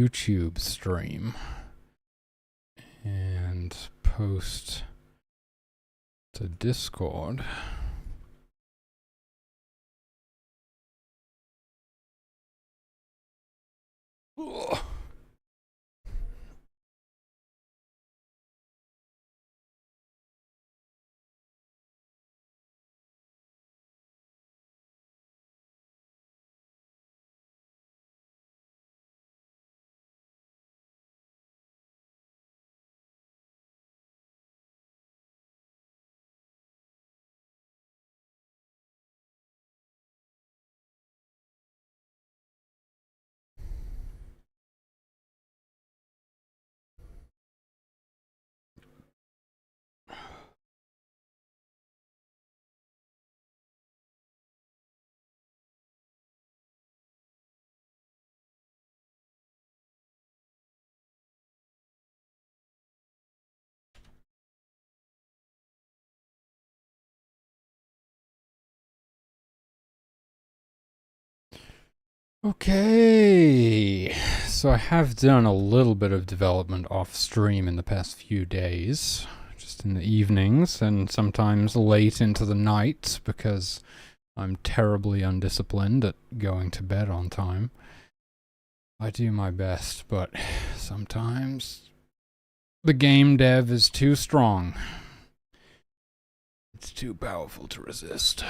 YouTube stream and post to Discord. Ugh. Okay, so I have done a little bit of development off stream in the past few days, just in the evenings and sometimes late into the night because I'm terribly undisciplined at going to bed on time. I do my best, but sometimes the game dev is too strong. It's too powerful to resist.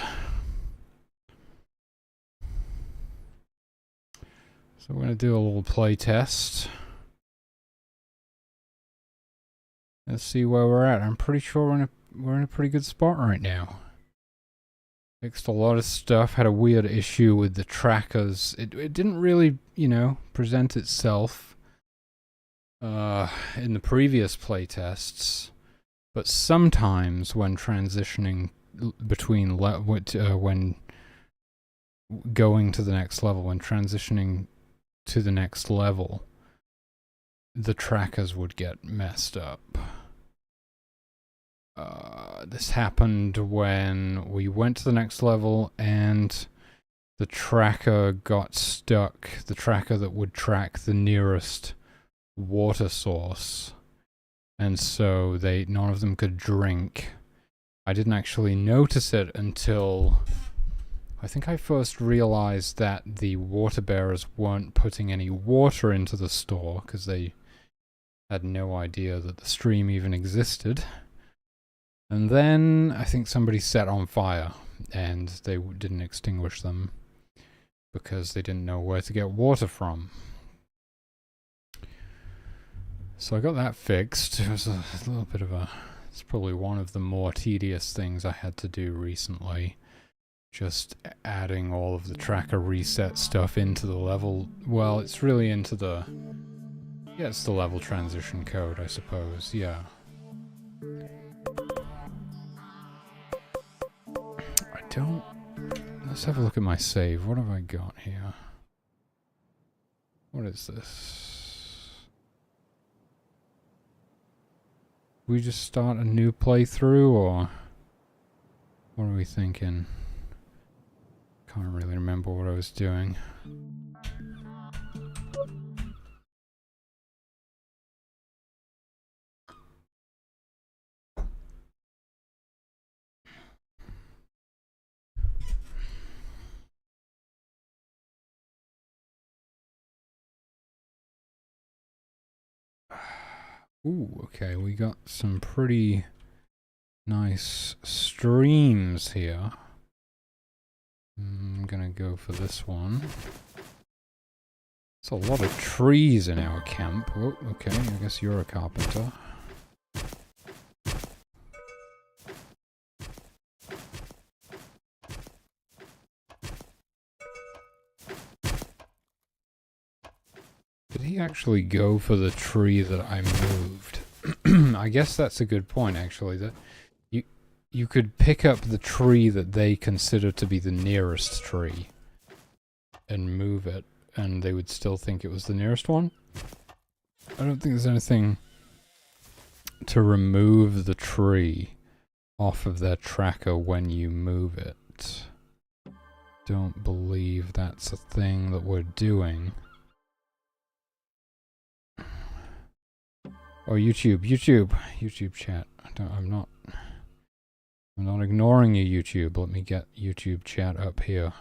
So we're going to do a little play test. Let's see where we're at. I'm pretty sure we're in a pretty good spot right now. Fixed a lot of stuff, had a weird issue with the trackers. It didn't really, you know, present itself in the previous playtests, but sometimes when transitioning between when going to the next level, when transitioning to the next level, the trackers would get messed up. This happened when we went to the next level and the tracker got stuck, the tracker that would track the nearest water source, and so none of them could drink. I didn't actually notice it until I think I first realized that the water bearers weren't putting any water into the store because they had no idea that the stream even existed. And then I think somebody set on fire and they didn't extinguish them because they didn't know where to get water from. So I got that fixed. It was a little bit of it's probably one of the more tedious things I had to do recently. Just adding all of the tracker reset stuff into the level. Well, it's really into the... yeah, it's the level transition code, I suppose. Yeah. I don't... let's have a look at my save. What have I got here? What is this? We just start a new playthrough, or... what are we thinking? Can't really remember what I was doing. Ooh, okay, we got some pretty nice streams here. I'm gonna go for this one. It's a lot of trees in our camp. Oh, okay, I guess you're a carpenter. Did he actually go for the tree that I moved? I guess that's a good point, actually, that you could pick up the tree that they consider to be the nearest tree and move it, and they would still think it was the nearest one. I don't think there's anything to remove the tree off of their tracker when you move it. Don't believe that's a thing that we're doing. Oh, YouTube chat. I'm not ignoring you, YouTube. Let me get YouTube chat up here.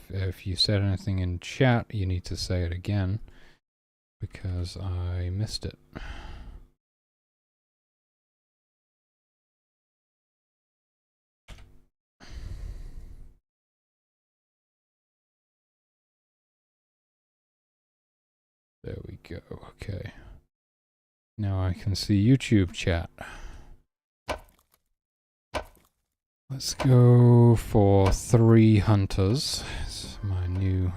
If you said anything in chat, you need to say it again, because I missed it. There we go. Okay. Now I can see YouTube chat. Let's go for 3 hunters. It's my new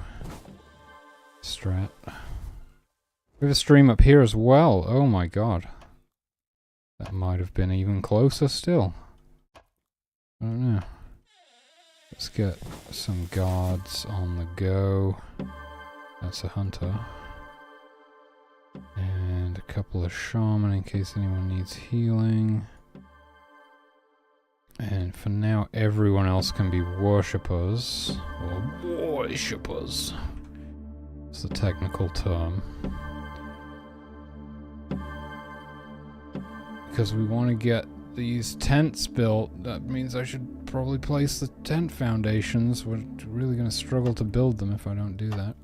strat. We have a stream up here as well. Oh my god. That might have been even closer still. I don't know. Let's get some guards on the go. That's a hunter. And a couple of shaman in case anyone needs healing. And for now, everyone else can be worshippers. Or worshippers. It's the technical term. Because we want to get these tents built, that means I should probably place the tent foundations. We're really going to struggle to build them if I don't do that.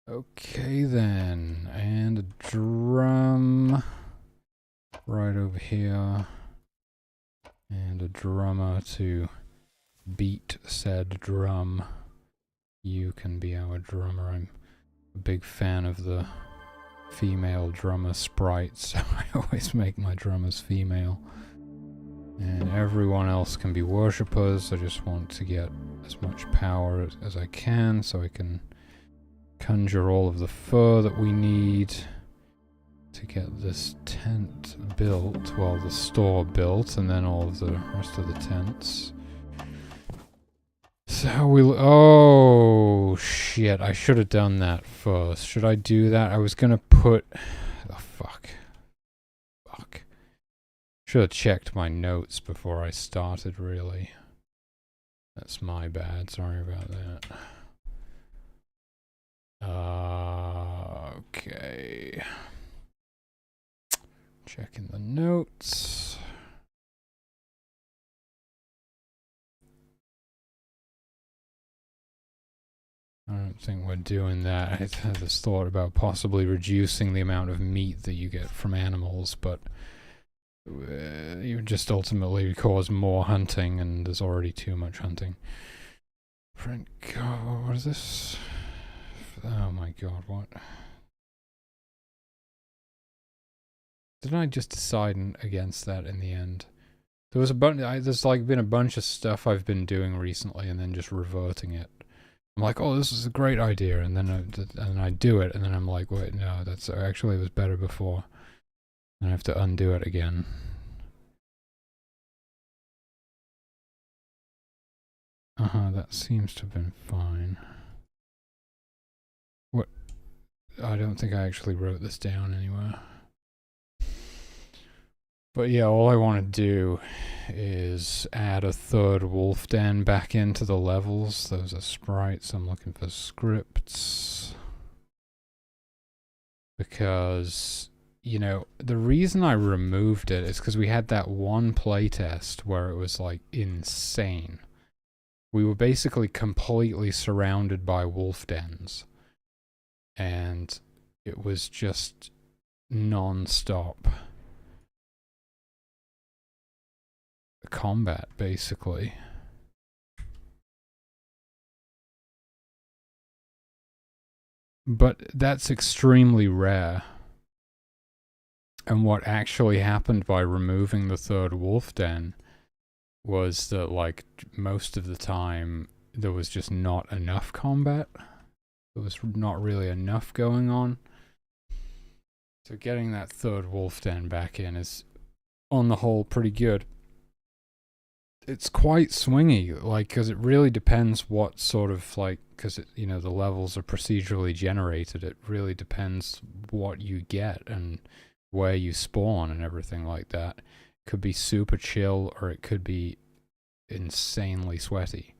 Okay then, and a drum right over here, and a drummer to beat said drum. You can be our drummer. I'm a big fan of the female drummer sprites, so I always make my drummers female. And everyone else can be worshippers. I just want to get as much power as I can so I can conjure all of the fur that we need to get this tent built, well, the store built, and then all of the rest of the tents. So we'll... Oh, shit. I should have done that first. Should I do that? I was gonna put... Oh, fuck. Fuck. Should have checked my notes before I started, really. That's my bad. Sorry about that. Okay. Checking the notes. I don't think we're doing that. I had this thought about possibly reducing the amount of meat that you get from animals, but you just ultimately cause more hunting, and there's already too much hunting. What is this? Oh my god, what? Didn't I just decide against that in the end? There was a bunch. There's like been a bunch of stuff I've been doing recently, and then just reverting it. I'm like, oh, this is a great idea, and then I do it, and then I'm like, wait, no, that's actually it was better before. And I have to undo it again. That seems to have been fine. What? I don't think I actually wrote this down anywhere. But yeah, all I want to do is add a third wolf den back into the levels. Those are sprites. I'm looking for scripts. Because, you know, the reason I removed it is because we had that one playtest where it was like insane. We were basically completely surrounded by wolf dens. And it was just non-stop combat, basically. But that's extremely rare. And what actually happened by removing the third wolf den was that, like, most of the time there was just not enough combat. There was not really enough going on. So getting that third wolf den back in is, on the whole, pretty good. It's quite swingy, like, because it really depends what sort of, like, because, you know, the levels are procedurally generated. It really depends what you get and where you spawn and everything like that. It could be super chill, or it could be insanely sweaty.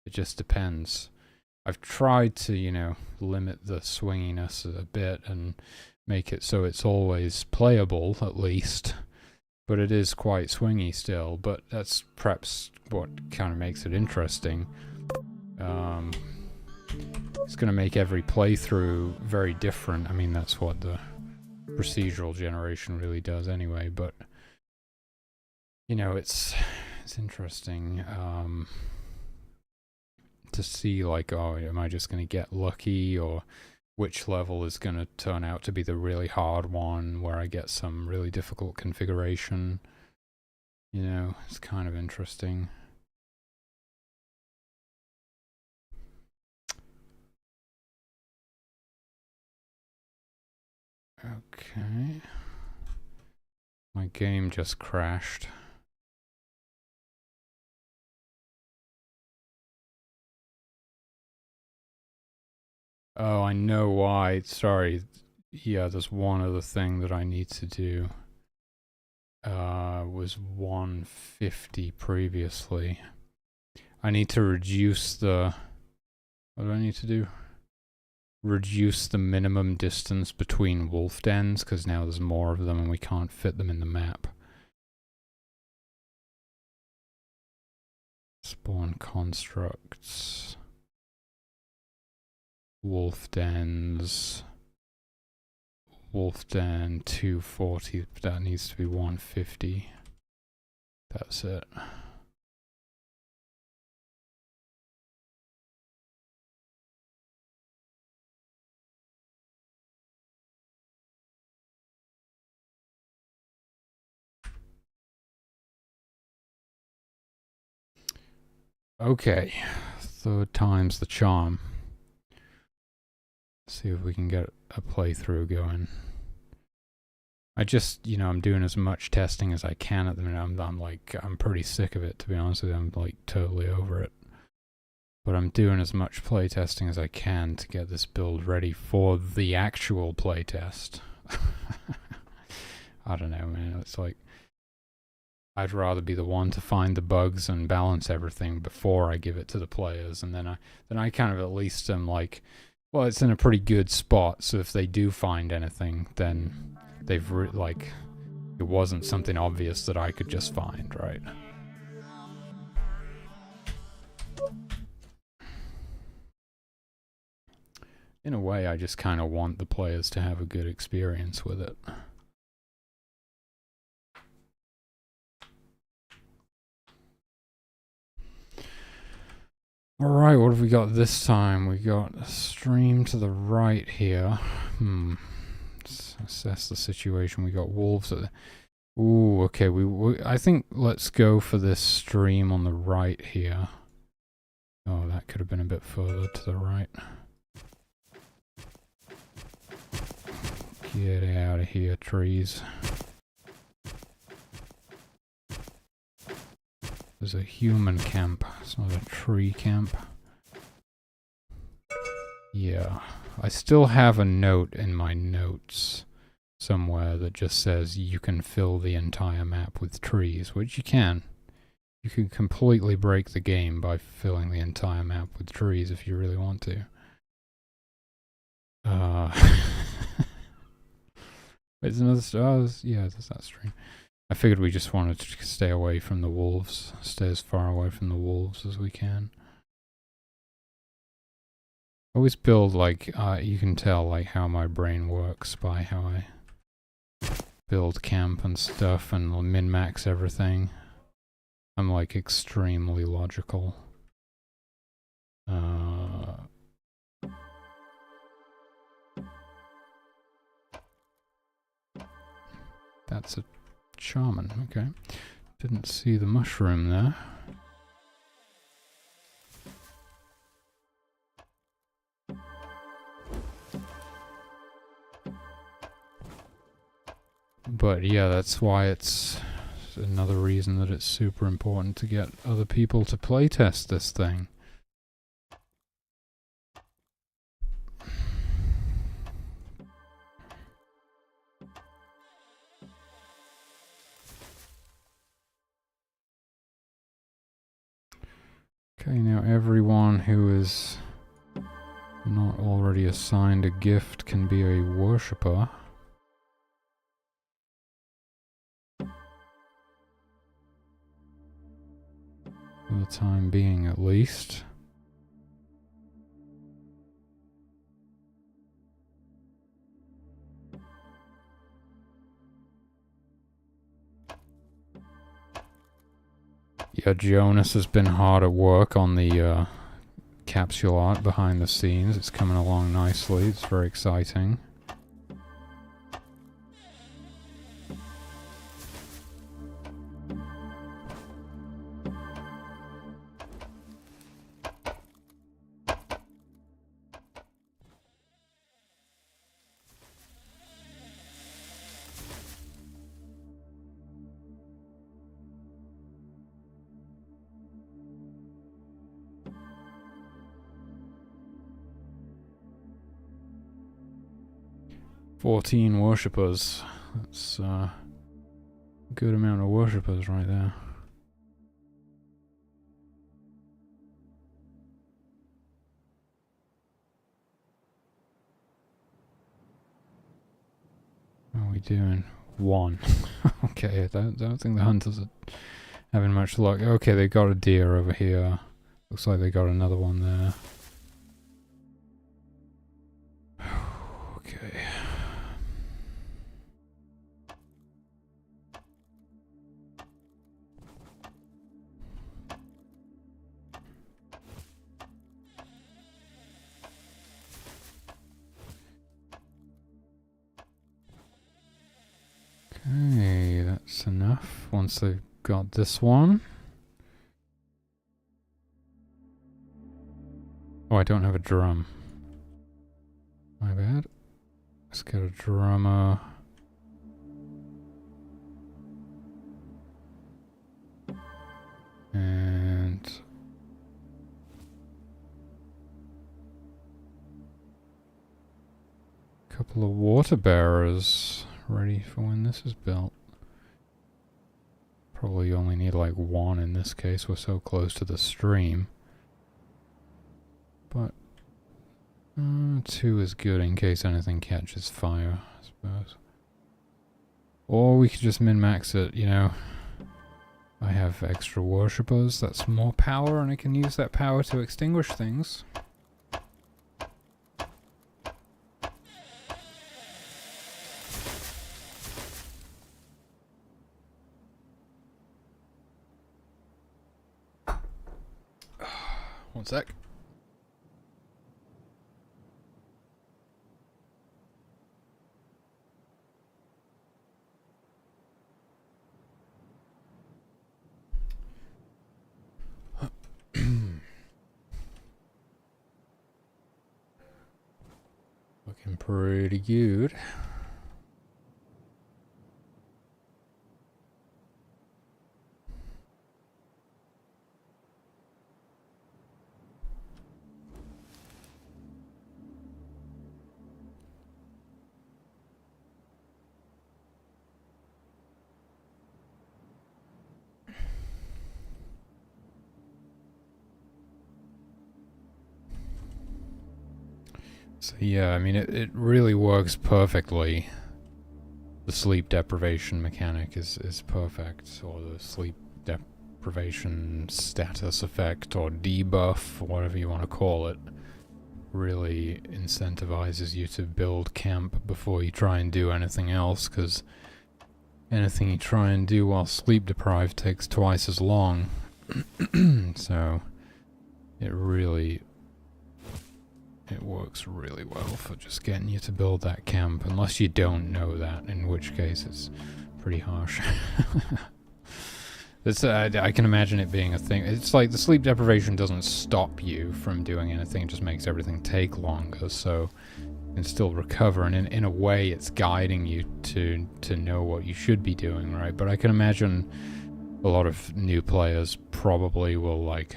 It just depends. I've tried to, you know, limit the swinginess a bit and make it so it's always playable, at least. But it is quite swingy still, but that's perhaps what kind of makes it interesting. It's going to make every playthrough very different. I mean, that's what the procedural generation really does anyway, but you know, it's interesting to see, like, oh, am I just going to get lucky, or which level is going to turn out to be the really hard one where I get some really difficult configuration. You know, it's kind of interesting. Okay. My game just crashed. Oh, I know why. Sorry. Yeah, there's one other thing that I need to do. Was 150 previously. I need to reduce the... What do I need to do? Reduce the minimum distance between wolf dens, because now there's more of them and we can't fit them in the map. Spawn constructs. Wolf dens. Wolf den 240. That needs to be 150. That's it. Okay, third time's the charm. See if we can get a playthrough going. I just, you know, I'm doing as much testing as I can at the minute. I'm pretty sick of it, to be honest with you. I'm like totally over it. But I'm doing as much playtesting as I can to get this build ready for the actual playtest. I don't know, man. It's like, I'd rather be the one to find the bugs and balance everything before I give it to the players, and then I kind of at least am like, well, it's in a pretty good spot, so if they do find anything, then they've like, it wasn't something obvious that I could just find, right? In a way, I just kind of want the players to have a good experience with it. Alright, what have we got this time? We got a stream to the right here. Let's assess the situation. We got wolves at the... Ooh, okay, I think let's go for this stream on the right here. Oh, that could have been a bit further to the right. Get out of here, trees. There's a human camp. It's not a tree camp. Yeah. I still have a note in my notes somewhere that just says you can fill the entire map with trees, which you can. You can completely break the game by filling the entire map with trees if you really want to. Wait, there's another... yeah, there's that stream. I figured we just wanted to stay away from the wolves. Stay as far away from the wolves as we can. Always build, like, you can tell, like, how my brain works by how I build camp and stuff and min-max everything. I'm, like, extremely logical. That's a shaman, okay. Didn't see the mushroom there. But yeah, that's why it's another reason that it's super important to get other people to playtest this thing. Okay, now everyone who is not already assigned a gift can be a worshipper. For the time being, at least. Yeah, Jonas has been hard at work on the capsule art behind the scenes. It's coming along nicely. It's very exciting. "14 worshippers." That's a good amount of worshippers right there. How are we doing? 1. Okay, I don't think the hunters are having much luck. Okay, they got a deer over here. Looks like they got another one there. Okay. Okay, that's enough. Once they've got this one. Oh, I don't have a drum. My bad. Let's get a drummer. And a couple of water bearers ready for when this is built. Probably only need like 1 in this case. We're so close to the stream. But 2 is good in case anything catches fire, I suppose. Or we could just min-max it, you know. I have extra worshippers, that's more power, and I can use that power to extinguish things. One sec. Looking pretty good. So yeah, I mean, it really works perfectly. The sleep deprivation mechanic is perfect, or the sleep deprivation status effect, or debuff, or whatever you want to call it, really incentivizes you to build camp before you try and do anything else, because anything you try and do while sleep deprived takes twice as long. So it works really well for just getting you to build that camp, unless you don't know that, in which case it's pretty harsh. I can imagine it being a thing. It's like the sleep deprivation doesn't stop you from doing anything, it just makes everything take longer, so you can still recover, and in a way it's guiding you to know what you should be doing, right? But I can imagine a lot of new players probably will, like,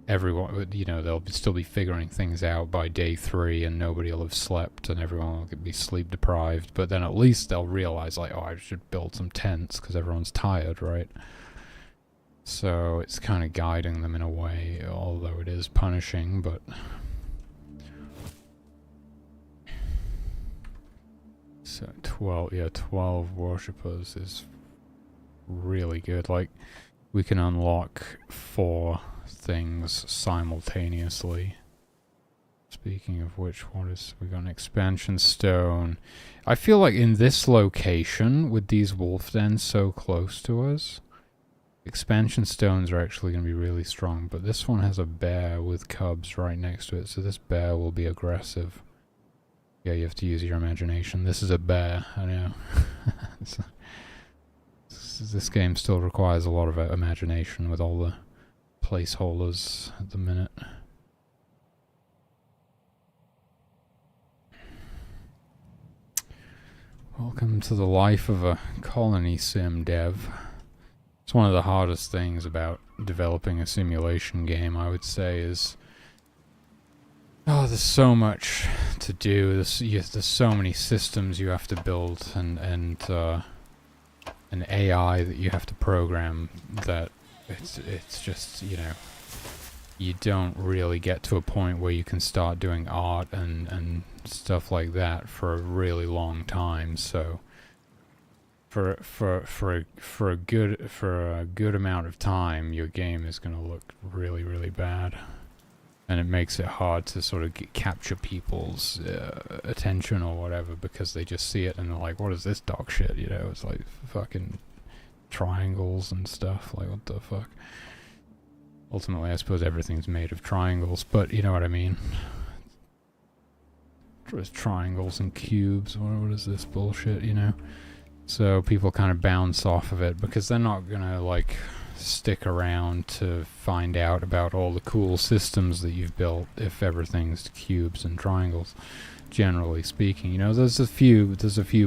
everyone, you know, they'll still be figuring things out by day 3 and nobody will have slept and everyone will be sleep deprived, but then at least they'll realize, like, oh, I should build some tents because everyone's tired, right? So it's kind of guiding them in a way, although it is punishing, but... So 12 worshippers is really good. Like, we can unlock 4 things simultaneously. Speaking of which, we got an expansion stone. I feel like in this location, with these wolf dens so close to us, expansion stones are actually going to be really strong. But this one has a bear with cubs right next to it, so this bear will be aggressive. Yeah, you have to use your imagination. This is a bear, I know. This game still requires a lot of imagination with all the placeholders at the minute. Welcome to the life of a ColonySIM dev. It's one of the hardest things about developing a simulation game, I would say, is... Oh, there's so much to do. There's so many systems you have to build, and an AI that you have to program, that it's just, you know, you don't really get to a point where you can start doing art and stuff like that for a really long time. So for a good amount of time, your game is going to look really, really bad. And it makes it hard to sort of capture people's attention or whatever, because they just see it and they're like, what is this dog shit? You know, it's like fucking triangles and stuff. Like, what the fuck? Ultimately, I suppose everything's made of triangles, but you know what I mean. Just triangles and cubes. What is this bullshit, you know? So people kind of bounce off of it because they're not gonna, like, stick around to find out about all the cool systems that you've built if everything's cubes and triangles, generally speaking. You know, there's a few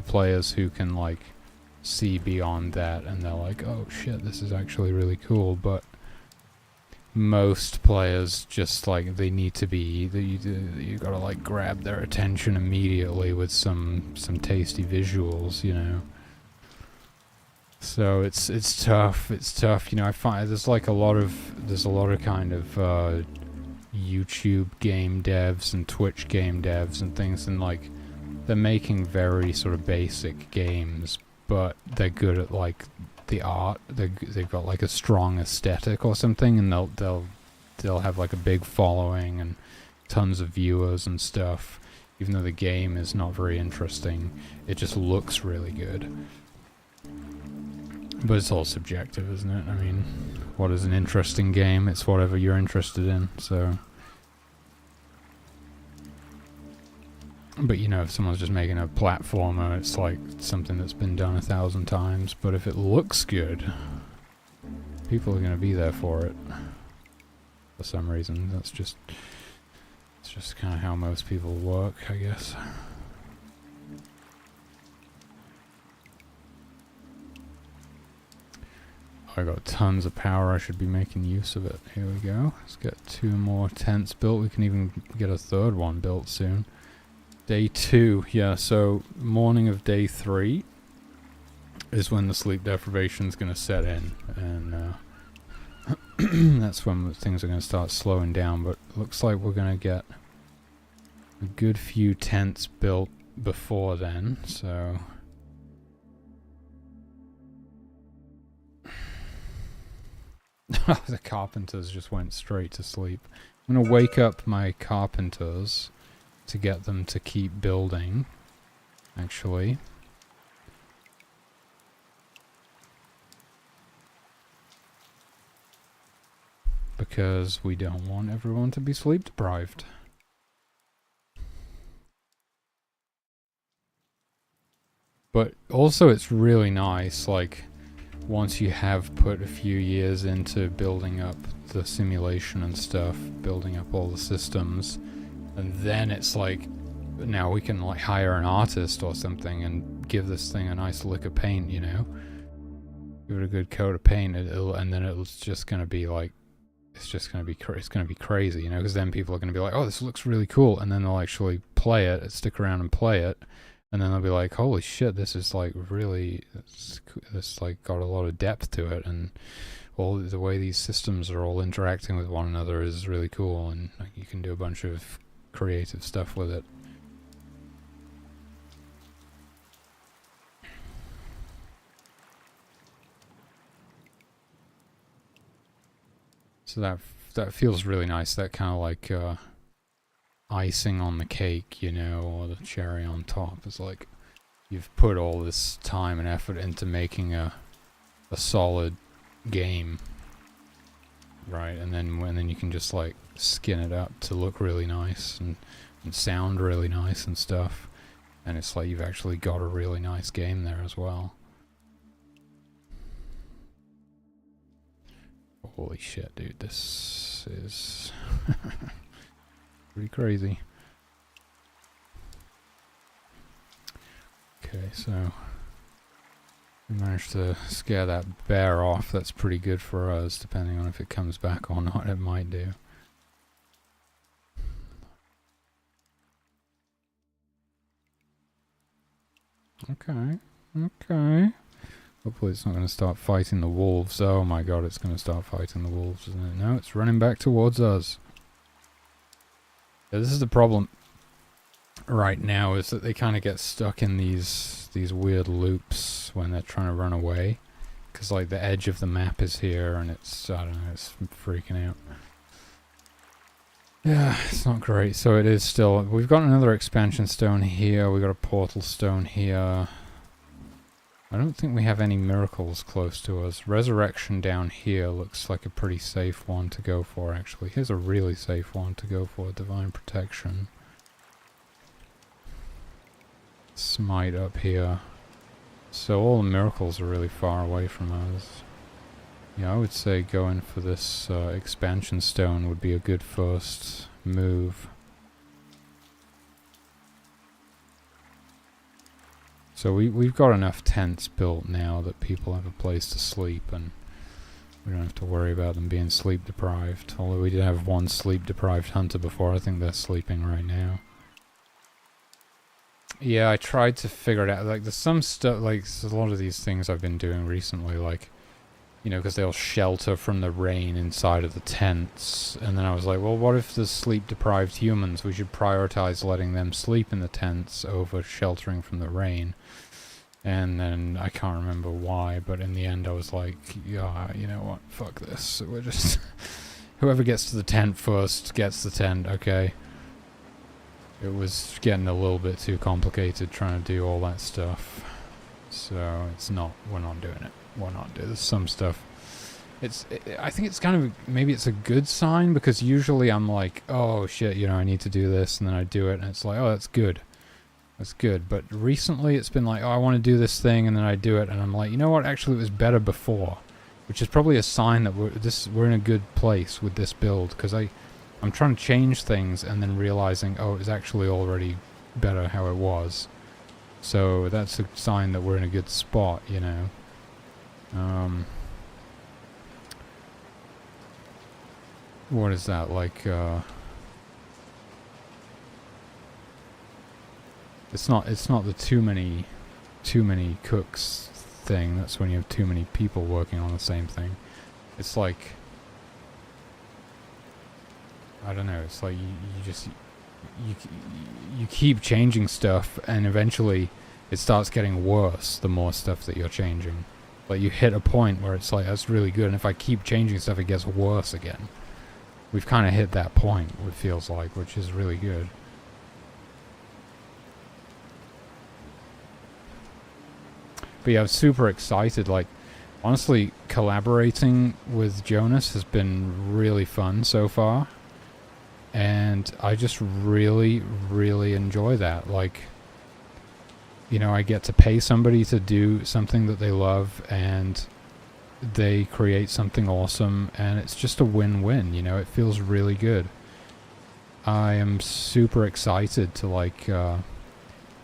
players who can, like, see beyond that and they're like, oh shit, this is actually really cool, but most players just, like, they need to be, you gotta, like, grab their attention immediately with some tasty visuals, you know. So it's tough. You know, I find there's a lot of kind of YouTube game devs and Twitch game devs and things, and like they're making very sort of basic games, but they're good at, like, the art. They've got, like, a strong aesthetic or something, and they'll have, like, a big following and tons of viewers and stuff. Even though the game is not very interesting, it just looks really good. But it's all subjective, isn't it? I mean, what is an interesting game? It's whatever you're interested in, so... But, you know, if someone's just making a platformer, it's like something that's been done 1,000 times. But if it looks good, people are going to be there for it. For some reason, it's just kind of how most people work, I guess. I got tons of power, I should be making use of it. Here we go. Let's get 2 more tents built. We can even get a 3rd one built soon. Day 2, yeah, so morning of day 3 is when the sleep deprivation is going to set in, and that's when things are going to start slowing down, but it looks like we're going to get a good few tents built before then, so... The carpenters just went straight to sleep. I'm going to wake up my carpenters to get them to keep building, actually. Because we don't want everyone to be sleep deprived. But also it's really nice, like, once you have put a few years into building up the simulation and stuff, building up all the systems, and then it's like, now we can, like, hire an artist or something and give this thing a nice lick of paint, you know? Give it a good coat of paint, and then it's just gonna be like, it's gonna be crazy, you know? Because then people are gonna be like, oh, this looks really cool, and then they'll actually play it, stick around and play it, and then they'll be like, holy shit, this is, like, really, this like got a lot of depth to it, and all the way these systems are all interacting with one another is really cool, and like, you can do a bunch of creative stuff with it. So that feels really nice. That kind of like icing on the cake, you know, or the cherry on top. It's like you've put all this time and effort into making a solid game, right? And then you can just like skin it up to look really nice and sound really nice and stuff. And it's like you've actually got a really nice game there as well. Holy shit, dude, this is pretty crazy. Okay, so we managed to scare that bear off. That's pretty good for us, depending on if it comes back or not. It might do. Okay, okay. Hopefully it's not going to start fighting the wolves. Oh my god, it's going to start fighting the wolves, isn't it? No, it's running back towards us. Yeah, this is the problem right now, is that they kind of get stuck in these weird loops when they're trying to run away. Because like the edge of the map is here and it's, I don't know, it's freaking out. Yeah, it's not great. So it is still, we've got another expansion stone here, we've got a portal stone here. I don't think we have any miracles close to us. Resurrection down here looks like a pretty safe one to go for, actually. Here's a really safe one to go for, Divine Protection. Smite up here. So all the miracles are really far away from us. Yeah, I would say going for this expansion stone would be a good first move. So we've got enough tents built now that people have a place to sleep, and we don't have to worry about them being sleep deprived. Although we did have one sleep deprived hunter before. I think they're sleeping right now. Yeah, I tried to figure it out. Like, there's some stuff, like, a lot of these things I've been doing recently, like, you know, because they'll shelter from the rain inside of the tents. And then I was like, well, what if there's sleep-deprived humans? We should prioritize letting them sleep in the tents over sheltering from the rain. And then I can't remember why, but in the end I was like, yeah, you know what, fuck this. We're just... whoever gets to the tent first gets the tent, okay? It was getting a little bit too complicated trying to do all that stuff. So it's not, we're not doing it. We're not doing some stuff. I think it's kind of, maybe it's a good sign, because usually I'm like, oh shit, you know, I need to do this, and then I do it, and it's like, oh, that's good. That's good. But recently it's been like, oh, I want to do this thing, and then I do it, and I'm like, you know what, actually it was better before. Which is probably a sign that we're in a good place with this build, because I'm trying to change things and then realizing, oh, it's actually already better how it was. So that's a sign that we're in a good spot, you know. What is that, like, it's not the too many cooks thing. That's when you have too many people working on the same thing. It's like, I don't know, it's like you keep changing stuff, and eventually it starts getting worse the more stuff that you're changing. Like, you hit a point where it's like, that's really good, and if I keep changing stuff, it gets worse again. We've kind of hit that point, it feels like, which is really good. But yeah, I'm super excited. Like, honestly, collaborating with Jonas has been really fun so far. And I just really, really enjoy that. Like, you know, I get to pay somebody to do something that they love, and they create something awesome, and it's just a win-win, you know. It feels really good. I am super excited to, like, you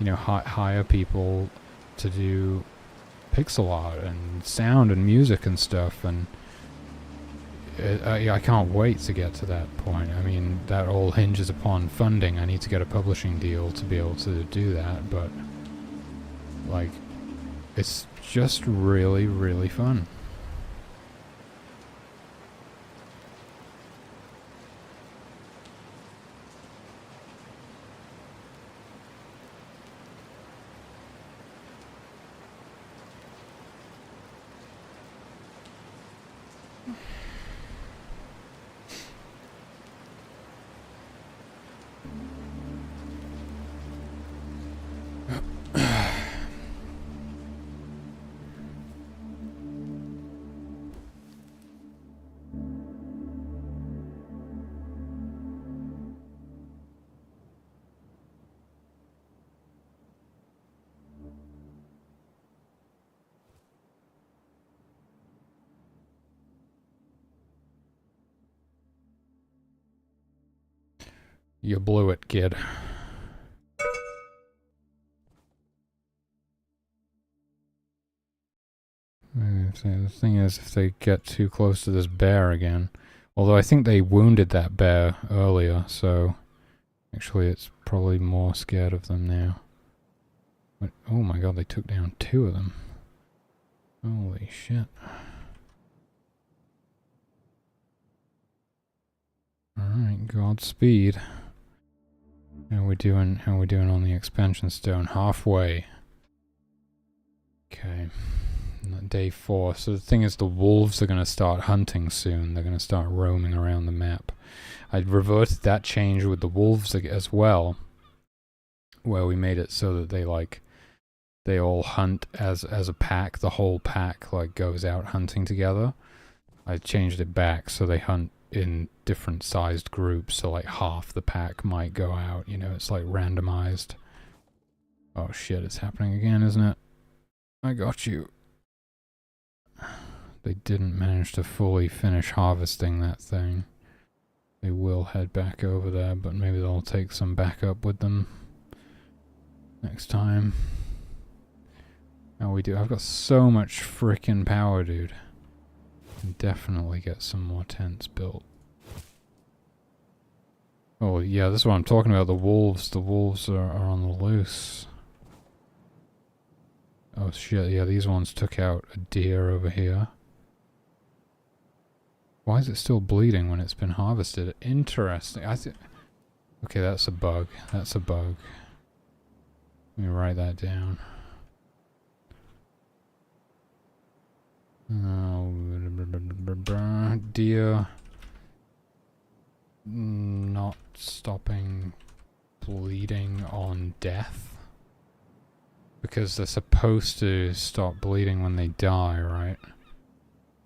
know, hire people to do pixel art and sound and music and stuff, and I can't wait to get to that point. I mean, that all hinges upon funding. I need to get a publishing deal to be able to do that, but, like, it's just really, really fun. You blew it, kid. The thing is, if they get too close to this bear again... Although I think they wounded that bear earlier, so... Actually, it's probably more scared of them now. But, oh my god, they took down 2 of them. Holy shit. Alright, Godspeed. How we doing on the expansion stone? Halfway. Okay. Day 4. So the thing is, the wolves are going to start hunting soon. They're going to start roaming around the map. I reverted that change with the wolves as well, where we made it so that they all hunt as a pack. The whole pack goes out hunting together. I changed it back so they hunt in different sized groups, so half the pack might go out, it's randomized. Oh shit, it's happening again, isn't it? I got you. They didn't manage to fully finish harvesting that thing. They will head back over there, but maybe they'll take some backup with them next time. How we do? I've got so much frickin' power, dude. Can definitely get some more tents built. Oh yeah, this is what I'm talking about, the wolves. The wolves are on the loose. Oh shit, yeah, these ones took out a deer over here. Why is it still bleeding when it's been harvested? Interesting. Okay, that's a bug. That's a bug. Let me write that down. Deer not stopping bleeding on death. Because they're supposed to stop bleeding when they die, right?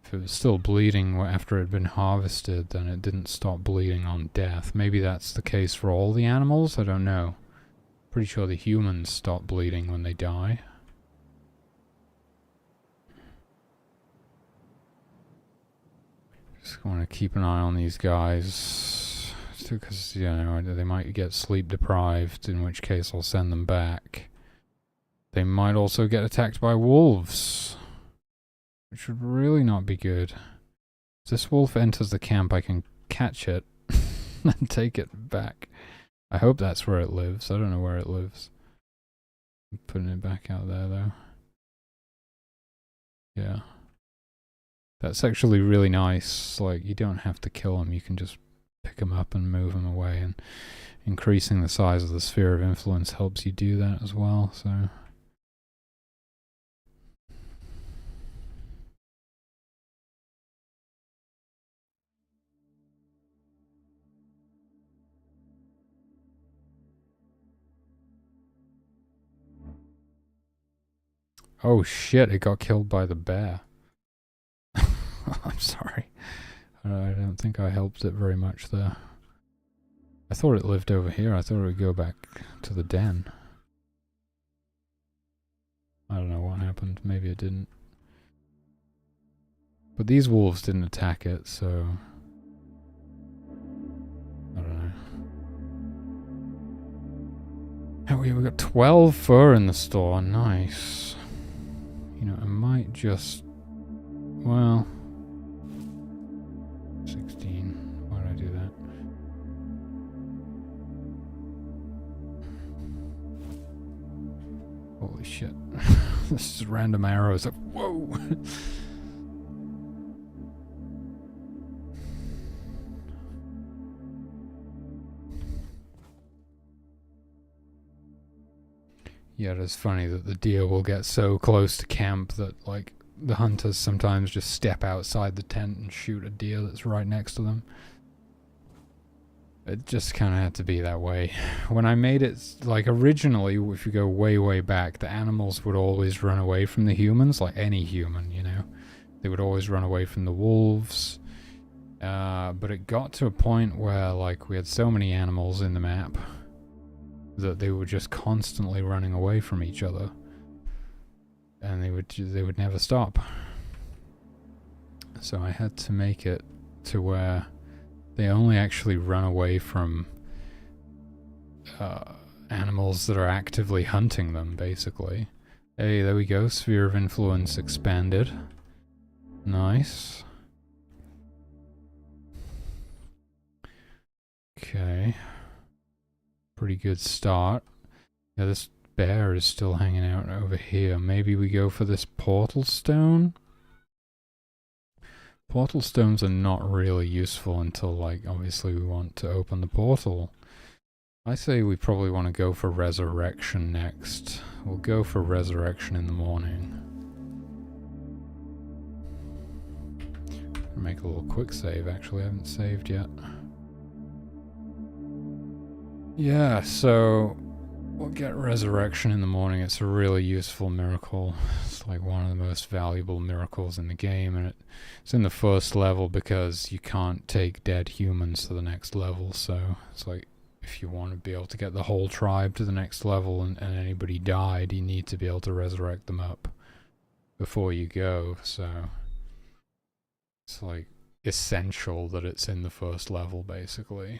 If it was still bleeding after it had been harvested, then it didn't stop bleeding on death. Maybe that's the case for all the animals? I don't know. Pretty sure the humans stop bleeding when they die. Just want to keep an eye on these guys. Because, they might get sleep deprived, in which case I'll send them back. They might also get attacked by wolves, which would really not be good. If this wolf enters the camp, I can catch it and take it back. I hope that's where it lives. I don't know where it lives. I'm putting it back out there, though. Yeah. That's actually really nice. You don't have to kill them. You can just pick them up and move them away. And increasing the size of the sphere of influence helps you do that as well, so... Oh shit, it got killed by the bear. I'm sorry. I don't think I helped it very much there. I thought it lived over here. I thought it would go back to the den. I don't know what happened. Maybe it didn't. But these wolves didn't attack it, so... I don't know. Oh, we got 12 fur in the store. Nice. I might just... Well... 16. Why did I do that? Holy shit. This is random arrows. Whoa! Yeah, it is funny that the deer will get so close to camp that, the hunters sometimes just step outside the tent and shoot a deer that's right next to them. It just kind of had to be that way. When I made it, like originally, if you go way, way back, the animals would always run away from the humans, like any human, you know. They would always run away from the wolves. But it got to a point where, like, we had so many animals in the map that they were just constantly running away from each other. And they would never stop. So I had to make it to where they only actually run away from animals that are actively hunting them, basically. Hey, there we go. Sphere of influence expanded. Nice. Okay. Pretty good start. Yeah, this bear is still hanging out over here. Maybe we go for this portal stone? Portal stones are not really useful until, like, obviously we want to open the portal. I say we probably want to go for resurrection next. We'll go for resurrection in the morning. I'll make a little quick save, actually. I haven't saved yet. Yeah, so we'll get resurrection in the morning. It's a really useful miracle. It's like one of the most valuable miracles in the game, and it's in the first level because you can't take dead humans to the next level. So it's like, if you want to be able to get the whole tribe to the next level and anybody died, you need to be able to resurrect them up before you go. So it's like essential that it's in the first level, basically.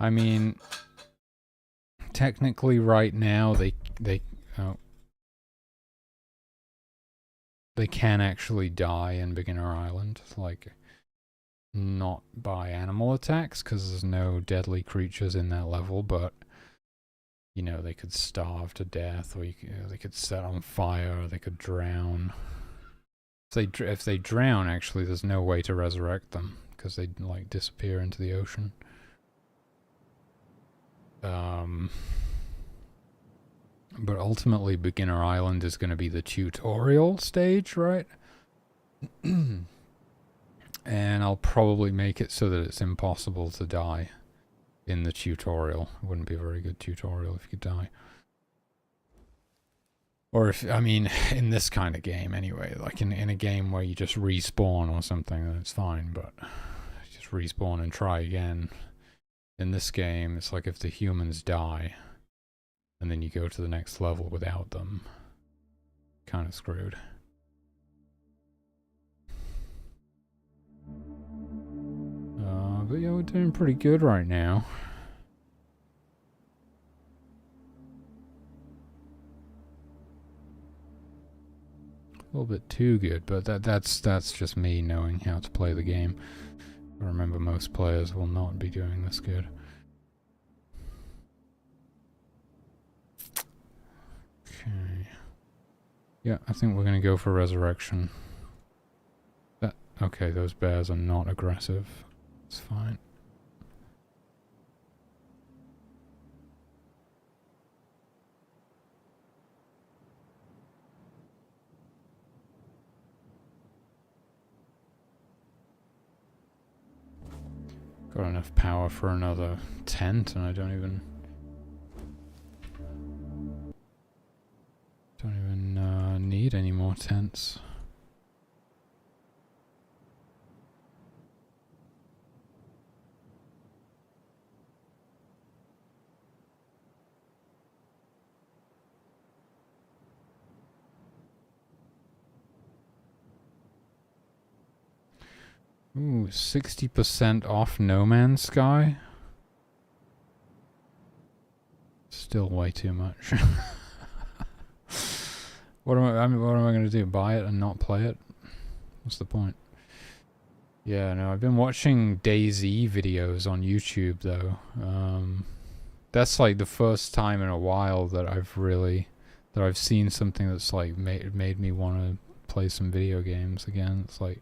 I mean, technically right now they can actually die in Beginner Island, like not by animal attacks because there's no deadly creatures in that level, but you know, they could starve to death, or they could set on fire, or they could drown. If they drown, actually, there's no way to resurrect them because they'd like disappear into the ocean. But ultimately, Beginner Island is going to be the tutorial stage, right? And I'll probably make it so that it's impossible to die in the tutorial. It wouldn't be a very good tutorial if you could die. Or if, I mean, in this kind of game anyway, like in a game where you just respawn or something, then it's fine, but just respawn and try again. In this game, it's like if the humans die, and then you go to the next level without them, kind of screwed. But yeah, we're doing pretty good right now. A little bit too good, but that's just me knowing how to play the game. I remember most players will not be doing this good. Okay. Yeah, I think we're gonna go for resurrection. Okay, those bears are not aggressive. It's fine. Got enough power for another tent, and I don't even need any more tents. Ooh, 60% off No Man's Sky? Still way too much. What am I going to do? Buy it and not play it? What's the point? Yeah, no, I've been watching DayZ videos on YouTube though. That's like the first time in a while that I've seen something that's like made me want to play some video games again. It's like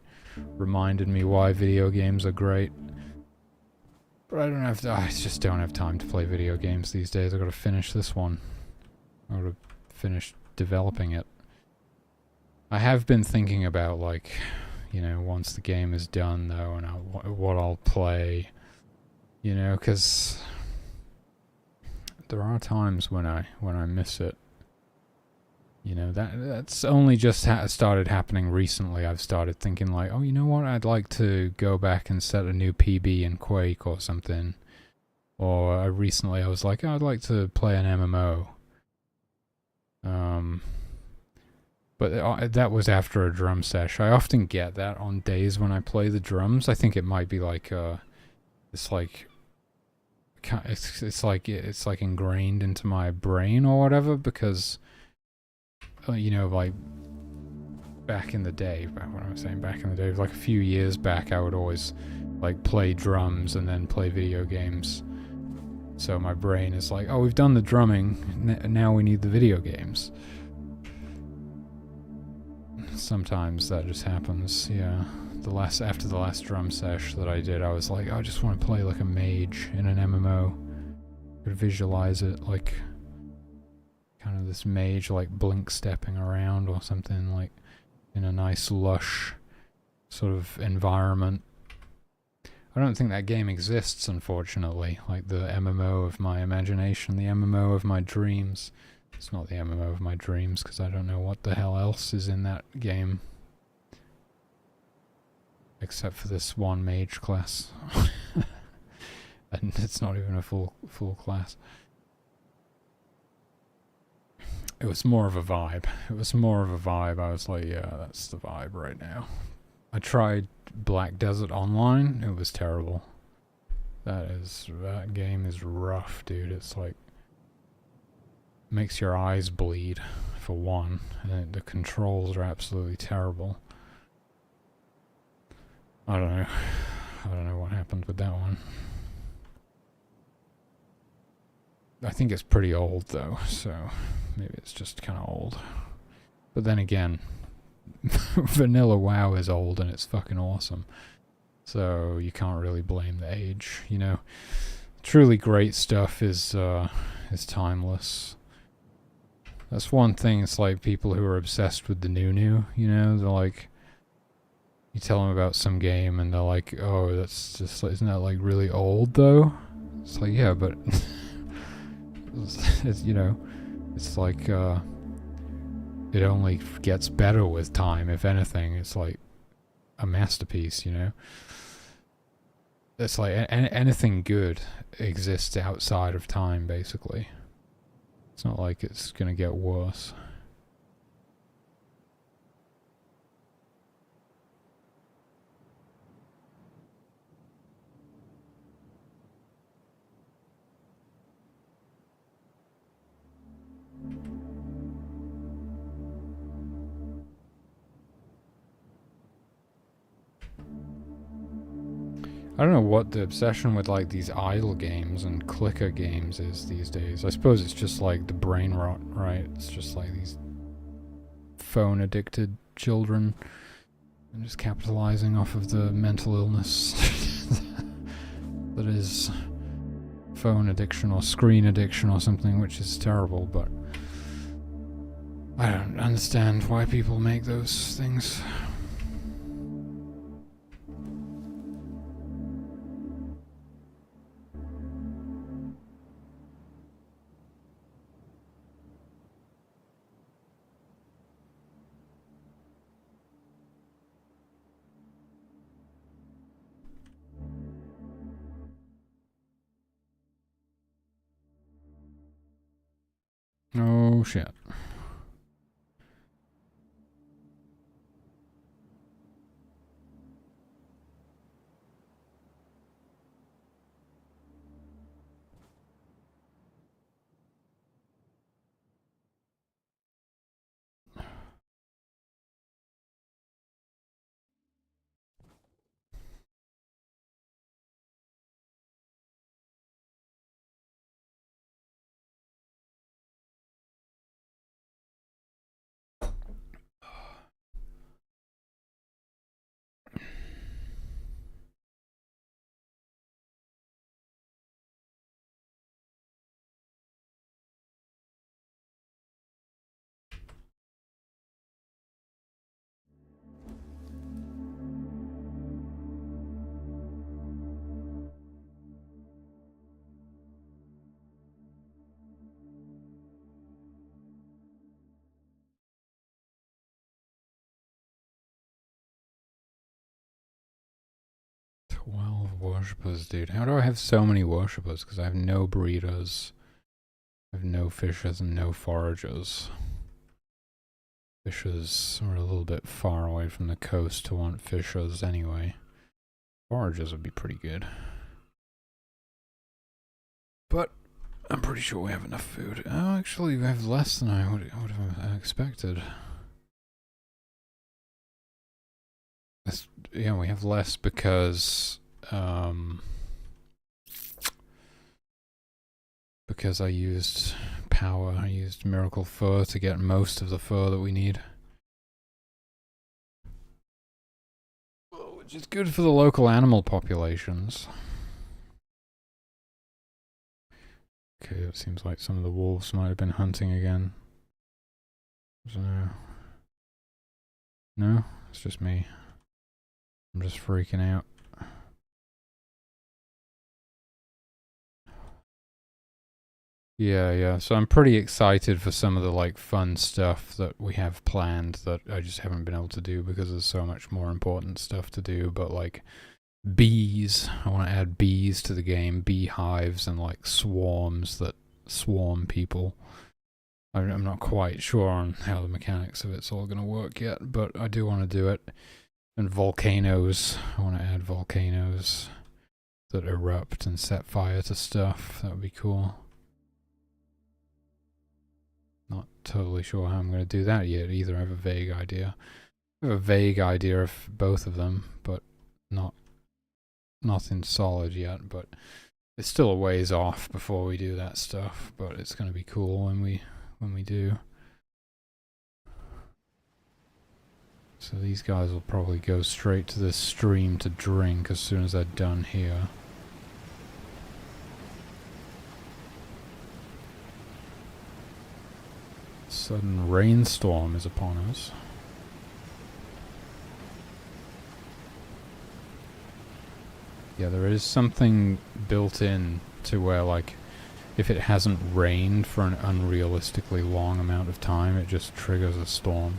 reminded me why video games are great. But I just don't have time to play video games these days. I've got to finish this one. I've got to finish developing it. I have been thinking about, like, you know, once the game is done, though, and what I'll play, you know, because there are times when I miss it. You know, that's only just started happening recently. I've started thinking, like, oh, you know what, I'd like to go back and set a new PB in Quake or something. Or recently I was like, oh, I'd like to play an MMO. But that was after a drum sesh. I often get that on days when I play the drums. I think it might be like it's like it's like ingrained into my brain or whatever, because you know, like back in the day, what I'm saying back in the day, like a few years back, I would always like play drums and then play video games. So my brain is like, oh, we've done the drumming, now we need the video games. Sometimes that just happens, yeah. After the last drum sesh that I did, I was like, I just want to play like a mage in an MMO. Could visualize it like kind of this mage like blink stepping around or something, like in a nice lush sort of environment. I don't think that game exists, unfortunately, like the MMO of my imagination, the MMO of my dreams. It's not the MMO of my dreams, because I don't know what the hell else is in that game. Except for this one mage class. And it's not even a full class. It was more of a vibe. I was like, yeah, that's the vibe right now. I tried Black Desert Online. It was terrible. That game is rough, dude. It's like makes your eyes bleed, for one, and the controls are absolutely terrible. I don't know what happened with that one. I think it's pretty old though, so maybe it's just kind of old. But then again, Vanilla WoW is old and it's fucking awesome. So you can't really blame the age, you know. Truly great stuff is timeless. That's one thing. It's like people who are obsessed with the new, you know, they're like, you tell them about some game and they're like, oh, that's just, isn't that like really old though? It's like, yeah, but it's, you know, it's like it only gets better with time. If anything, it's like a masterpiece, you know. It's like anything good exists outside of time, basically. It's not like it's gonna get worse. I don't know what the obsession with like these idle games and clicker games is these days. I suppose it's just like the brain rot, right? It's just like these phone addicted children and just capitalizing off of the mental illness that is phone addiction or screen addiction or something, which is terrible, but I don't understand why people make those things. Oh shit. 12 worshippers, dude. How do I have so many worshippers? Because I have no breeders. I have no fishers and no foragers. Fishers are a little bit far away from the coast to want fishers anyway. Foragers would be pretty good. But I'm pretty sure we have enough food. Oh, actually, we have less than I would have expected. Yeah, we have less because I used power. I used miracle fur to get most of the fur that we need. Which is good for the local animal populations. Okay, it seems like some of the wolves might have been hunting again. So, no, it's just me. I'm just freaking out. Yeah, so I'm pretty excited for some of the like fun stuff that we have planned that I just haven't been able to do because there's so much more important stuff to do. But like bees, I want to add bees to the game, beehives and like swarms that swarm people. I'm not quite sure on how the mechanics of it's all going to work yet, but I do want to do it. And volcanoes, I want to add volcanoes that erupt and set fire to stuff. That would be cool. Not totally sure how I'm going to do that yet either. I have a vague idea. I have a vague idea of both of them, but nothing solid yet. But it's still a ways off before we do that stuff. But it's going to be cool when we do. So these guys will probably go straight to this stream to drink as soon as they're done here. Sudden rainstorm is upon us. Yeah, there is something built in to where, like, if it hasn't rained for an unrealistically long amount of time, it just triggers a storm.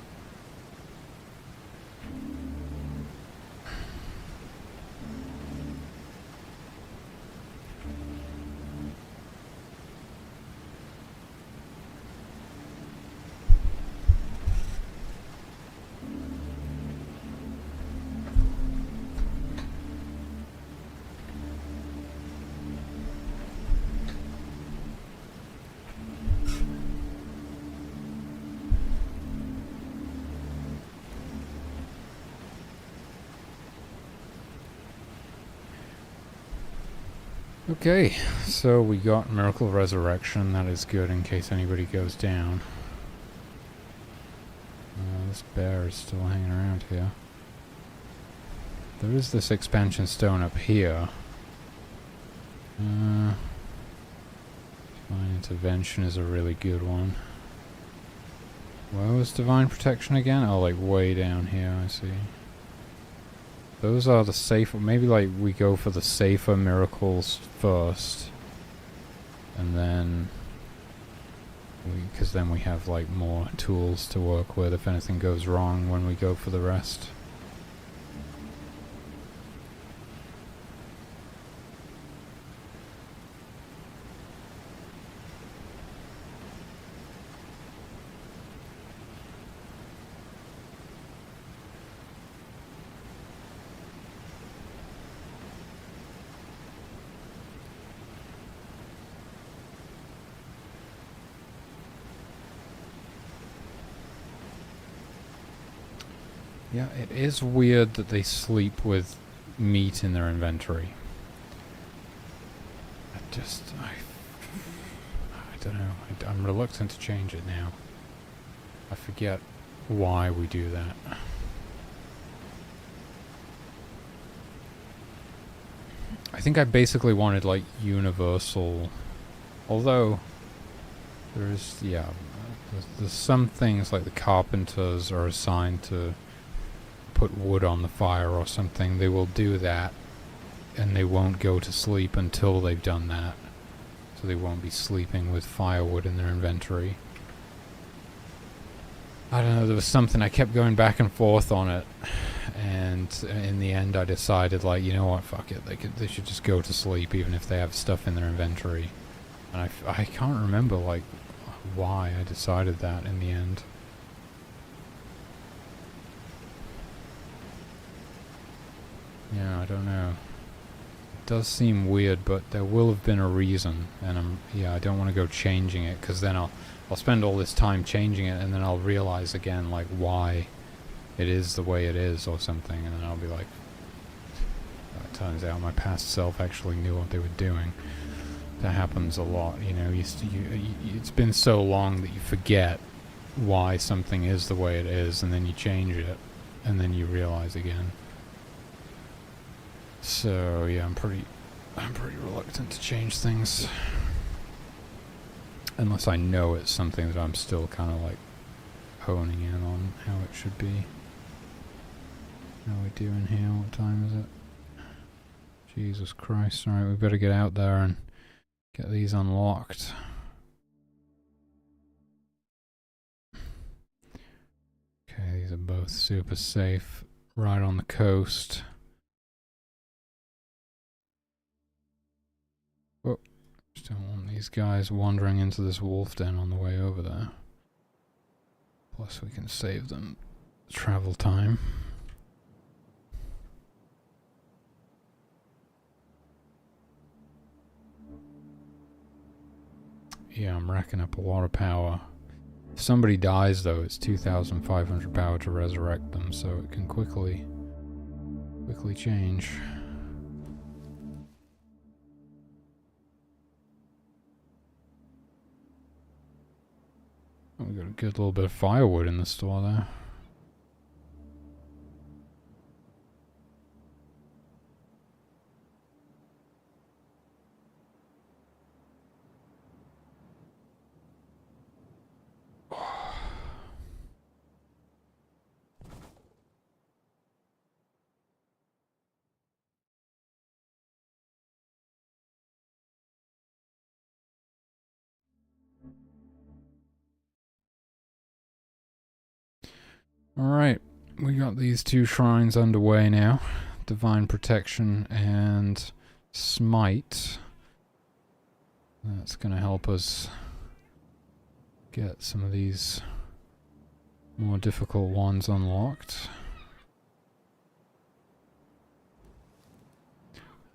Okay, so we got Miracle Resurrection. That is good in case anybody goes down. This bear is still hanging around here. There is this expansion stone up here. Divine Intervention is a really good one. Where was Divine Protection again? Oh, like way down here, I see. Those are the safer, maybe like we go for the safer miracles first. And then, because then we have like more tools to work with if anything goes wrong when we go for the rest. Yeah, it is weird that they sleep with meat in their inventory. I don't know. I'm reluctant to change it now. I forget why we do that. I think I basically wanted like universal, although there is, yeah, there's some things like the carpenters are assigned to put wood on the fire or something. They will do that and they won't go to sleep until they've done that. So they won't be sleeping with firewood in their inventory. I don't know, there was something, I kept going back and forth on it. and in the end I decided, like, you know what, fuck it, they should just go to sleep even if they have stuff in their inventory. And I can't remember, like, why I decided that in the end. Yeah, I don't know. It does seem weird, but there will have been a reason, and I don't want to go changing it, because then I'll spend all this time changing it, and then I'll realize again, like, why it is the way it is or something, and then I'll be like, oh, it turns out my past self actually knew what they were doing. That happens a lot, you know. It's been so long that you forget why something is the way it is, and then you change it, and then you realize again. So yeah, I'm pretty reluctant to change things unless I know it's something that I'm still kind of like honing in on how it should be. How are we doing here? What time is it? Jesus Christ! All right, we better get out there and get these unlocked. Okay, these are both super safe, right on the coast. Oh, just don't want these guys wandering into this wolf den on the way over there. Plus we can save them travel time. Yeah, I'm racking up a lot of power. If somebody dies though, it's 2,500 power to resurrect them, so it can quickly change. Oh, we got a good little bit of firewood in the store there. Alright, we got these two shrines underway now. Divine Protection and Smite. That's going to help us get some of these more difficult ones unlocked.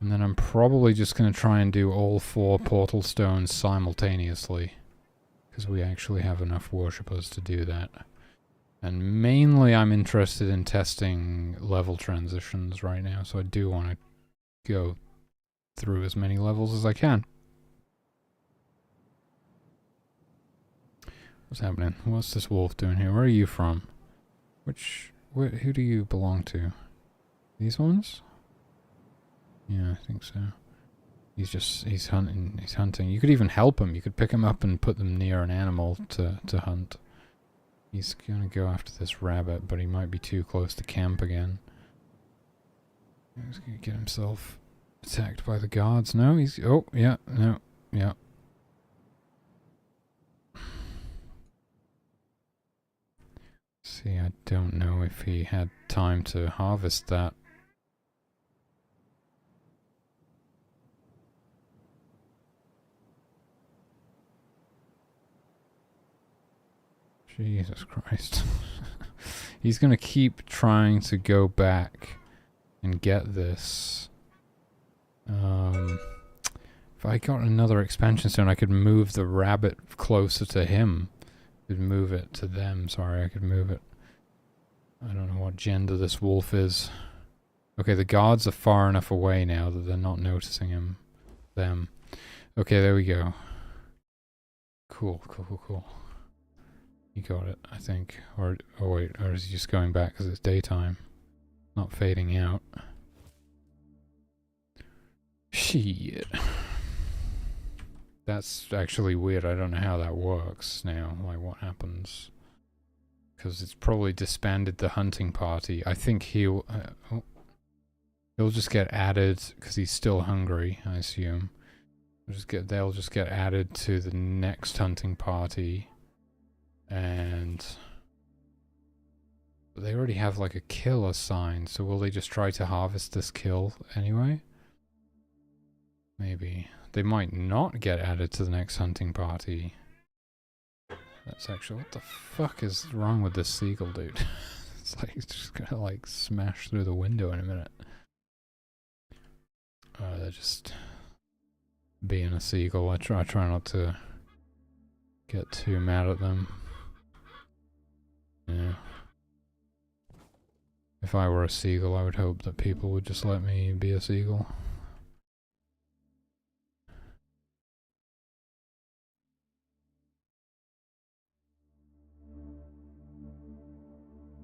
And then I'm probably just going to try and do all 4 portal stones simultaneously, because we actually have enough worshippers to do that. And mainly I'm interested in testing level transitions right now, so I do want to go through as many levels as I can. What's happening? What's this wolf doing here? Where are you from? Who do you belong to? These ones? Yeah, I think so. He's hunting. You could even help him. You could pick him up and put them near an animal to hunt. He's gonna go after this rabbit, but he might be too close to camp again. He's gonna get himself attacked by the guards. No, he's... Oh, yeah, no, yeah. See, I don't know if he had time to harvest that. Jesus Christ. He's gonna keep trying to go back and get this. If I got another expansion stone, I could move the rabbit closer to him. I could move it to them, sorry, I could move it. I don't know what gender this wolf is. Okay, the guards are far enough away now that they're not noticing them. Okay, there we go. Cool. You got it, I think. Or, oh wait, or is he just going back because it's daytime? Not fading out. Shit. That's actually weird. I don't know how that works now. Like, what happens? Because it's probably disbanded the hunting party. I think he'll just get added because he's still hungry, I assume. They'll just get added to the next hunting party. And But they already have like a kill assigned, so will they just try to harvest this kill anyway? Maybe. They might not get added to the next hunting party. That's actually... What the fuck is wrong with this seagull, dude? It's like it's just gonna like smash through the window in a minute. They're just being a seagull. I try not to get too mad at them. Yeah. If I were a seagull, I would hope that people would just let me be a seagull.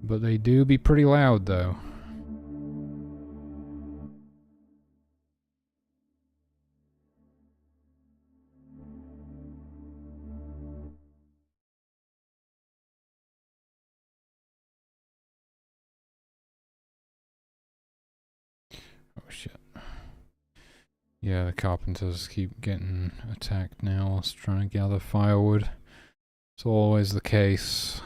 But they do be pretty loud, though. Oh shit. Yeah, the carpenters keep getting attacked now whilst trying to gather firewood. It's always the case.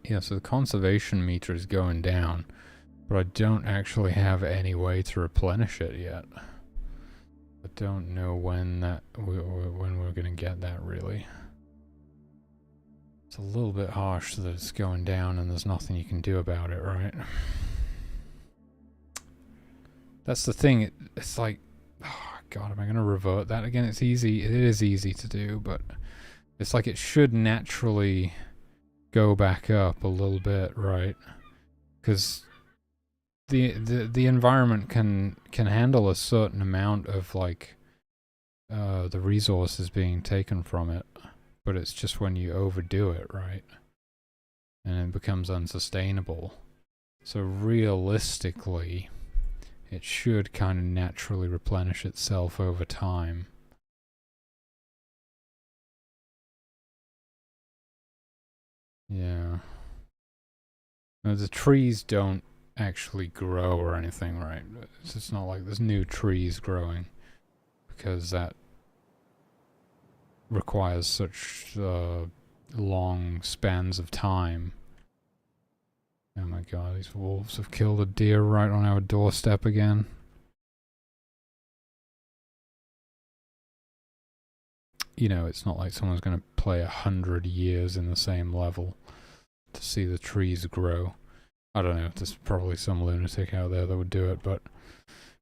Yeah, so the conservation meter is going down, but I don't actually have any way to replenish it yet. I don't know when we're gonna get that, really. It's a little bit harsh that it's going down and there's nothing you can do about it, right? That's the thing, it's like, oh god, am I gonna revert that again? It's easy, it is easy to do, but it's like it should naturally go back up a little bit, right? Because the environment can handle a certain amount of like the resources being taken from it, but it's just when you overdo it, right? And it becomes unsustainable. So realistically, it should kind of naturally replenish itself over time. Yeah. Now, the trees don't actually grow or anything, right? It's not like there's new trees growing, because that requires such long spans of time. Oh my god, these wolves have killed a deer right on our doorstep again. You know, it's not like someone's going to play 100 years in the same level to see the trees grow. I don't know, there's probably some lunatic out there that would do it, but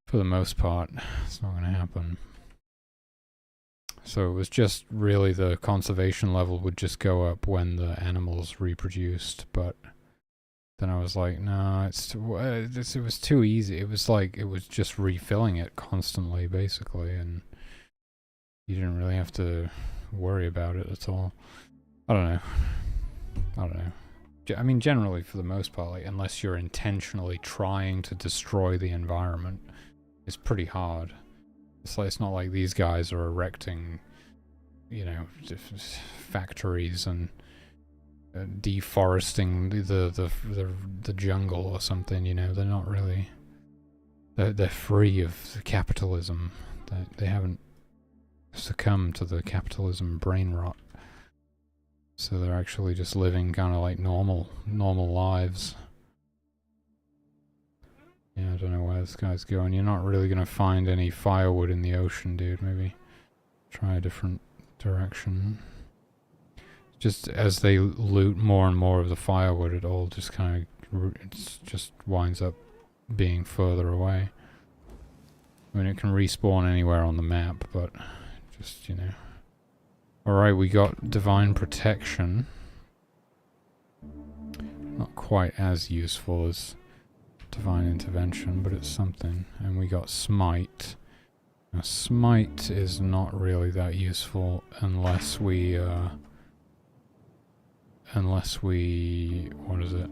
for the most part, it's not going to happen. So it was just really the conservation level would just go up when the animals reproduced, but then I was like, no, it was too easy. It was like, it was just refilling it constantly, basically, and you didn't really have to worry about it at all. I don't know. I mean, generally, for the most part, like, unless you're intentionally trying to destroy the environment, it's pretty hard. It's like, it's not like these guys are erecting, you know, factories and deforesting the jungle or something. You know, they're not really. They're free of capitalism. They haven't succumbed to the capitalism brain rot. So they're actually just living kind of like normal lives. Yeah, I don't know where this guy's going. You're not really going to find any firewood in the ocean, dude. Maybe try a different direction. Just as they loot more and more of the firewood, it all just kind of just winds up being further away. I mean, it can respawn anywhere on the map, but just, you know. Alright, we got Divine Protection. Not quite as useful as Divine Intervention, but it's something. And we got Smite. Now, Smite is not really that useful unless we, what is it?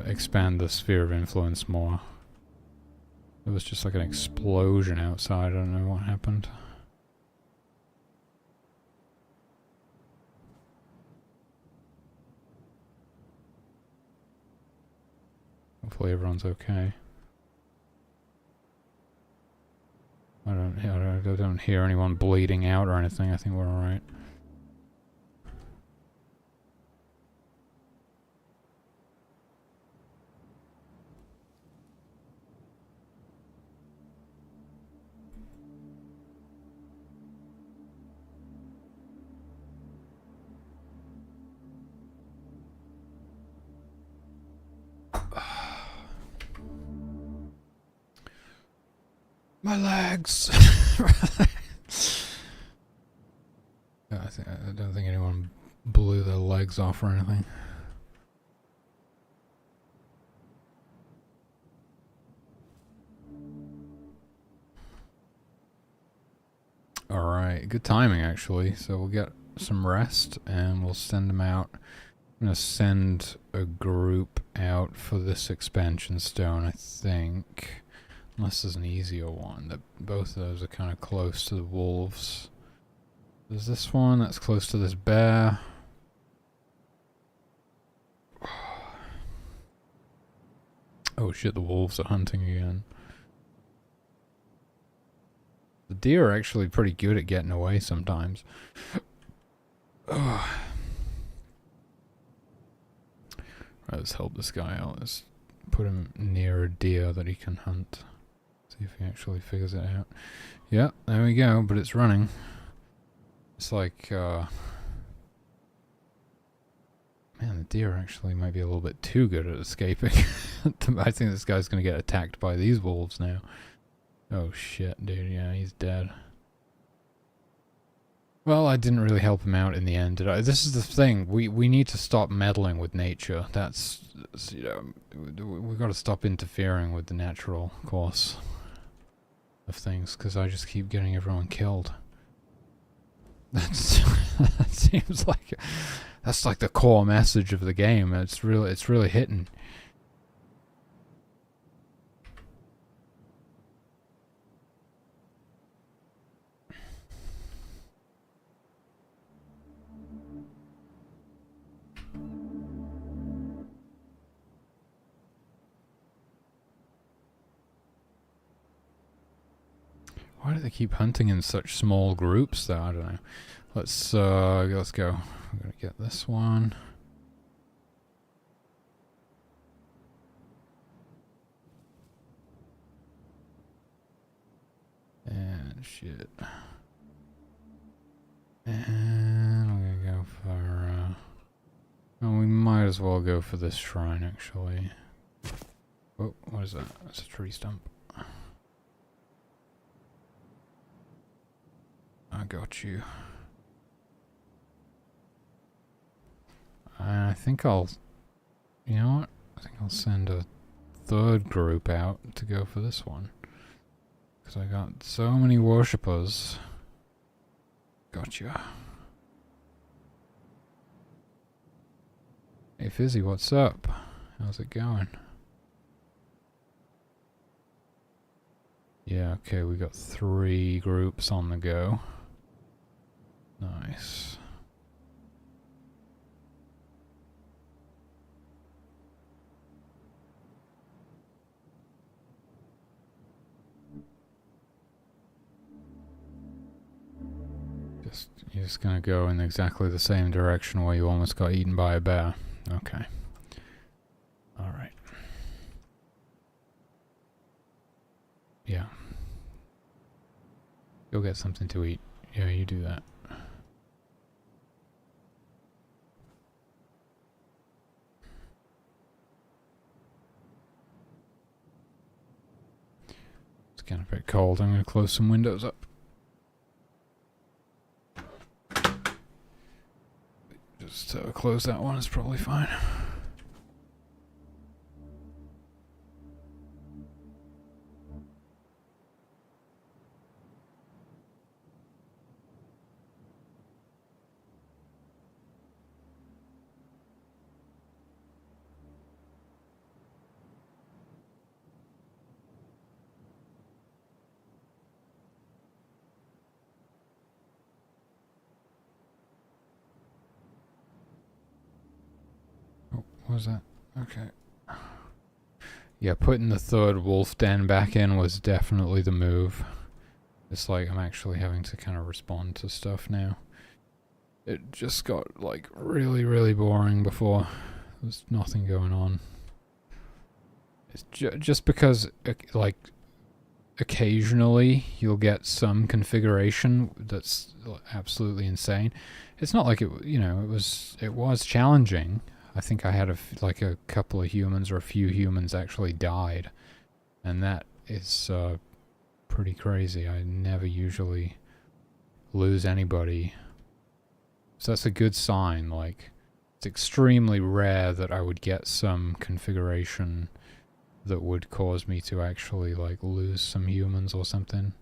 Expand the sphere of influence more. There was just like an explosion outside. I don't know what happened. Hopefully everyone's okay. I don't hear anyone bleeding out or anything. I think we're alright. My legs! I don't think anyone blew their legs off or anything. Alright, good timing actually. So we'll get some rest and we'll send them out. I'm going to send a group out for this expansion stone, I think. Unless there's an easier one. Both of those are kind of close to the wolves. There's this one that's close to this bear. Oh shit, the wolves are hunting again. The deer are actually pretty good at getting away sometimes. Right, let's help this guy out. Let's put him near a deer that he can hunt. See if he actually figures it out. Yeah, there we go, but it's running. It's like, man, the deer actually might be a little bit too good at escaping. I think this guy's gonna get attacked by these wolves now. Oh shit, dude, yeah, he's dead. Well, I didn't really help him out in the end, did I? This is the thing, we need to stop meddling with nature. That's, you know, we've got to stop interfering with the natural course of things, because I just keep getting everyone killed. That seems like that's like the core message of the game. It's really hitting. Why do they keep hunting in such small groups though? I don't know. Let's go. I'm gonna get this one. And shit. And I'm gonna go for well, we might as well go for this shrine actually. Oh, what is that? That's a tree stump. I got you. I think I'll... You know what? I think I'll send a third group out to go for this one. Because I got so many worshippers. Gotcha. Hey Fizzy, what's up? How's it going? Yeah, okay, we got 3 groups on the go. Nice. You're just gonna go in exactly the same direction where you almost got eaten by a bear. Okay. Alright. Yeah. Go get something to eat. Yeah, you do that. It's getting a bit cold. I'm gonna close some windows up. Just close that one, it's probably fine. Oh, what was that? Okay. Yeah, putting the third wolf den back in was definitely the move. It's like I'm actually having to kind of respond to stuff now. It just got like really, really boring before. There's nothing going on. It's just because like occasionally you'll get some configuration that's absolutely insane. It's not like it was challenging. I think I had like a couple of humans or a few humans actually died, and that is pretty crazy. I never usually lose anybody, so that's a good sign. Like, it's extremely rare that I would get some configuration that would cause me to actually like lose some humans or something,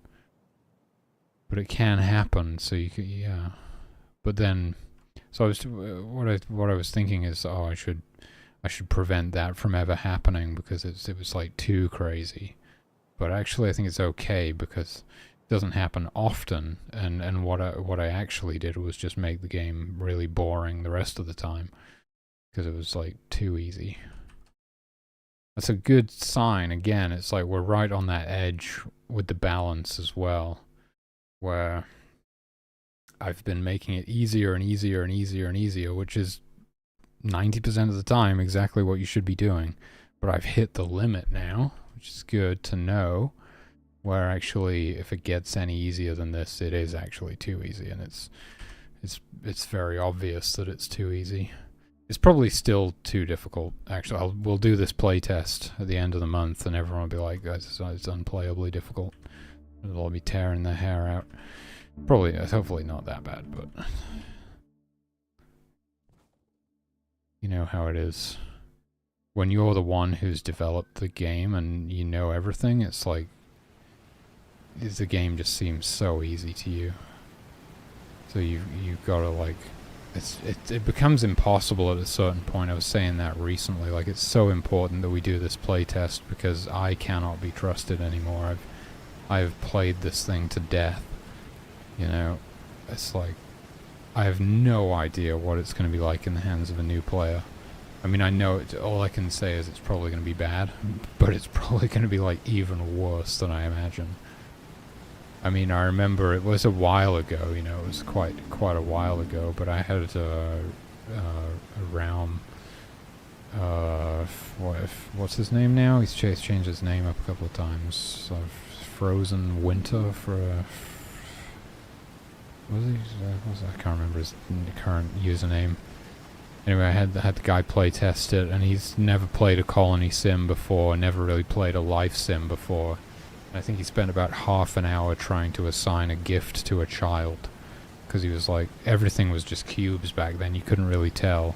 but it can happen. So you could, yeah. But then, so I was what I was thinking is, oh, I should prevent that from ever happening because it was like too crazy. But actually, I think it's okay because it doesn't happen often. And what I actually did was just make the game really boring the rest of the time because it was like too easy. That's a good sign. Again, it's like we're right on that edge with the balance as well, where I've been making it easier and easier and easier and easier, which is 90% of the time exactly what you should be doing. But I've hit the limit now, which is good to know, where actually if it gets any easier than this, it is actually too easy, and it's very obvious that it's too easy. It's probably still too difficult. Actually, we'll do this playtest at the end of the month, and everyone will be like, "Guys, it's unplayably difficult." They'll be tearing their hair out. Probably, hopefully not that bad, but you know how it is. When you're the one who's developed the game and you know everything, it's like the game just seems so easy to you. So you've got to like. It becomes impossible at a certain point. I was saying that recently. Like, it's so important that we do this playtest because I cannot be trusted anymore. I've played this thing to death. You know, it's like I have no idea what it's going to be like in the hands of a new player. I mean, I know all I can say is it's probably going to be bad, but it's probably going to be like even worse than I imagine. I mean, I remember it was a while ago, you know, it was quite a while ago, but I had a realm, what's his name now? He's changed his name up a couple of times. Frozen Winter for I can't remember his current username. Anyway, I had the guy play test it, and he's never played a ColonySIM before, never really played a life sim before. I think he spent about half an hour trying to assign a gift to a child, because he was like, everything was just cubes back then, you couldn't really tell.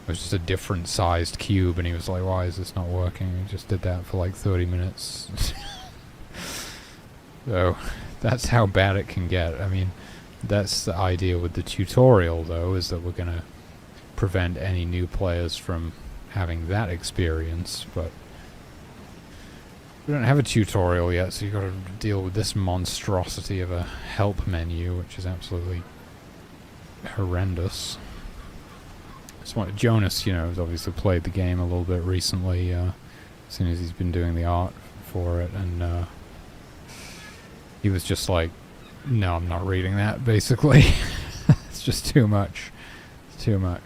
It was just a different sized cube, and he was like, why is this not working? He just did that for like 30 minutes. So, that's how bad it can get. I mean, that's the idea with the tutorial, though, is that we're going to prevent any new players from having that experience, but we don't have a tutorial yet, so you've got to deal with this monstrosity of a help menu, which is absolutely horrendous. Jonas, you know, has obviously played the game a little bit recently, as soon as he's been doing the art for it, and he was just like, no, I'm not reading that, basically. It's just too much. It's too much.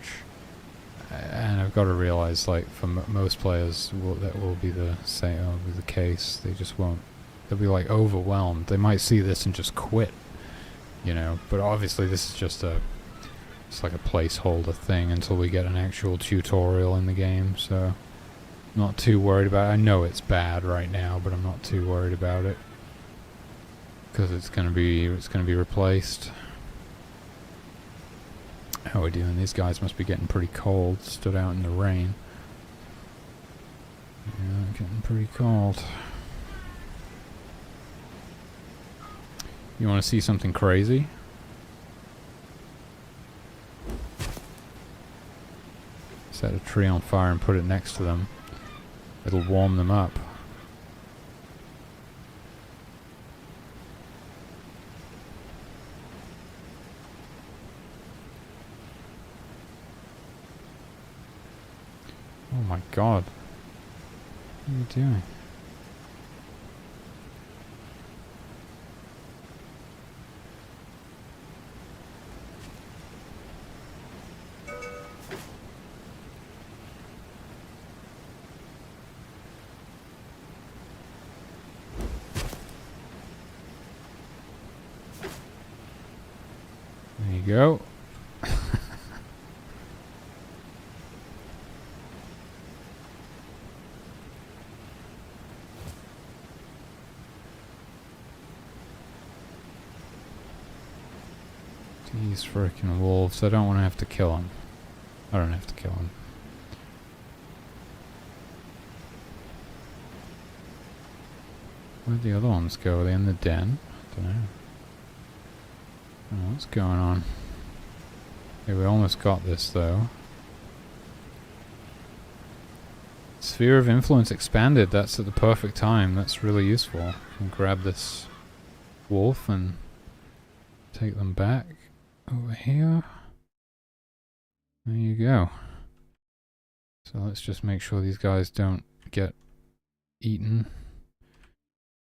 And I've got to realize, like, for most players, that will be the same. Will be the case. They just won't. They'll be like overwhelmed. They might see this and just quit, you know. But obviously, this is just it's like a placeholder thing until we get an actual tutorial in the game. So, not too worried about it. I know it's bad right now, but I'm not too worried about it because it's gonna be replaced. How are we doing? These guys must be getting pretty cold. Stood out in the rain. Yeah, getting pretty cold. You want to see something crazy? Set a tree on fire and put it next to them. It'll warm them up. Oh my god. What are you doing? There you go. These freaking wolves. I don't want to have to kill them. I don't have to kill them. Where'd the other ones go? Are they in the den? I don't know. Oh, what's going on? Okay, we almost got this though. Sphere of influence expanded. That's at the perfect time. That's really useful. And grab this wolf and take them back over here. There you go. So let's just make sure these guys don't get eaten.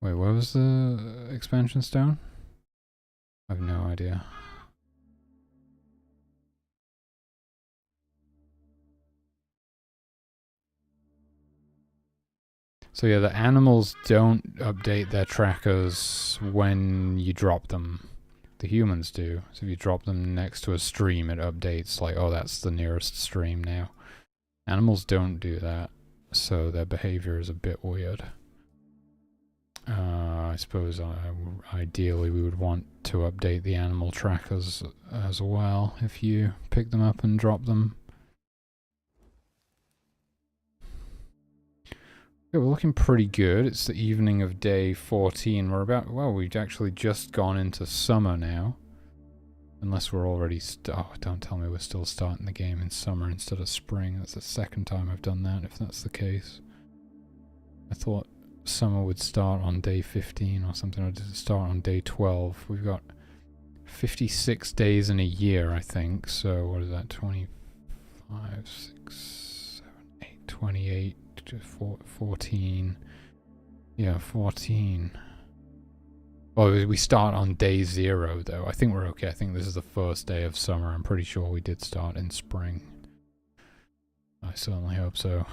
Wait, where was the expansion stone? I have no idea. So yeah, the animals don't update their trackers when you drop them. The humans do. So if you drop them next to a stream, it updates like, oh, that's the nearest stream now. Animals don't do that, so their behavior is a bit weird. I suppose ideally we would want to update the animal trackers as well if you pick them up and drop them. Okay, we're looking pretty good. It's the evening of day 14. We're about, well, we've actually just gone into summer now. Unless we're already, oh, don't tell me we're still starting the game in summer instead of spring. That's the second time I've done that, if that's the case. I thought summer would start on day 15 or something, or did it start on day 12? We've got 56 days in a year, I think. So what is that? 25, 6, 7, 8, 28, 14. Yeah, 14. Well, we start on day 0 though. I think we're okay. I think this is the first day of summer. I'm pretty sure we did start in spring. I certainly hope so.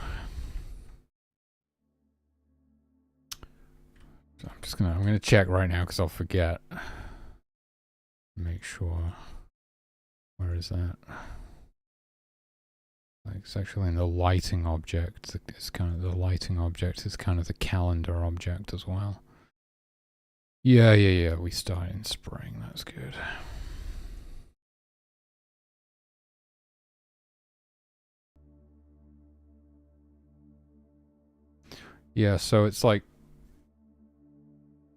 So I'm gonna check right now because I'll forget. Make sure. Where is that? Like it's actually in the lighting object. It's kind of the lighting object is kind of the calendar object as well. Yeah. We start in spring. That's good. Yeah, so it's like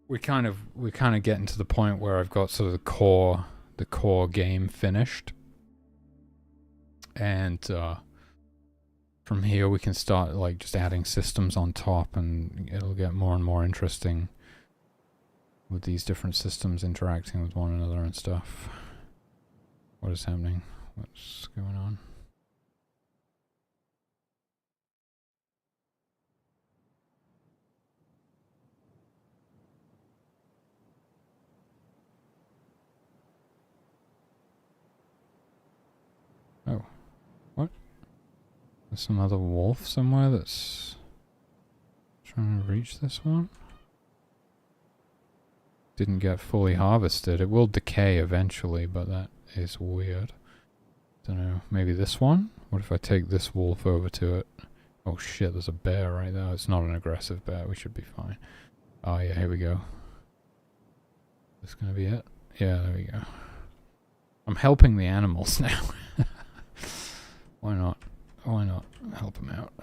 we're kind of getting to the point where I've got sort of the core game finished, and from here we can start like just adding systems on top, and it'll get more and more interesting with these different systems interacting with one another and stuff. What is happening? What's going on? Oh, what? There's some other wolf somewhere that's trying to reach this one? Didn't get fully harvested. It will decay eventually, but that is weird. Don't know. Maybe this one? What if I take this wolf over to it? Oh shit, there's a bear right there. It's not an aggressive bear. We should be fine. Oh yeah, here we go. This gonna be it? Yeah, there we go. I'm helping the animals now. Why not? Why not help them out?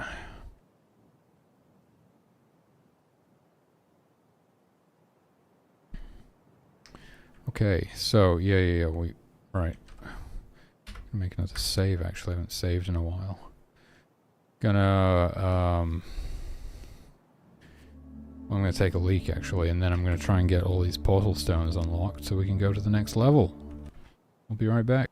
Okay, so yeah, right. Make another save actually. I haven't saved in a while. Gonna I'm gonna take a leak actually, and then I'm gonna try and get all these portal stones unlocked so we can go to the next level. We'll be right back.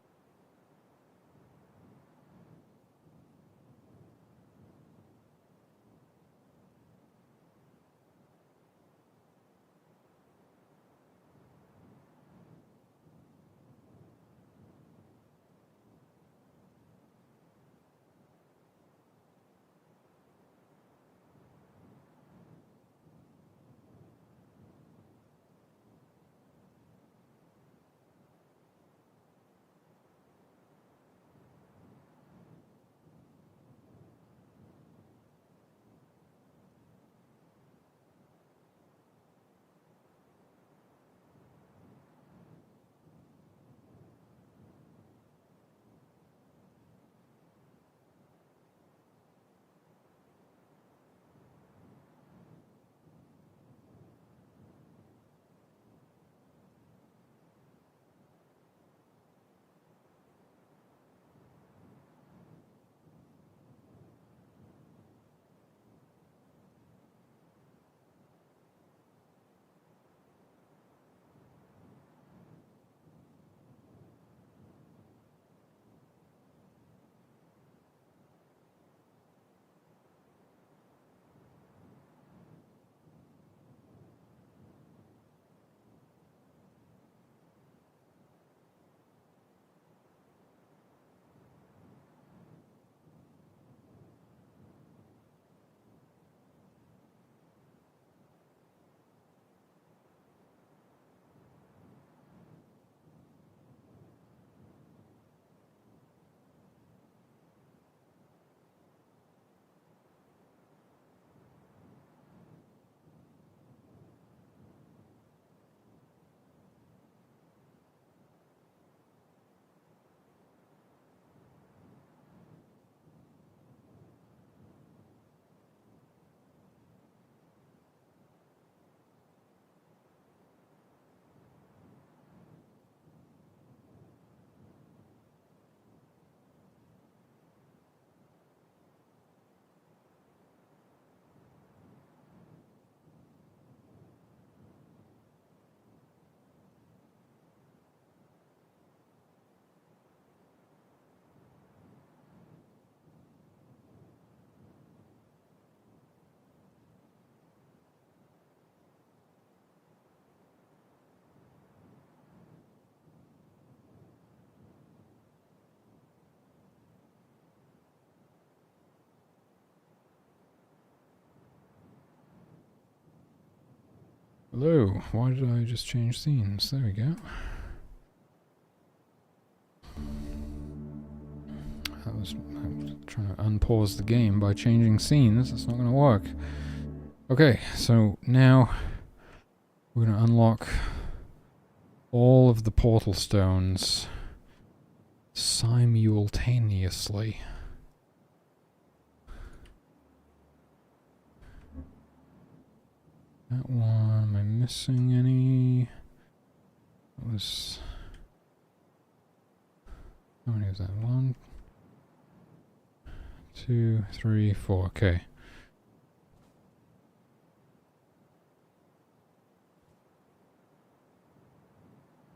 Hello, why did I just change scenes? There we go. I'm trying to unpause the game by changing scenes. It's not going to work. Okay, so now we're going to unlock all of the portal stones simultaneously. That one, am I missing any? That was... How many was that? 1, 2, 3, 4. Okay.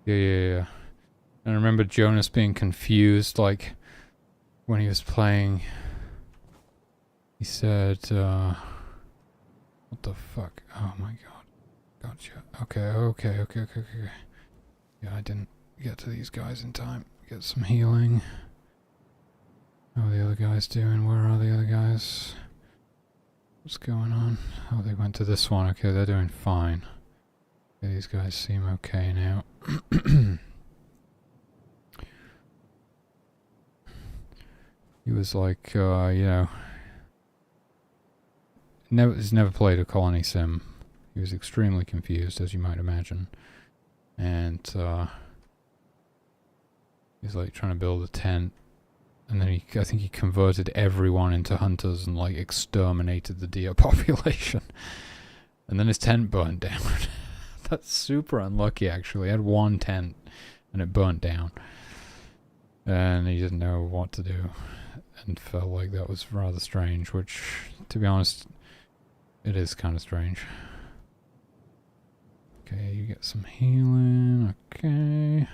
Yeah. And I remember Jonas being confused, like, when he was playing. He said, what the fuck? Oh my god. Gotcha. Okay. Yeah, I didn't get to these guys in time. Get some healing. How are the other guys doing? Where are the other guys? What's going on? Oh, they went to this one. Okay, they're doing fine. Okay, these guys seem okay now. He was like, you know, he's never played a ColonySIM. He was extremely confused, as you might imagine. And he's like trying to build a tent. And then I think he converted everyone into hunters and like exterminated the deer population. And then his tent burnt down. That's super unlucky, actually. He had one tent and it burnt down. And he didn't know what to do. And felt like that was rather strange, which, to be honest, it is kind of strange. Okay, you get some healing. Okay.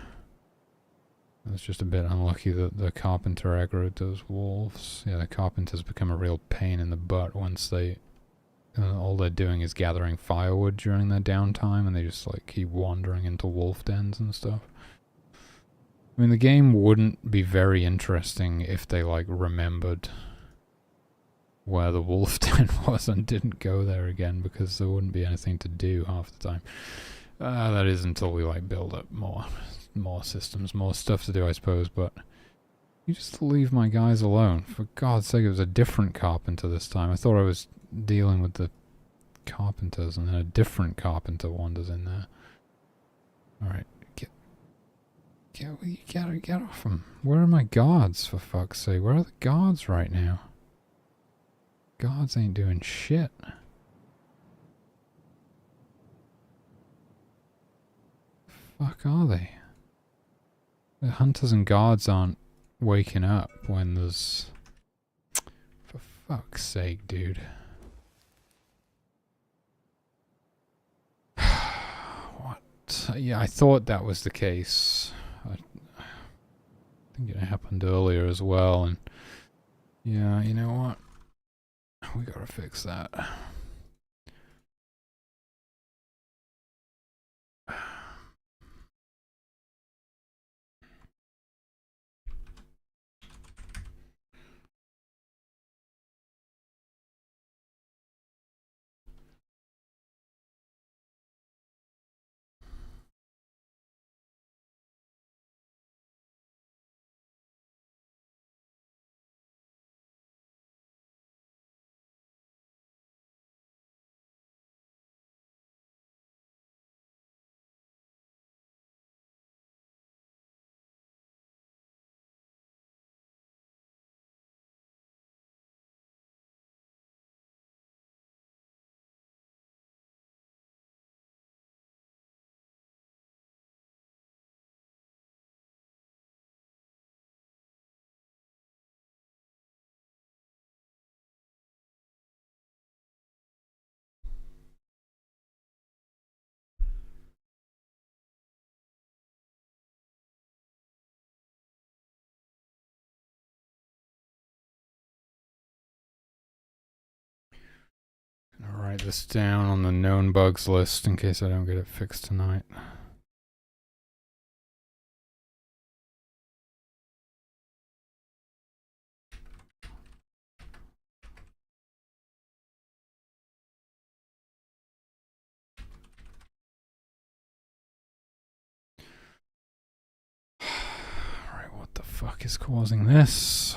It's just a bit unlucky that the carpenter aggroed those wolves. Yeah, the carpenters become a real pain in the butt once they... all they're doing is gathering firewood during their downtime, and they just like keep wandering into wolf dens and stuff. I mean, the game wouldn't be very interesting if they like remembered where the wolf den was and didn't go there again, because there wouldn't be anything to do half the time. That is until we like build up more systems, more stuff to do, I suppose, but you just leave my guys alone. For God's sake, it was a different carpenter this time. I thought I was dealing with the carpenters, and then a different carpenter wanders in there. Alright, get off them. Where are my guards, for fuck's sake? Where are the guards right now? Guards ain't doing shit. Fuck are they? The hunters and guards aren't waking up when there's... For fuck's sake, dude. What? Yeah, I thought that was the case. I think it happened earlier as well, and... Yeah, you know what? We gotta fix that. I'll write this down on the known bugs list in case I don't get it fixed tonight. fuck is causing this?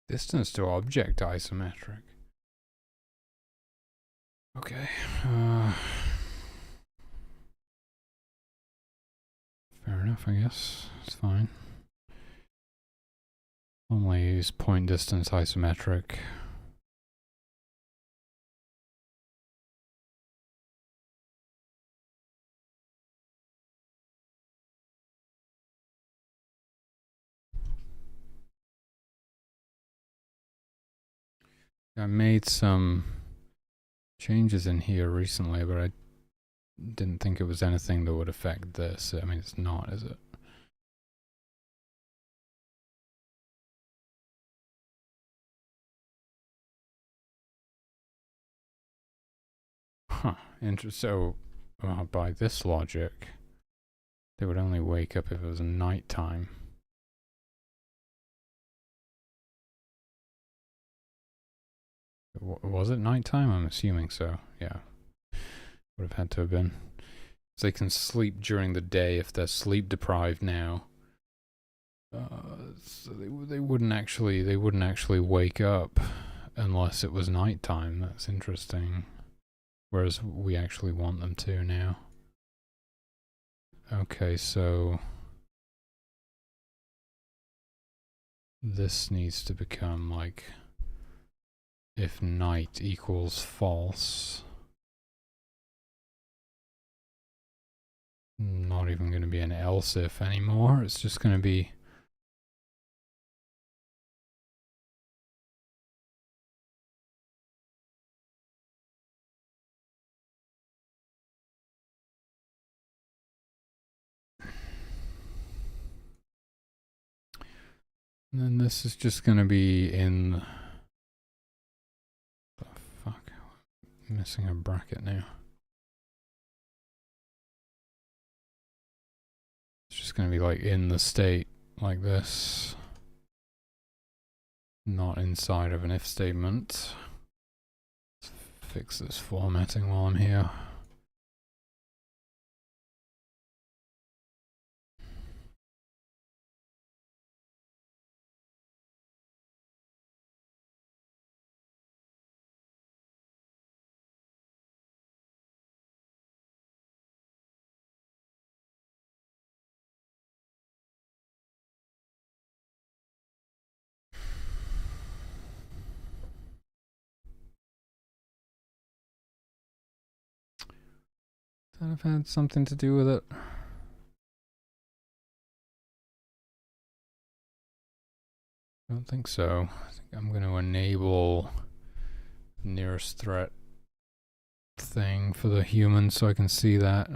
Distance to object isometric. Okay. Fair enough, I guess. It's fine. Only use point distance isometric. I made some changes in here recently, but I didn't think it was anything that would affect this. I mean, it's not, is it? Huh. So, by this logic, they would only wake up if it was nighttime. Was it nighttime? I'm assuming so. Yeah. Would have had to have been. So they can sleep during the day if they're sleep deprived now. So they wouldn't actually wake up unless it was nighttime. That's interesting. Whereas we actually want them to now. Okay, so this needs to become like if night equals false. Not even going to be an else if anymore. It's just going to be and then this is just going to be in the fuck. I'm missing a bracket now. It's just going to be like in the state like this. Not inside of an if statement. Let's fix this formatting while I'm here. that have had something to do with it? I don't think so. I think I'm going to enable nearest threat thing for the humans so I can see that.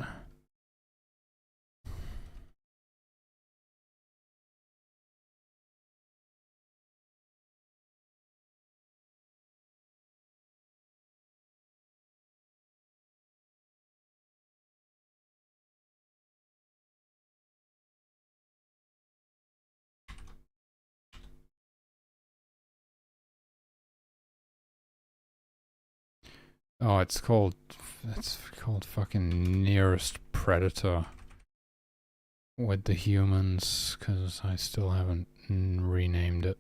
Oh, it's called fucking nearest predator with the humans, because I still haven't renamed it.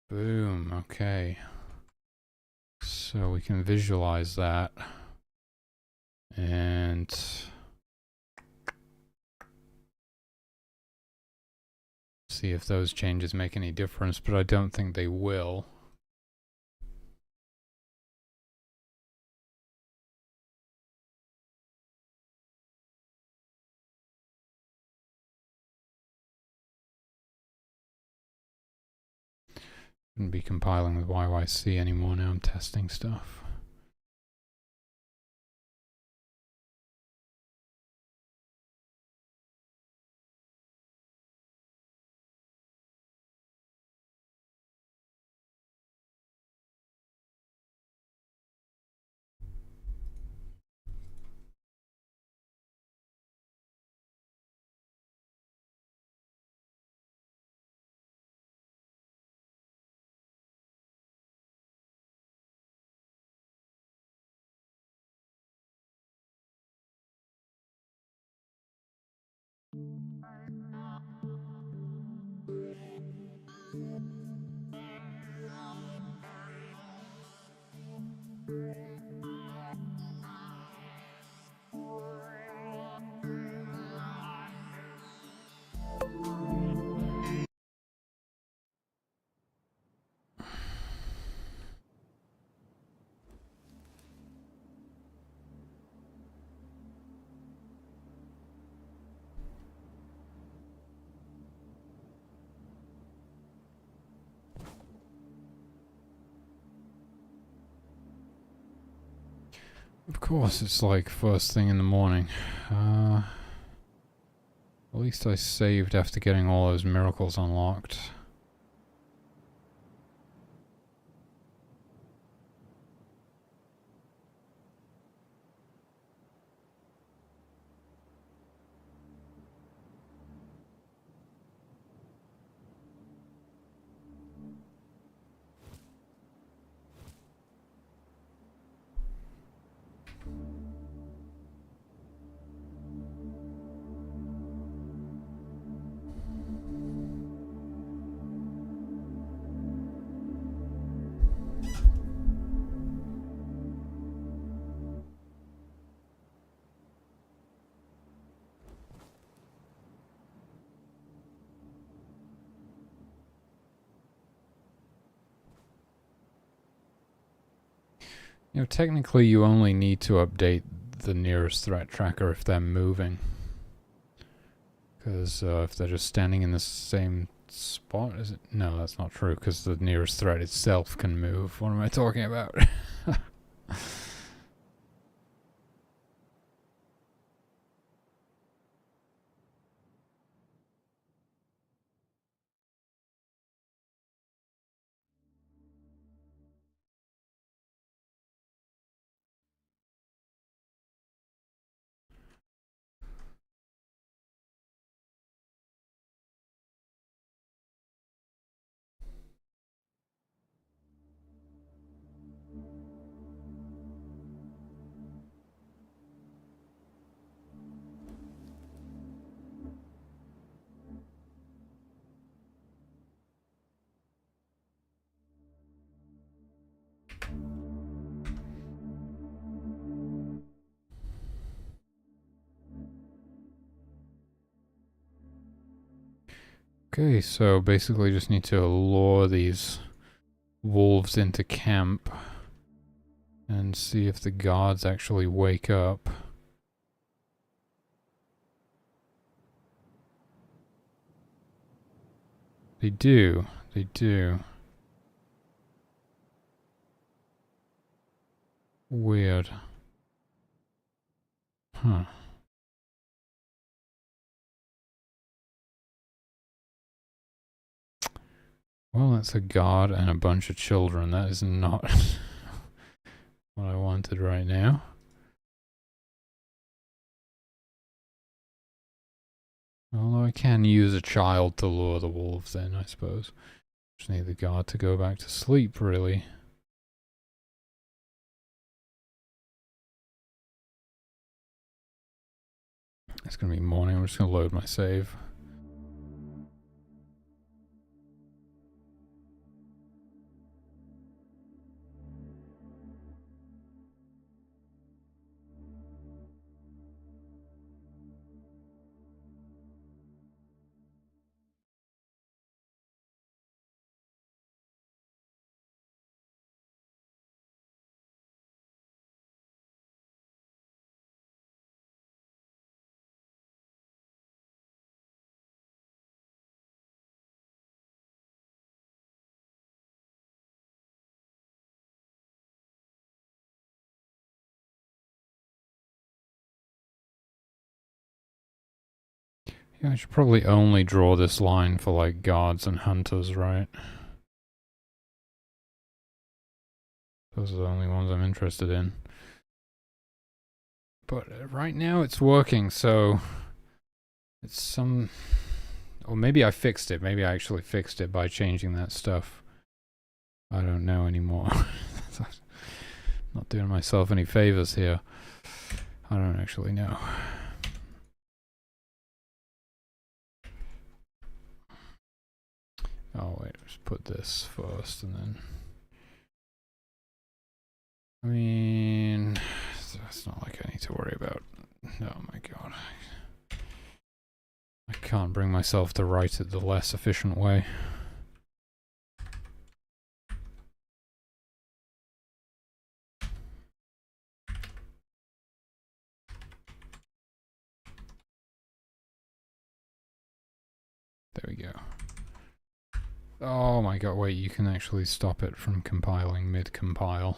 Boom, okay. So we can visualize that. And see if those changes make any difference, but I don't think they will. Shouldn't be compiling with YYC anymore now. I'm testing stuff. Of course, it's like first thing in the morning. At least I saved after getting all those miracles unlocked. You know, technically you only need to update the nearest threat tracker if they're moving. Because if they're just standing in the same spot, is it? No, that's not true, because the nearest threat itself can move. What am I talking about? Okay, so basically just need to lure these wolves into camp and see if the guards actually wake up. They do. They do. Weird. Huh. Well, that's a guard and a bunch of children. That is not what I wanted right now. Although I can use a child to lure the wolves in, I suppose. Just need the guard to go back to sleep, really. It's gonna be morning. I'm just gonna load my save. Yeah, I should probably only draw this line for like guards and hunters, right? Those are the only ones I'm interested in. But right now it's working, so it's some... Or maybe I fixed it. Maybe I actually fixed it by changing that stuff. I don't know anymore. Not doing myself any favors here. I don't actually know. Oh wait, just put this first and then... I mean, it's not like I need to worry about... Oh my god. I can't bring myself to write it the less efficient way. There we go. Oh my god, wait, you can actually stop it from compiling mid-compile.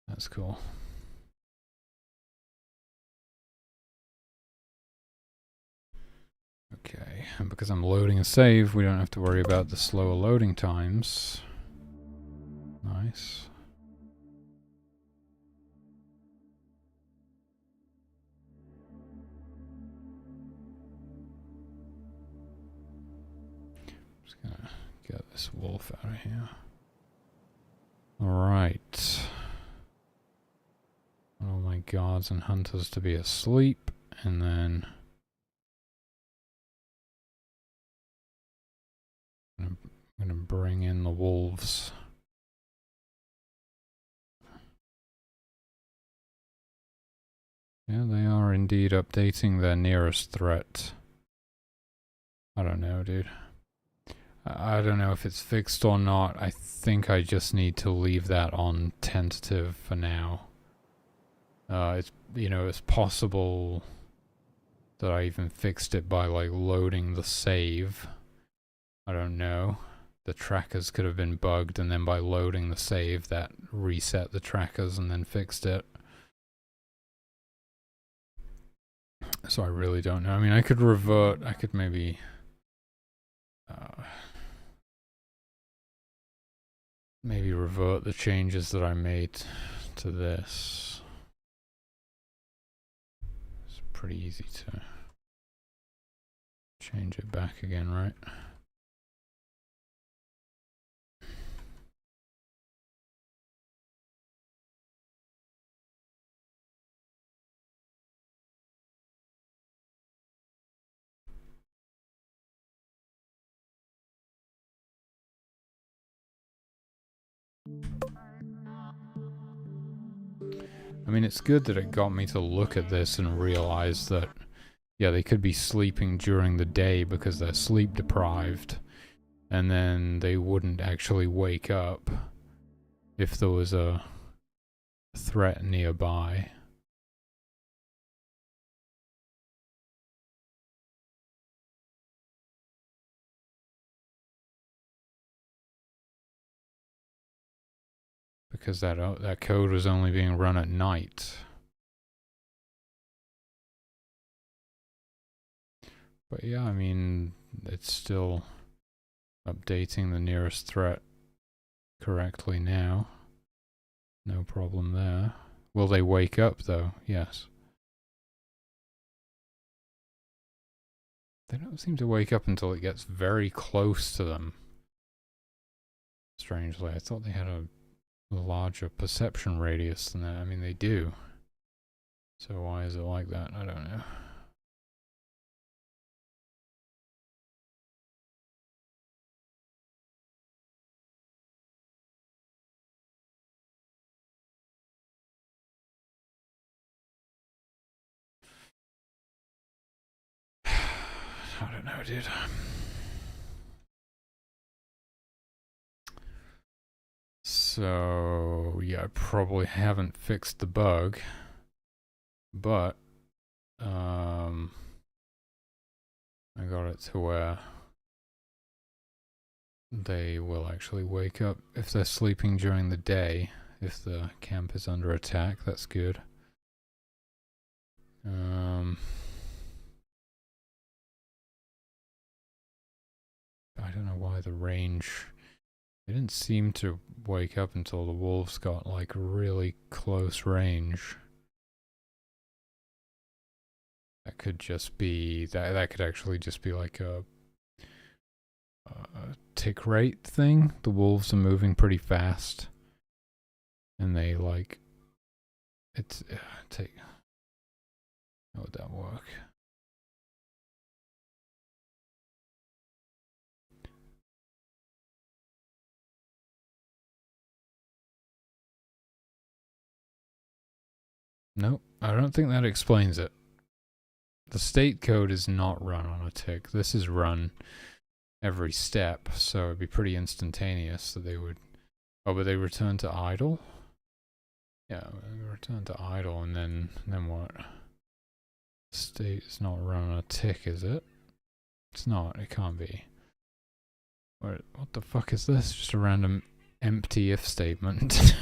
That's cool. Okay, and because I'm loading a save, we don't have to worry about the slower loading times. Nice. Just gonna get this wolf out of here. Alright. All my guards and hunters to be asleep, and then... I'm gonna bring in the wolves. Yeah, they are indeed updating their nearest threat. I don't know, dude. I don't know if it's fixed or not. I think I just need to leave that on tentative for now. It's, you know, it's possible that I even fixed it by like loading the save. I don't know. The trackers could have been bugged, and then by loading the save that reset the trackers and then fixed it. So I really don't know. I mean, I could revert, I could maybe maybe revert the changes that I made to this. It's pretty easy to change it back again, right? I mean, it's good that it got me to look at this and realize that Yeah, they could be sleeping during the day because they're sleep deprived, and then they wouldn't actually wake up if there was a threat nearby. Because that code was only being run at night. But yeah, I mean, it's still updating the nearest threat correctly now. No problem there. Will they wake up though? Yes. They don't seem to wake up until it gets very close to them. Strangely, I thought they had a larger perception radius than that. I mean, they do. So why is it like that? I don't know. I don't know, dude. So, yeah, I probably haven't fixed the bug, but I got it to where they will actually wake up if they're sleeping during the day. If the camp is under attack, that's good. I don't know why the range... They didn't seem to wake up until the wolves got like really close range. That could just be... That could actually just be like a tick rate thing. The wolves are moving pretty fast. And they like... It's... How would that work? Nope, I don't think that explains it. The state code is not run on a tick. This is run every step, so it'd be pretty instantaneous that they would... Oh, but they return to idle? Yeah, return to idle, and then what? State is not run on a tick, is it? It's not, it can't be. What the fuck is this? Just a random empty if statement.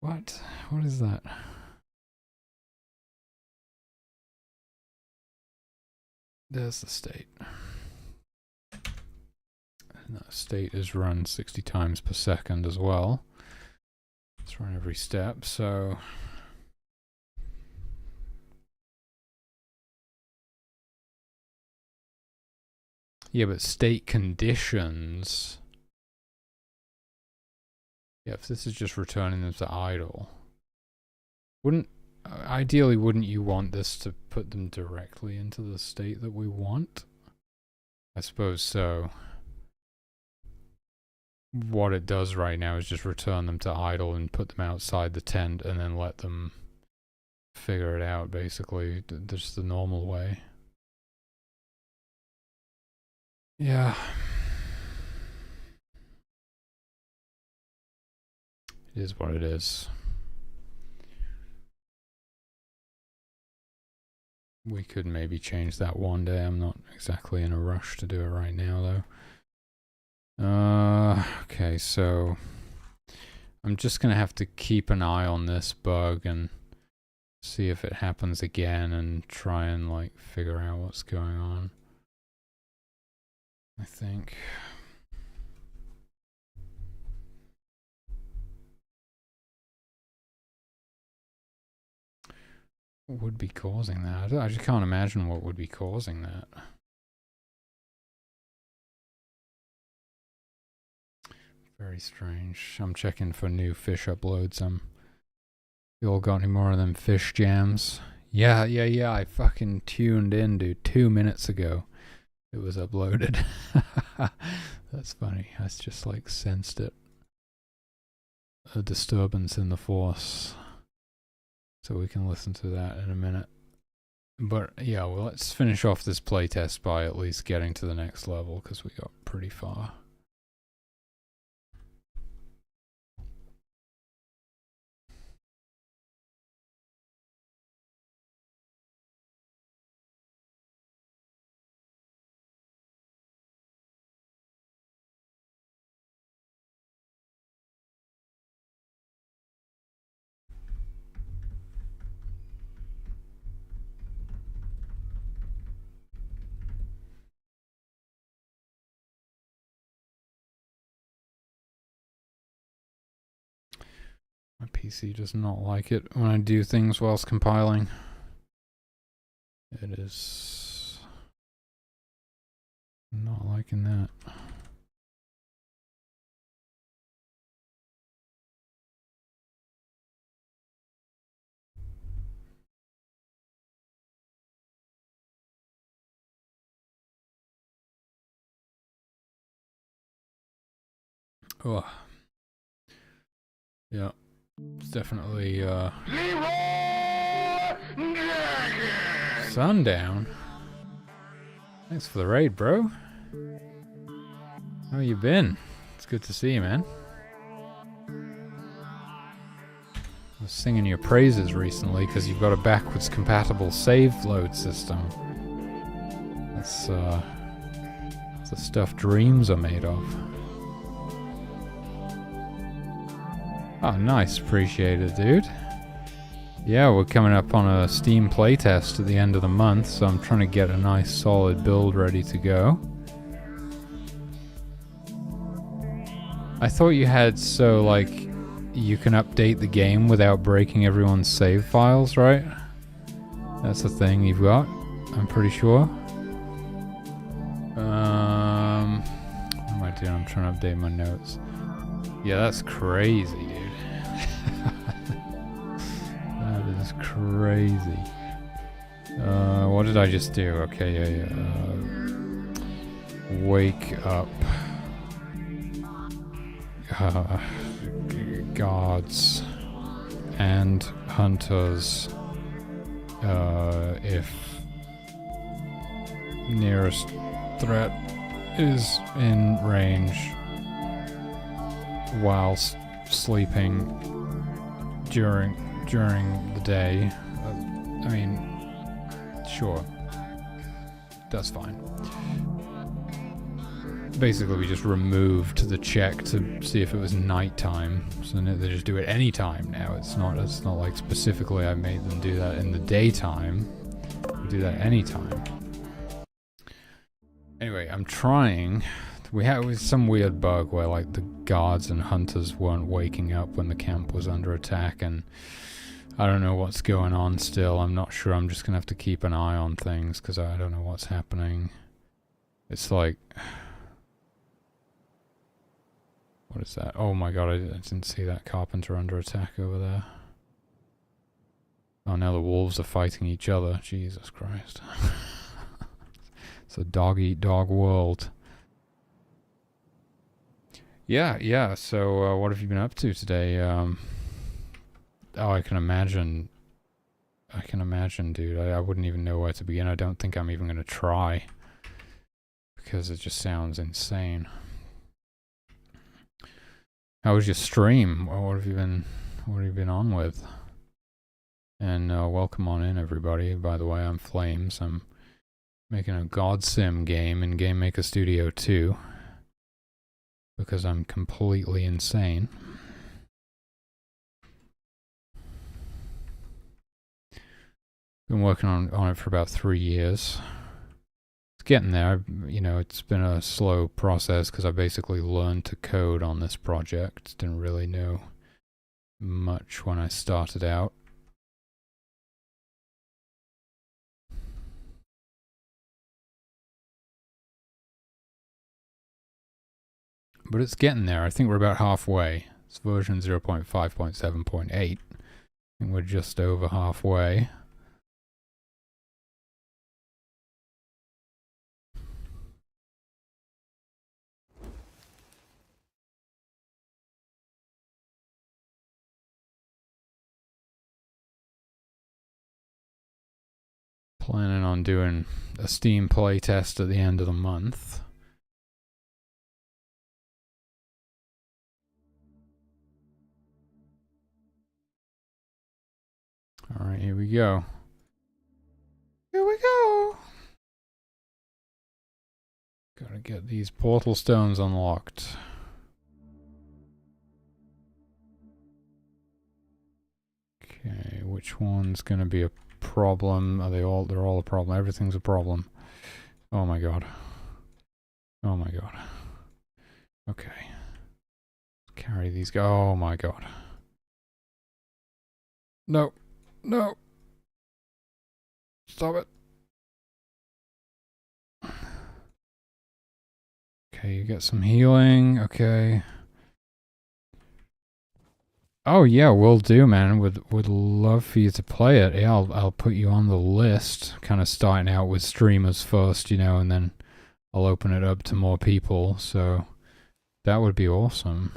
What? What is that? There's the state. And that state is run 60 times per second as well. It's run every step, so... Yeah, but state conditions... Yeah, if this is just returning them to idle... Ideally, wouldn't you want this to put them directly into the state that we want? I suppose so. What it does right now is just return them to idle and put them outside the tent and then let them figure it out, basically. Just the normal way. Yeah. It is what it is. We could maybe change that one day. I'm not exactly in a rush to do it right now, though. Okay, so I'm just gonna have to keep an eye on this bug and see if it happens again and try and like figure out what's going on. I think. What would be causing that? I just can't imagine what would be causing that. Very strange. I'm checking for new fish uploads. You all got any more of them fish jams? Yeah, I fucking tuned in, dude, 2 minutes ago. It was uploaded. That's funny. I just like sensed it. A disturbance in the force. So we can listen to that in a minute. But yeah, well, let's finish off this playtest by at least getting to the next level, because we got pretty far. My PC does not like it when I do things whilst compiling. It is not liking that. Oh, yeah, it's definitely sundown. Thanks for the raid, bro. How you been? It's good to see you, man. I was singing your praises recently because you've got a backwards compatible save load system. That's the stuff dreams are made of. Oh, nice. Appreciate it, dude. Yeah, we're coming up on a Steam playtest at the end of the month, so I'm trying to get a nice solid build ready to go. I thought you had, so like, you can update the game without breaking everyone's save files, right? That's the thing you've got, I'm pretty sure. What am I doing? I'm trying to update my notes. Yeah, that's crazy, dude. That is crazy. What did I just do? Okay, yeah. Wake up. Guards and hunters. If nearest threat is in range whilst sleeping during the day. I mean, sure, that's fine. Basically, we just removed the check to see if it was nighttime, so they just do it anytime now. It's not like specifically I made them do that in the daytime. We do that anytime. Anyway, I'm trying. We had some weird bug where like the guards and hunters weren't waking up when the camp was under attack, and I don't know what's going on still. I'm not sure. I'm just gonna have to keep an eye on things because I don't know what's happening. It's like, what is that? Oh my god, I didn't see that carpenter under attack over there. Oh, now the wolves are fighting each other. Jesus Christ. It's a dog-eat-dog world. Yeah, so what have you been up to today? Oh, I can imagine, dude. I wouldn't even know where to begin. I don't think I'm even going to try, because it just sounds insane. How was your stream? What have you been on with? And welcome on in, everybody. By the way, I'm Flames. I'm making a GodSIM game in GameMaker Studio 2. Because I'm completely insane. Been working on it for about 3 years. It's getting there. You know, it's been a slow process because I basically learned to code on this project. Didn't really know much when I started out. But it's getting there. I think we're about halfway. It's version 0.5.7.8. I think we're just over halfway. Planning on doing a Steam playtest at the end of the month. Alright, here we go. Here we go! Gotta get these portal stones unlocked. Okay, which one's gonna be a problem? Are they all? They're all a problem. Everything's a problem. Oh my god. Oh my god. Okay. Carry these guys. Oh my god. No. No. Stop it. Okay, you get some healing. Okay. Oh yeah, will do, man. Would love for you to play it. Yeah, I'll put you on the list. Kind of starting out with streamers first, you know, and then I'll open it up to more people. So that would be awesome.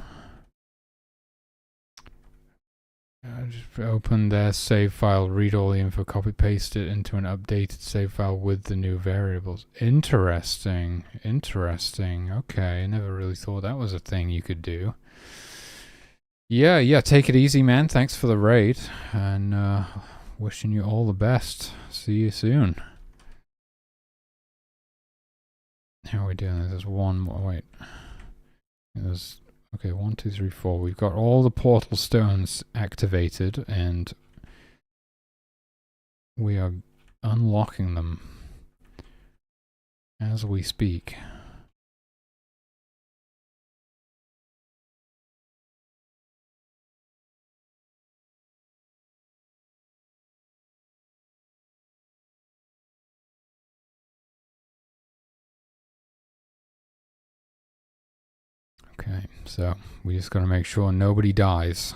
Just open their save file, read all the info, copy paste it into an updated save file with the new variables. Interesting. Interesting. Okay, I never really thought that was a thing you could do. Yeah, take it easy, man. Thanks for the raid, and wishing you all the best. See you soon. How are we doing? There's one more. Wait. There's... Okay, 1, 2, 3, 4. We've got all the portal stones activated, and we are unlocking them as we speak. Okay, so we just gotta make sure nobody dies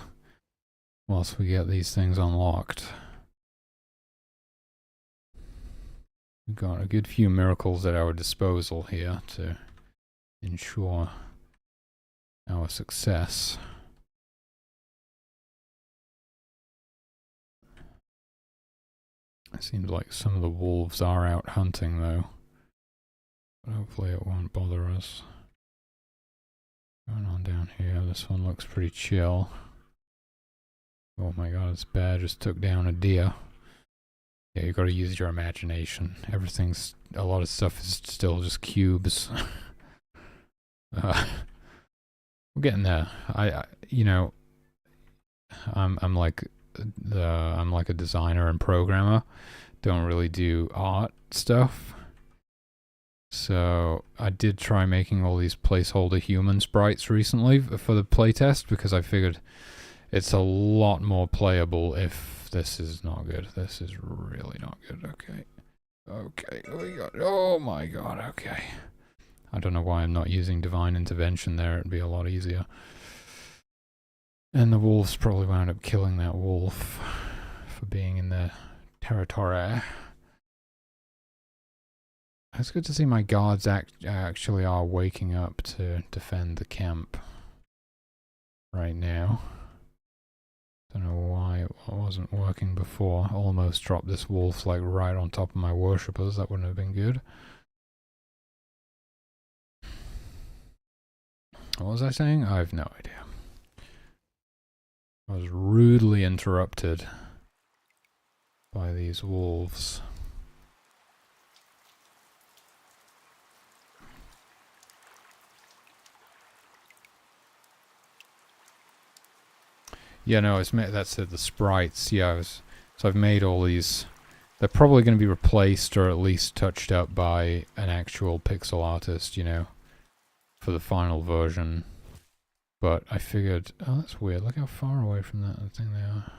whilst we get these things unlocked. We've got a good few miracles at our disposal here to ensure our success. It seems like some of the wolves are out hunting though, but hopefully it won't bother us. Going on down here, this one looks pretty chill. Oh my god, this bear just took down a deer. Yeah, you gotta use your imagination. Everything's, a lot of stuff is still just cubes. We're getting there. You know, I'm like a designer and programmer. Don't really do art stuff. So I did try making all these placeholder human sprites recently for the playtest because I figured it's a lot more playable if this is not good. This is really not good. Okay. Okay. Oh my god. Okay. I don't know why I'm not using divine intervention there. It'd be a lot easier. And the wolves probably wound up killing that wolf for being in their territory. It's good to see my guards actually are waking up to defend the camp right now. Don't know why it wasn't working before. Almost dropped this wolf like right on top of my worshippers. That wouldn't have been good. What was I saying? I have no idea. I was rudely interrupted by these wolves. Yeah, no, that's the sprites. Yeah, so I've made all these. They're probably going to be replaced or at least touched up by an actual pixel artist, you know, for the final version. But I figured, oh, that's weird. Look how far away from that thing they are.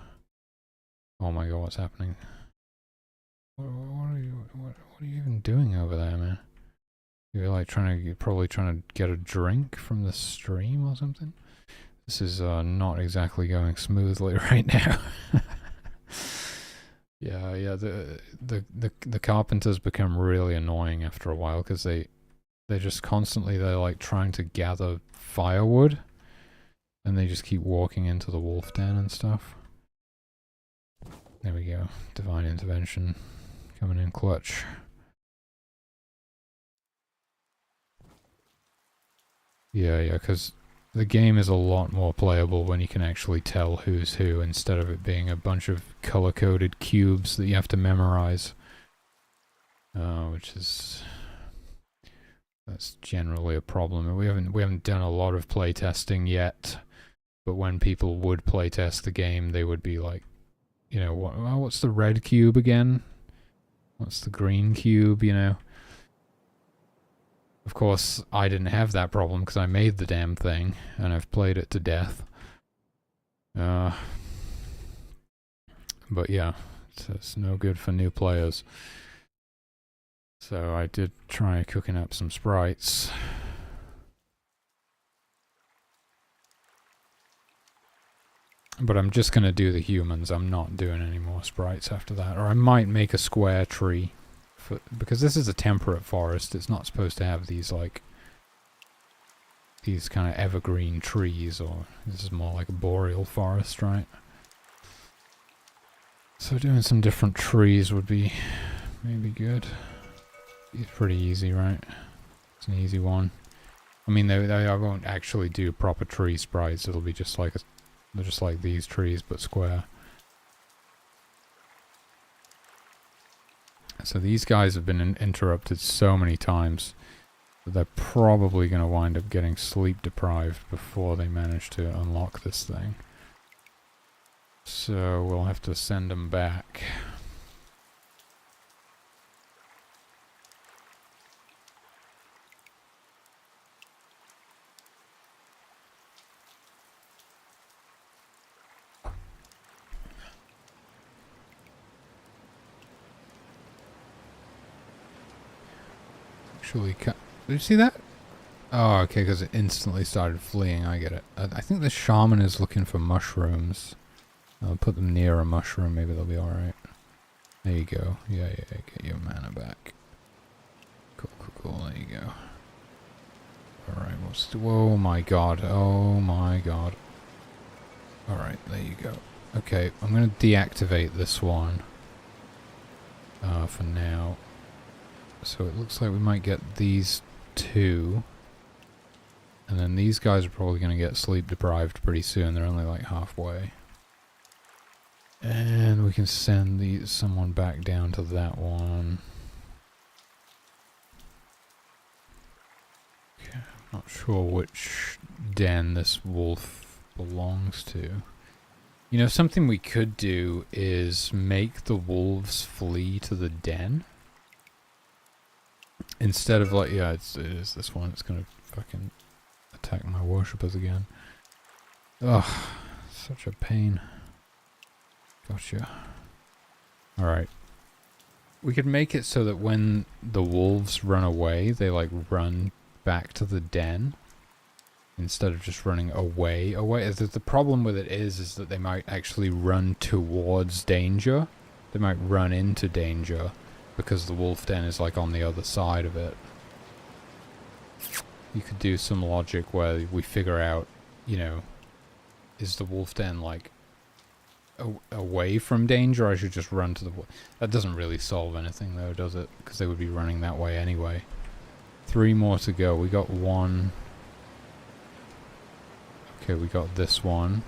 Oh my god, what's happening? What are you even doing over there, man? You're probably trying to get a drink from the stream or something? This is not exactly going smoothly right now. Yeah, the carpenters become really annoying after a while because they're just constantly, they're like trying to gather firewood and they just keep walking into the wolf den and stuff. There we go. Divine intervention. Coming in clutch. Yeah, because the game is a lot more playable when you can actually tell who's who instead of it being a bunch of color-coded cubes that you have to memorize. Which is... that's generally a problem. We haven't done a lot of playtesting yet, but when people would playtest the game, they would be like, you know, what's the red cube again? What's the green cube, you know? Of course, I didn't have that problem because I made the damn thing, and I've played it to death. But yeah, it's no good for new players. So I did try cooking up some sprites. But I'm just going to do the humans. I'm not doing any more sprites after that. Or I might make a square tree. Because this is a temperate forest. It's not supposed to have these, like... these kind of evergreen trees. Or this is more like a boreal forest, right? So doing some different trees would be maybe good. It's pretty easy, right? It's an easy one. I mean, I won't actually do proper tree sprites. It'll be just like they're just like these trees, but square. So these guys have been interrupted so many times that they're probably going to wind up getting sleep deprived before they manage to unlock this thing. So we'll have to send them back. Did you see that? Oh, okay, because it instantly started fleeing. I get it. I think the shaman is looking for mushrooms. I'll put them near a mushroom. Maybe they'll be alright. There you go. Yeah, get your mana back. Cool. There you go. Alright, what's the... oh my god. Oh my god. Alright, there you go. Okay, I'm going to deactivate this one. For now. So it looks like we might get these two. And then these guys are probably going to get sleep deprived pretty soon. They're only like halfway. And we can send someone back down to that one. Okay, I'm not sure which den this wolf belongs to. You know, something we could do is make the wolves flee to the den. Instead of like, yeah, it is this one. It's gonna fucking attack my worshippers again. Ugh, such a pain. Gotcha. Alright. We could make it so that when the wolves run away, they like run back to the den. Instead of just running away. The problem with it is that they might actually run towards danger. They might run into danger. Because the wolf den is like on the other side of it. You could do some logic where we figure out, you know, is the wolf den like away from danger, or I should just run to the wolf? That doesn't really solve anything though, does it? Because they would be running that way anyway. 3 more to go. We got 1. Okay, we got this one.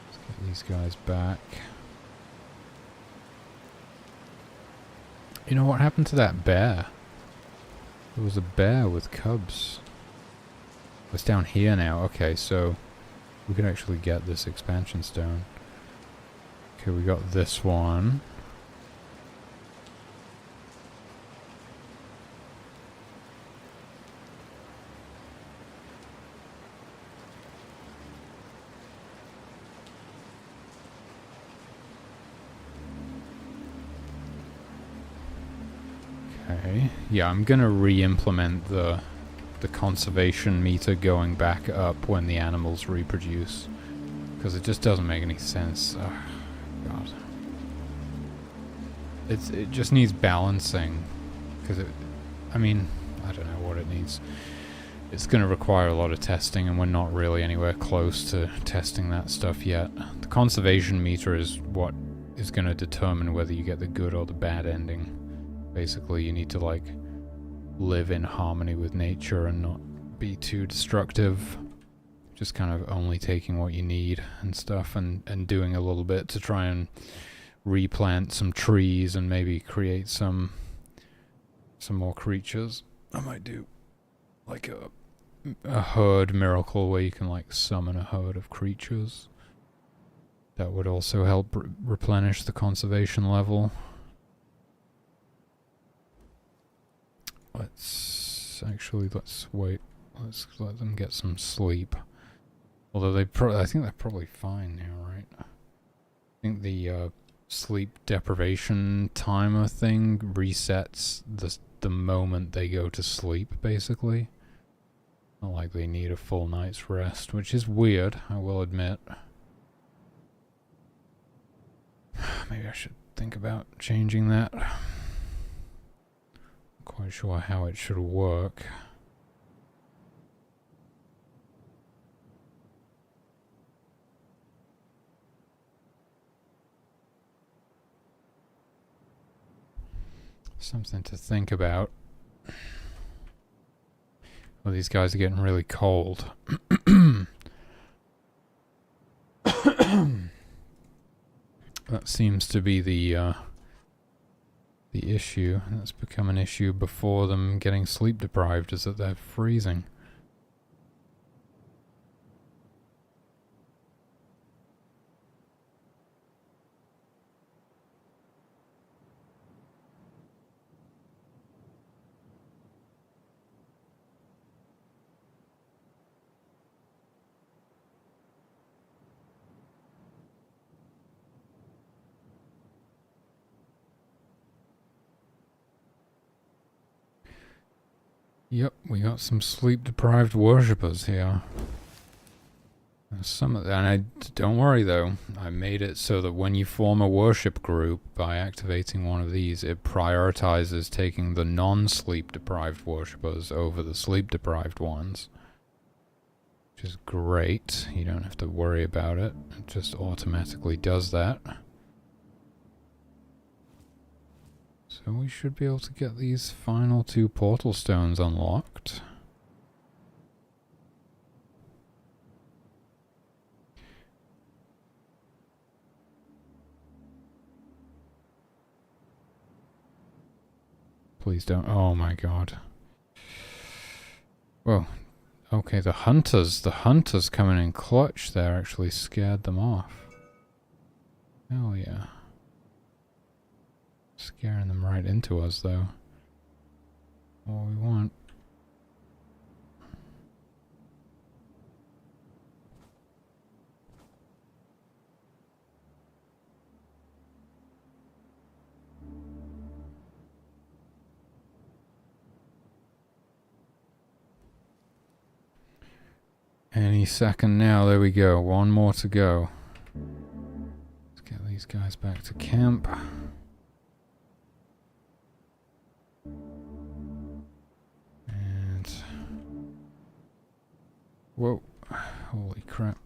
Let's get these guys back. You know what happened to that bear? There was a bear with cubs. It's down here now. Okay, so we can actually get this expansion stone. Okay, we got this one. Okay. Yeah, I'm gonna re-implement the conservation meter going back up when the animals reproduce. Because it just doesn't make any sense. Oh, God. It just needs balancing. Because I mean, I don't know what it needs. It's gonna require a lot of testing, and we're not really anywhere close to testing that stuff yet. The conservation meter is what is going to determine whether you get the good or the bad ending. Basically, you need to like live in harmony with nature and not be too destructive. Just kind of only taking what you need and stuff, and doing a little bit to try and replant some trees and maybe create some more creatures. I might do like a herd miracle where you can like summon a herd of creatures. That would also help replenish the conservation level. Let's wait. Let's let them get some sleep. Although I think they're probably fine now, right? I think the sleep deprivation timer thing resets the moment they go to sleep, basically. Not like they need a full night's rest, which is weird, I will admit. Maybe I should think about changing that. Not quite sure how it should work. Something to think about. Well, these guys are getting really cold. That seems to be the issue. That's become an issue before them getting sleep deprived, is that they're freezing. Yep, we got some sleep-deprived worshippers here. Don't worry though, I made it so that when you form a worship group by activating one of these, it prioritizes taking the non-sleep-deprived worshippers over the sleep-deprived ones. Which is great, you don't have to worry about it, it just automatically does that. So we should be able to get these final 2 portal stones unlocked. Please don't. Oh my god. Whoa. Okay, the hunters coming in clutch there actually scared them off. Hell yeah. Scaring them right into us, though. All we want. Any second now, there we go. One more to go. Let's get these guys back to camp. Whoa. Holy crap.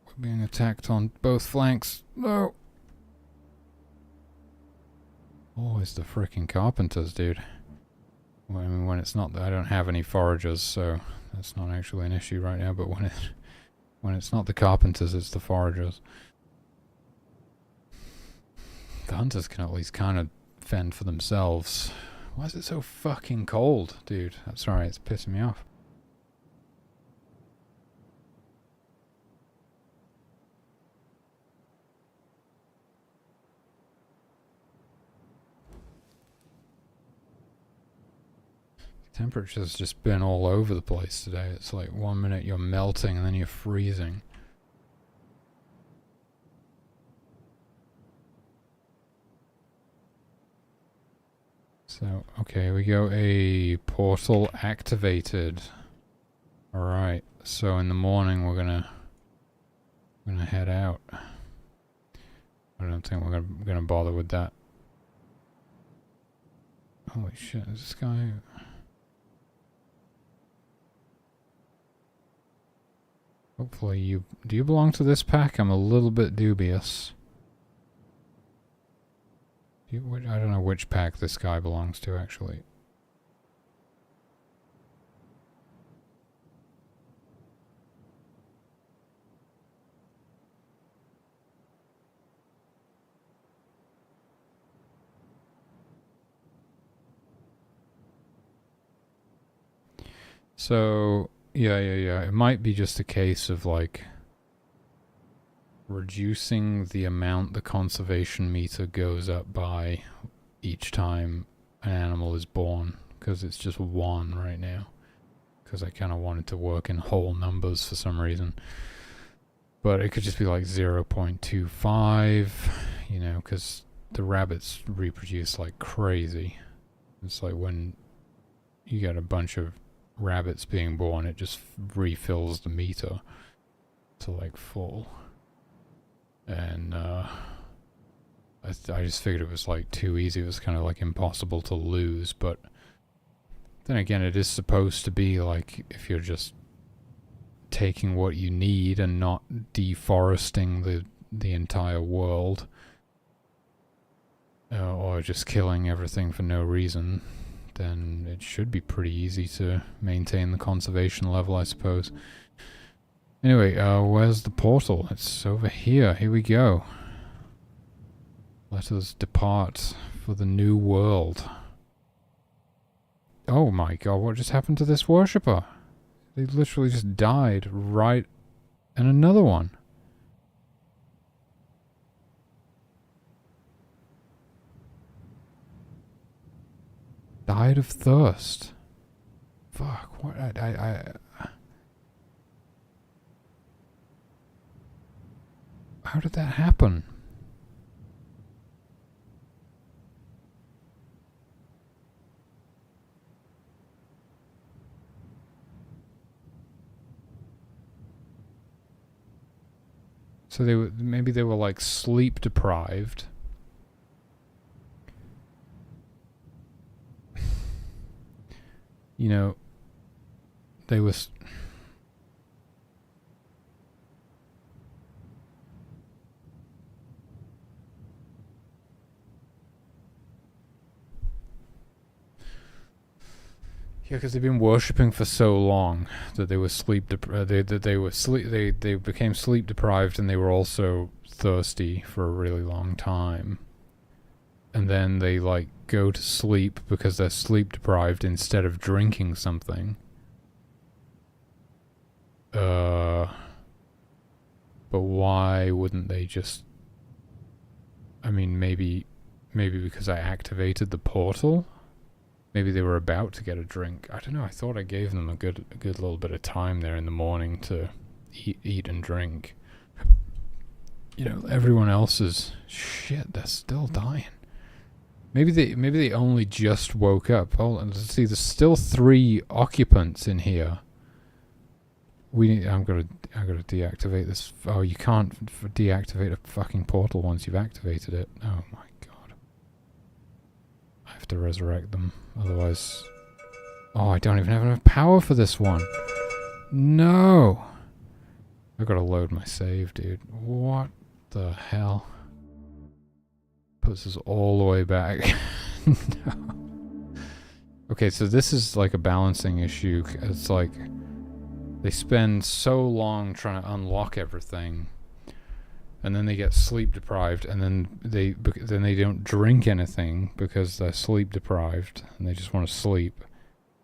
We're being attacked on both flanks. No! Always the frickin' carpenters, dude. Well, I mean, when it's not... I don't have any foragers, so that's not actually an issue right now, but when it's not the carpenters, it's the foragers. The hunters can at least kind of fend for themselves. Why is it so fucking cold, dude? I'm sorry, it's pissing me off. Temperature's just been all over the place today. It's like 1 minute you're melting and then you're freezing. So, okay, we go a portal activated. Alright, so in the morning we're gonna head out. I don't think we're gonna bother with that. Holy shit, is this guy... Hopefully you... Do you belong to this pack? I'm a little bit dubious. I don't know which pack this guy belongs to, actually. So, yeah. It might be just a case of, like, reducing the amount the conservation meter goes up by each time an animal is born, because it's just 1 right now. Because I kind of wanted to work in whole numbers for some reason. But it could just be like 0.25, you know, because the rabbits reproduce like crazy. It's like when you get a bunch of rabbits being born, it just refills the meter to like full. And I just figured it was like too easy. It was kind of like impossible to lose. But then again, it is supposed to be like if you're just taking what you need and not deforesting the entire world, or just killing everything for no reason, then it should be pretty easy to maintain the conservation level, I suppose. Anyway, where's the portal? It's over here. Here we go. Let us depart for the new world. Oh my god, what just happened to this worshipper? They literally just died right... and another one. Died of thirst. Fuck, what... How did that happen? So maybe they were like sleep deprived. You know, they were... Yeah, because they've been worshipping for so long that they were they became sleep deprived, and they were also thirsty for a really long time. And then they like go to sleep because they're sleep deprived instead of drinking something. But why wouldn't they just... I mean, maybe because I activated the portal? Maybe they were about to get a drink. I don't know, I thought I gave them a good little bit of time there in the morning to eat and drink. You know, everyone else is... Shit, they're still dying. Maybe they only just woke up. Oh, and let's see, there's still 3 occupants in here. I'm gonna deactivate this. Oh, you can't deactivate a fucking portal once you've activated it. Oh my god. I have to resurrect them, otherwise... Oh, I don't even have enough power for this one. No! I've got to load my save, dude. What the hell? Puts us all the way back. No. Okay, so this is like a balancing issue. It's like they spend so long trying to unlock everything, and then they get sleep deprived, and then they don't drink anything because they're sleep deprived and they just want to sleep.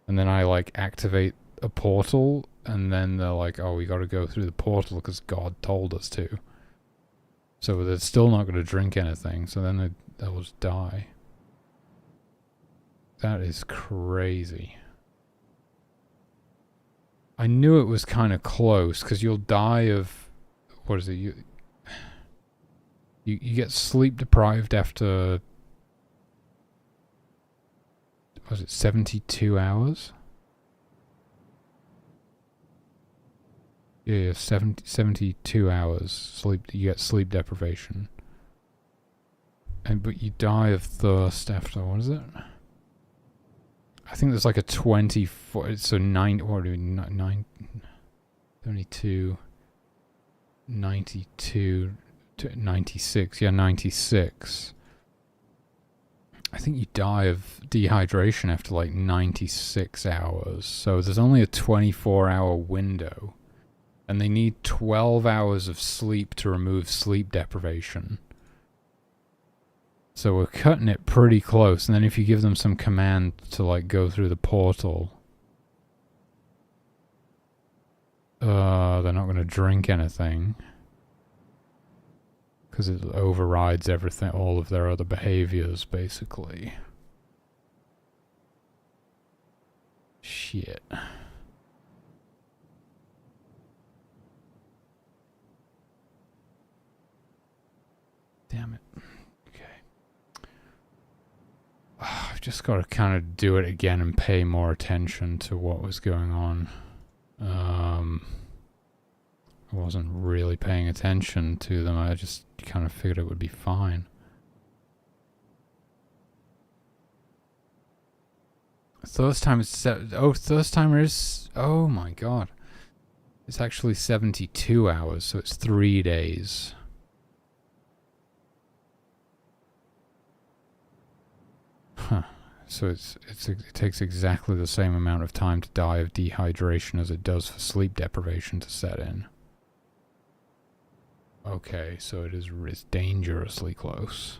And then I like activate a portal, and then they're like, "Oh, we got to go through the portal because God told us to." So they're still not going to drink anything, so then they'll just die. That is crazy. I knew it was kind of close, because you'll die of... What is it? You get sleep deprived after... Was it 72 hours? Yeah, 72 hours sleep. You get sleep deprivation, but you die of thirst after. What is it? I think there's like a 24. So 9. What do we 9? 72, 92, 96. Yeah, 96. think you die of dehydration after like 96 hours. So there's only a 24-hour window. And they need 12 hours of sleep to remove sleep deprivation. So we're cutting it pretty close. And then if you give them some command to like go through the portal, they're not going to drink anything. Because it overrides everything, all of their other behaviors, basically. Shit. Damn it. Okay. I've just got to kind of do it again and pay more attention to what was going on. I wasn't really paying attention to them. I just kind of figured it would be fine. Thirst time is thirst timer is, oh my god. It's actually 72 hours, so it's 3 days. Huh. So it takes exactly the same amount of time to die of dehydration as it does for sleep deprivation to set in. Okay, so it's dangerously close.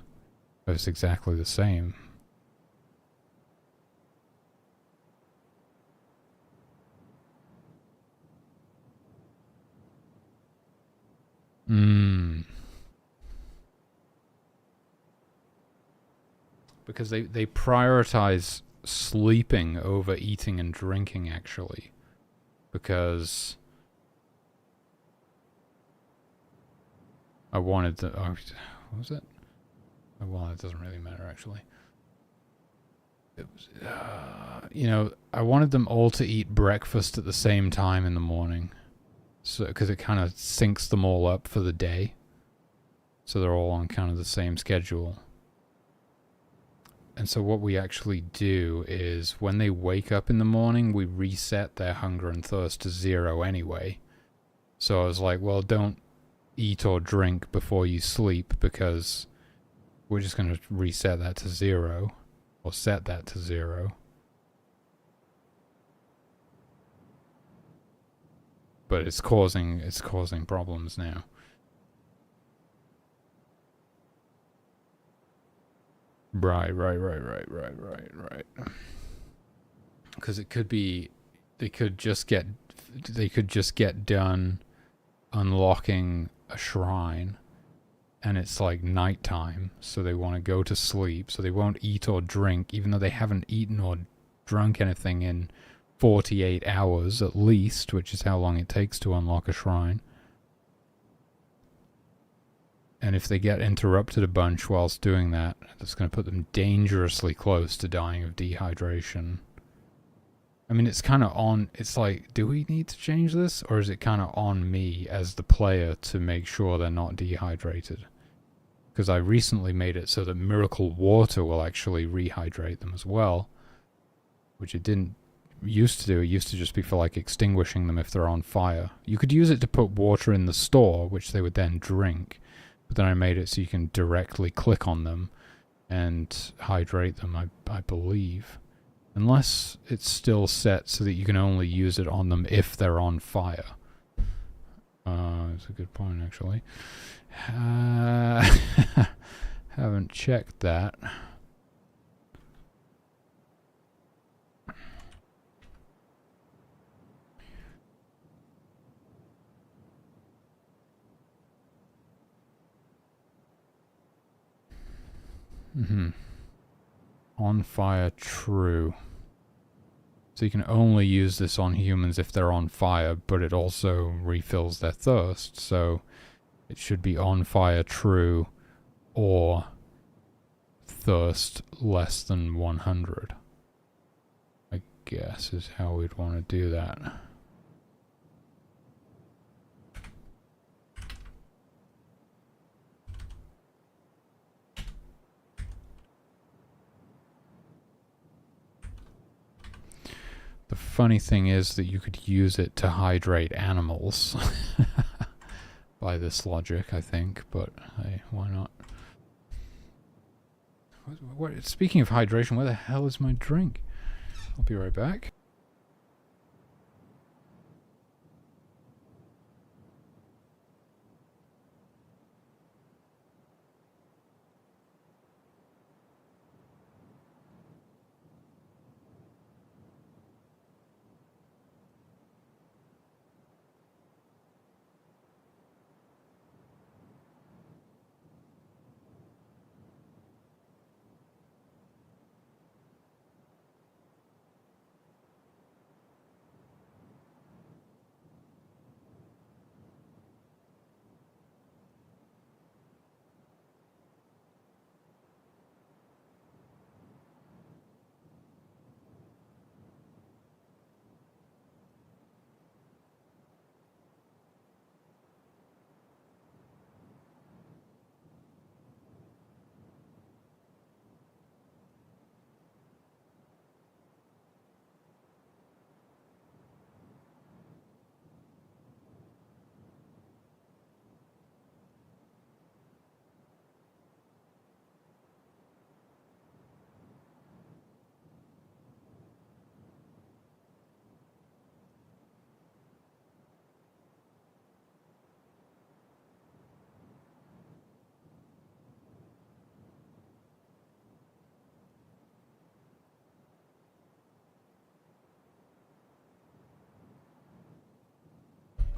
But it's exactly the same. Because they prioritize sleeping over eating and drinking, actually. Because I wanted to... Oh, what was it? Oh, well, it doesn't really matter, actually. It was, you know, I wanted them all to eat breakfast at the same time in the morning. So, because it kind of syncs them all up for the day. So they're all on kind of the same schedule. And so what we actually do is when they wake up in the morning, we reset their hunger and thirst to 0 anyway. So I was like, well, don't eat or drink before you sleep because we're just going to reset that to 0 or set that to 0. But it's causing problems now. Right. Because it could be, they could just get done unlocking a shrine, and it's like nighttime, so they want to go to sleep, so they won't eat or drink, even though they haven't eaten or drunk anything in 48 hours at least, which is how long it takes to unlock a shrine. And if they get interrupted a bunch whilst doing that, that's going to put them dangerously close to dying of dehydration. I mean, it's kind of on... It's like, do we need to change this? Or is it kind of on me as the player to make sure they're not dehydrated? Because I recently made it so that miracle water will actually rehydrate them as well. Which it didn't used to do. It used to just be for, like, extinguishing them if they're on fire. You could use it to put water in the store, which they would then drink. But then I made it so you can directly click on them and hydrate them, I believe. Unless it's still set so that you can only use it on them if they're on fire. That's a good point, actually. Haven't checked that. On fire, true. So you can only use this on humans if they're on fire, but it also refills their thirst, so it should be on fire, true, or thirst less than 100. I guess is how we'd want to do that. The funny thing is that you could use it to hydrate animals by this logic, I think, but hey, why not? Speaking of hydration, where the hell is my drink? I'll be right back.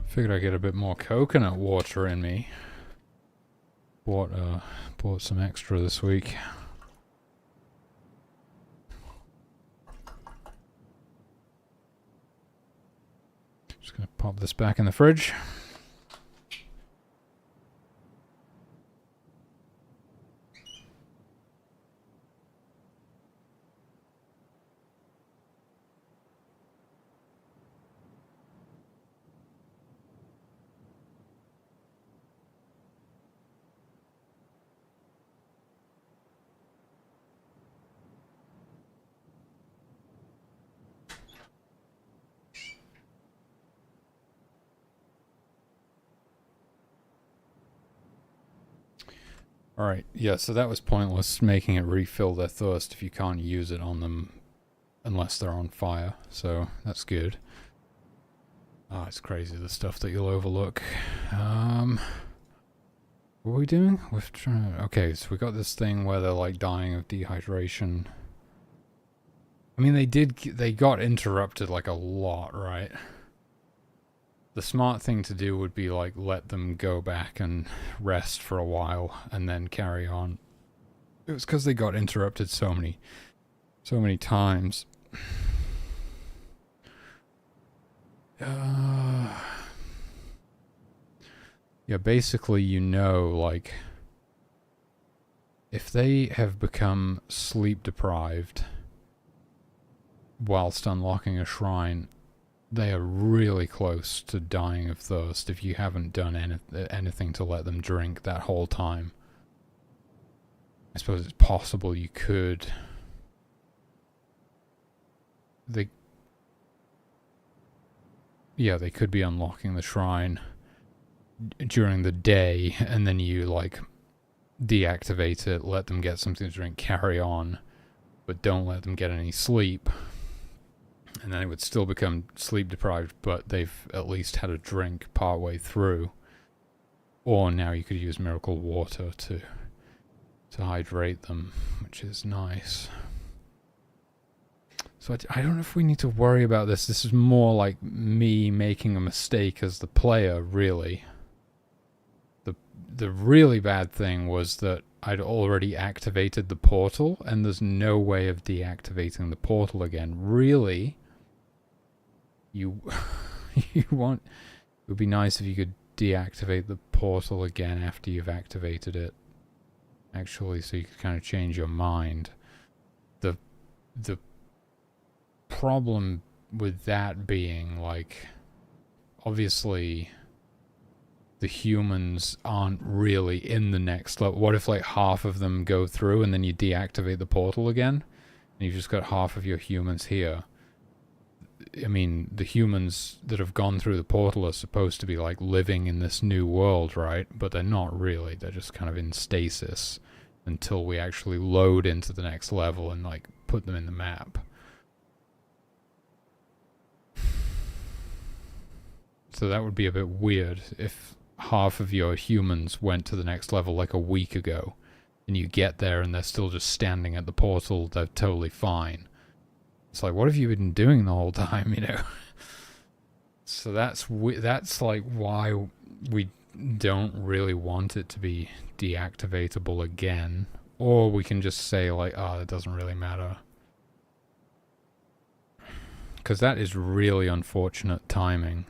Figured I'd get a bit more coconut water in me. Bought some extra this week. Just gonna pop this back in the fridge. Alright, yeah, so that was pointless, making it refill their thirst if you can't use it on them unless they're on fire, so that's good. Ah, it's crazy the stuff that you'll overlook. What are we doing? Okay, so we got this thing where they're like dying of dehydration. I mean, they got interrupted like a lot, right? The smart thing to do would be like let them go back and rest for a while and then carry on. It was because they got interrupted so many times. Yeah, basically, like, if they have become sleep deprived whilst unlocking a shrine, they are really close to dying of thirst if you haven't done anything to let them drink that whole time. I suppose it's possible you could. They could be unlocking the shrine during the day, and then you, like, deactivate it, let them get something to drink, carry on, but don't let them get any sleep. And then it would still become sleep deprived, but they've at least had a drink partway through. Or now you could use miracle water to hydrate them, which is nice. So I don't know if we need to worry about this. This is more like me making a mistake as the player, really. The really bad thing was that I'd already activated the portal, and there's no way of deactivating the portal again. Really, you want... It would be nice if you could deactivate the portal again after you've activated it. Actually, so you could kind of change your mind. The problem with that being, like, obviously the humans aren't really in the next level. What if, like, half of them go through and then you deactivate the portal again? And you've just got half of your humans here. I mean, the humans that have gone through the portal are supposed to be, like, living in this new world, right? But they're not really. They're just kind of in stasis. until we actually load into the next level and like put them in the map. So that would be a bit weird if half of your humans went to the next level like a week ago, and you get there and they're still just standing at the portal. They're totally fine. It's like, what have you been doing the whole time, you know? So that's like why we don't really want it to be deactivatable again. Or we can just say like, oh, it doesn't really matter. Because that is really unfortunate timing.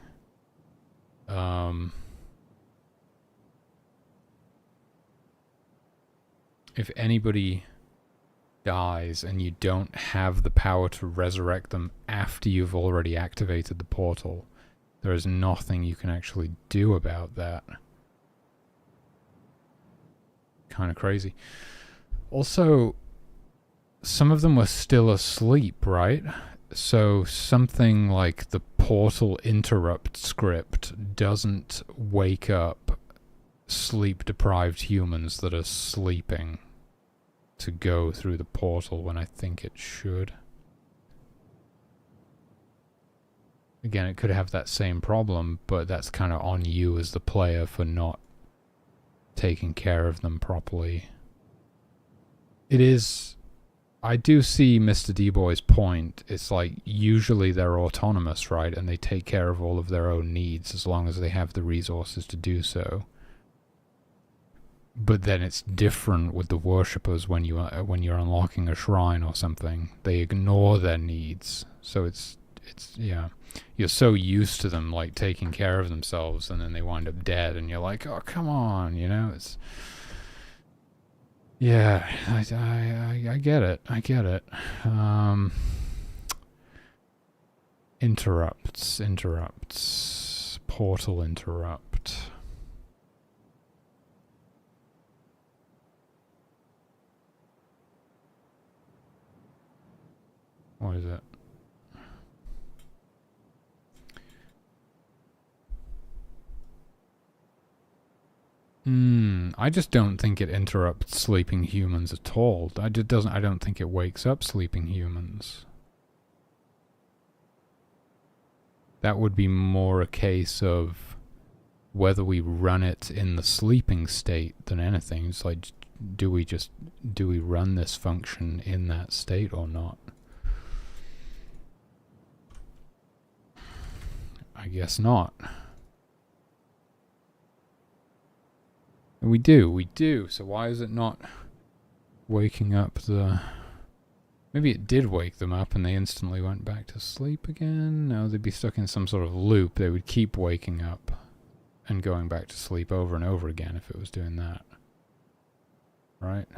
If anybody dies and you don't have the power to resurrect them after you've already activated the portal, there is nothing you can actually do about that. Kind of crazy. Also, some of them were still asleep, right? So something like the portal interrupt script doesn't wake up sleep-deprived humans that are sleeping to go through the portal when I think it should. Again, it could have that same problem, but that's kind of on you as the player for not taking care of them properly. It is... I do see Mr. D-Boy's point. It's like, usually they're autonomous, right? And they take care of all of their own needs as long as they have the resources to do so. But then it's different with the worshippers when you're unlocking a shrine or something. They ignore their needs. So it's yeah. You're so used to them like taking care of themselves, and then they wind up dead, and you're like, oh, come on, you know? It's... Yeah, I get it. I get it. Interrupts. Portal interrupt. What is it? I just don't think it interrupts sleeping humans at all. I don't think it wakes up sleeping humans. That would be more a case of whether we run it in the sleeping state than anything. It's like, do we run this function in that state or not? I guess not. We do. So why is it not waking up the... Maybe it did wake them up and they instantly went back to sleep again? No, they'd be stuck in some sort of loop. They would keep waking up and going back to sleep over and over again if it was doing that. Right?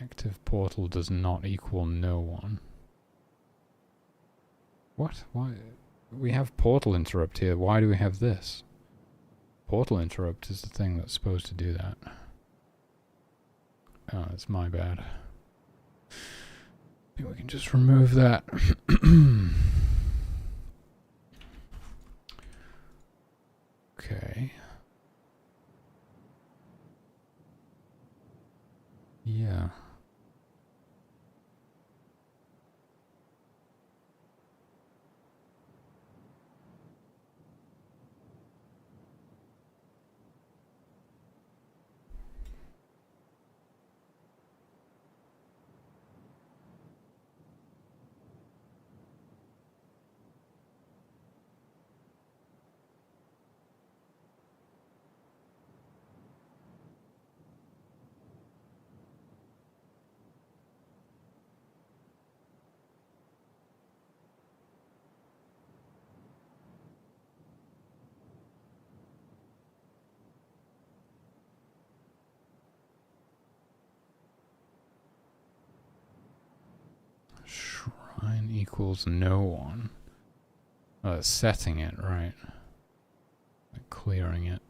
Active portal does not equal no one. What? Why? We have portal interrupt here. Why do we have this? Portal interrupt is the thing that's supposed to do that. Oh, that's my bad. Maybe we can just remove that. Okay. Yeah. Shrine equals no one. Oh, it's setting it, right. Like clearing it.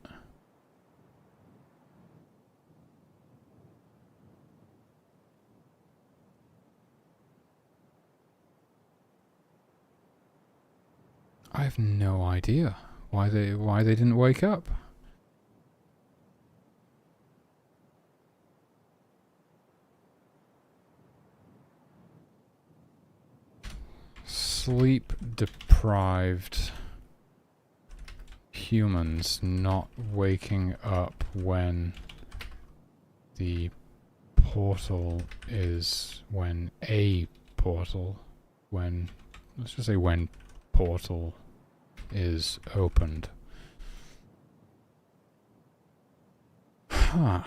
I have no idea why they didn't wake up. Sleep deprived humans not waking up when the portal is when let's just say when portal is opened. Huh.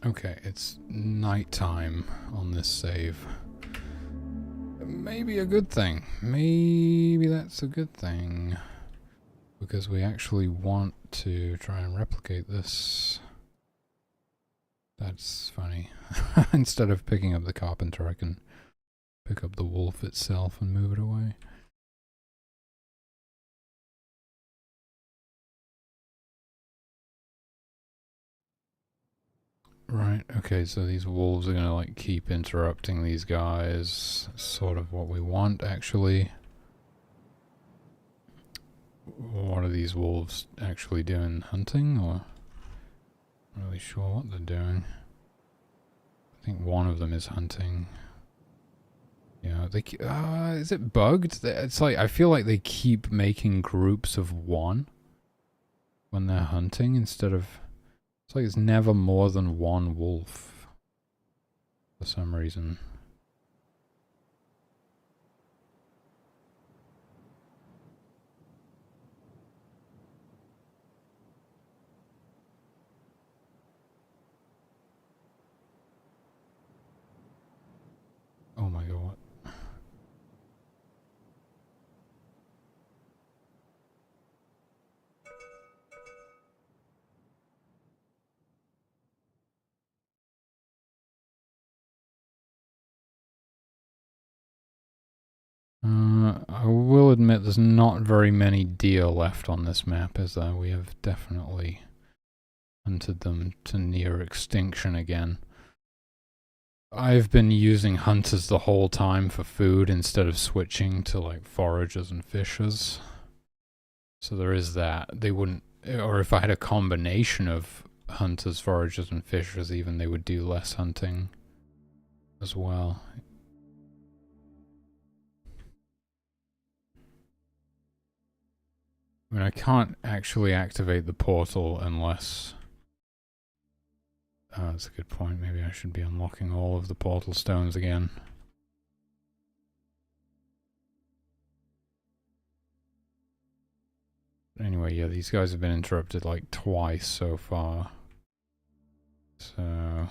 Okay, it's nighttime on this save. Maybe a good thing. Maybe that's a good thing. Because we actually want to try and replicate this. That's funny. Instead of picking up the carpenter, I can pick up the wolf itself and move it away. Right, okay, so these wolves are gonna like keep interrupting these guys. Sort of what we want, actually. What are these wolves actually doing? Hunting, or? Not really sure what they're doing. I think one of them is hunting. Yeah, they is it bugged? It's like, I feel like they keep making groups of one when they're hunting instead of... It's like it's never more than one wolf for some reason. Oh my god. I will admit there's not very many deer left on this map, is there? We have definitely hunted them to near extinction again. I've been using hunters the whole time for food instead of switching to like foragers and fishers. So there is that. They wouldn't, or if I had a combination of hunters, foragers, and fishers even, they would do less hunting as well. I mean, I can't actually activate the portal unless... Oh, that's a good point. Maybe I should be unlocking all of the portal stones again. Anyway, yeah, these guys have been interrupted like twice so far. So...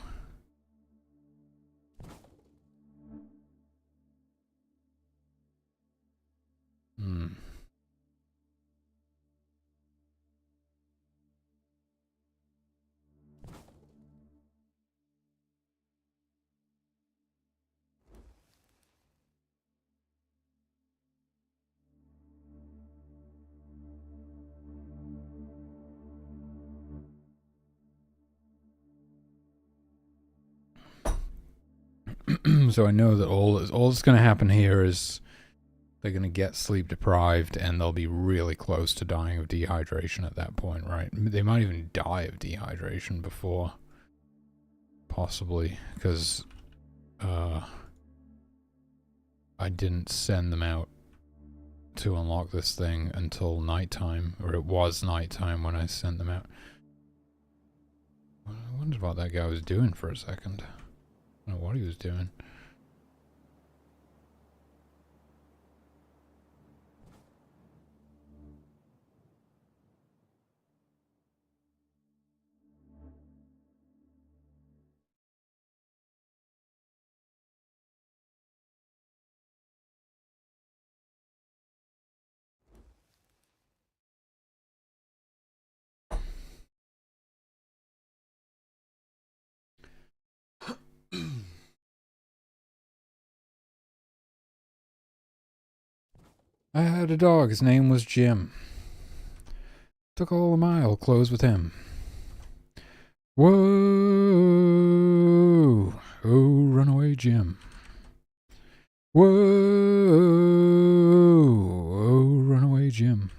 Hmm. So I know that all that's going to happen here is they're going to get sleep deprived and they'll be really close to dying of dehydration at that point, right? They might even die of dehydration before, possibly, because I didn't send them out to unlock this thing until nighttime, or it was nighttime when I sent them out. I wondered what that guy was doing for a second. I don't know what he was doing. I had a dog, his name was Jim. Took all a mile, close with him. Whoa! Oh, runaway Jim. Whoa! Oh, runaway Jim.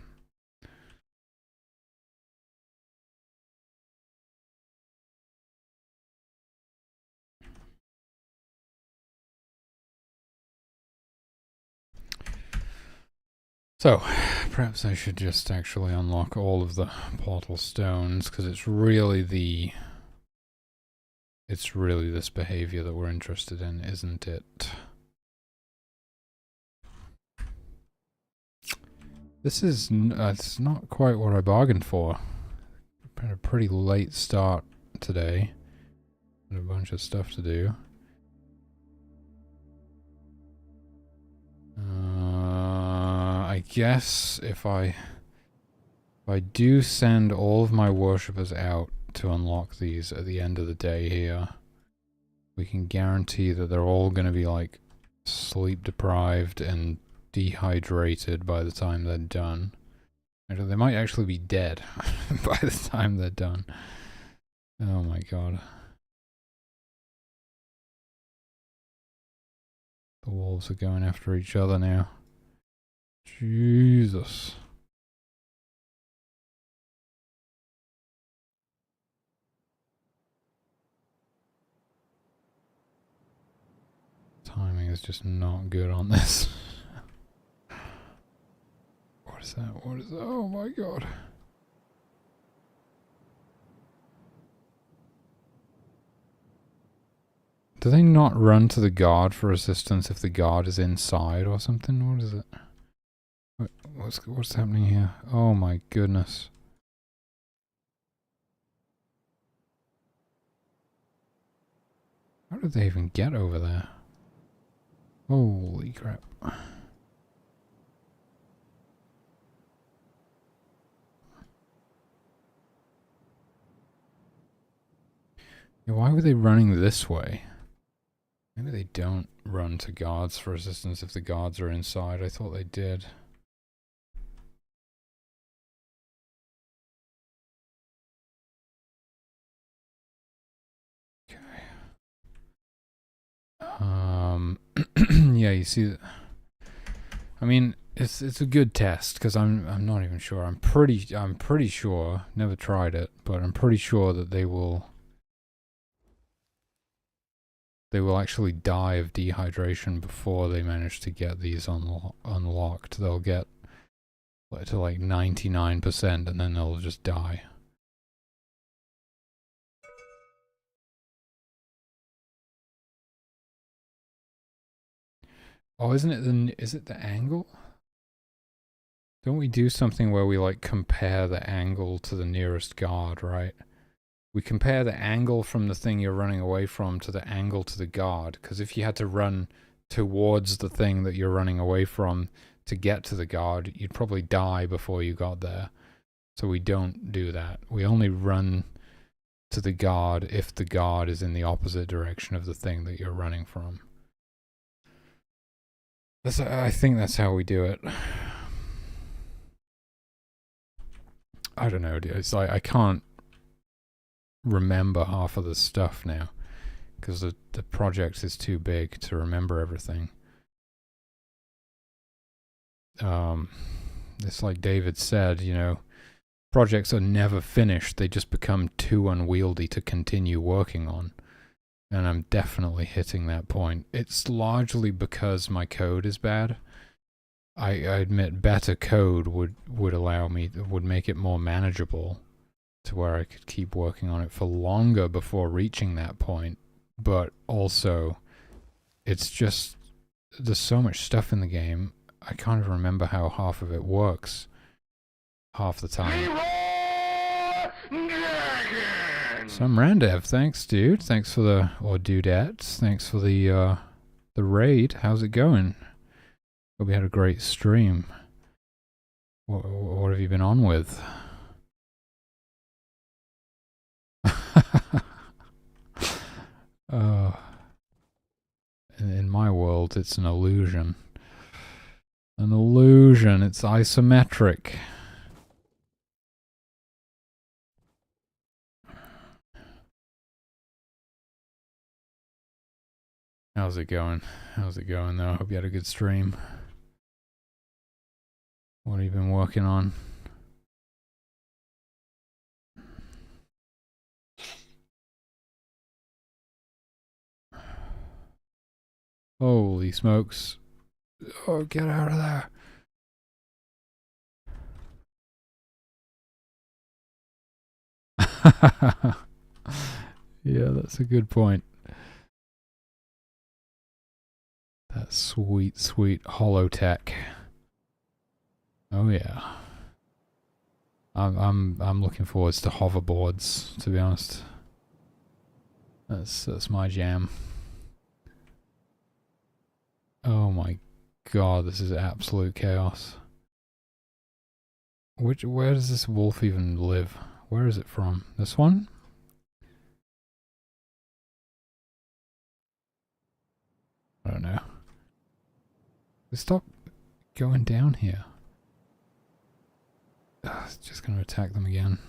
So, perhaps I should just actually unlock all of the portal stones, because it's really this behavior that we're interested in, isn't it? This is it's not quite what I bargained for. Had a pretty late start today. Had a bunch of stuff to do. I guess if I do send all of my worshippers out to unlock these at the end of the day here, we can guarantee that they're all going to be like sleep deprived and dehydrated by the time they're done. They might actually be dead by the time they're done. Oh my god. The wolves are going after each other now. Jesus. Timing is just not good on this. What is that? What is that? Oh my god. Do they not run to the guard for assistance if the guard is inside or something? What is it? What's happening here? Oh my goodness. How did they even get over there? Holy crap. Yeah, why were they running this way? Maybe they don't run to guards for assistance if the guards are inside. I thought they did. Okay. Yeah, you see, I mean, it's a good test because I'm not even sure. I'm pretty sure. Never tried it, but I'm pretty sure that they will actually die of dehydration before they manage to get these unlocked. They'll get to like 99% and then they'll just die. Oh, is it the angle? Don't we do something where we like compare the angle to the nearest guard, right? We compare the angle from the thing you're running away from to the angle to the guard, because if you had to run towards the thing that you're running away from to get to the guard, you'd probably die before you got there. So we don't do that. We only run to the guard if the guard is in the opposite direction of the thing that you're running from. I think that's how we do it. I don't know, dude. It's like I can't remember half of the stuff now because the project is too big to remember everything. It's like David said, you know, projects are never finished. They just become too unwieldy to continue working on. And I'm definitely hitting that point. It's largely because my code is bad. I admit better code would allow me, would make it more manageable to where I could keep working on it for longer before reaching that point. But also, it's just, there's so much stuff in the game, I can't even remember how half of it works half the time. Some Randev, thanks dude. Thanks for the, or dudettes, thanks for the raid. How's it going? Hope you had a great stream. What have you been on with? In my world, it's an illusion. An illusion. It's isometric. How's it going? How's it going though? I hope you had a good stream. What have you been working on? Holy smokes. Oh, get out of there. Yeah, that's a good point. That sweet, sweet holotech. Oh yeah. I'm looking forward to hoverboards, to be honest. That's my jam. Oh my god, this is absolute chaos. Where does this wolf even live? Where is it from? This one? I don't know. Stop going down here. Ugh, it's just gonna attack them again.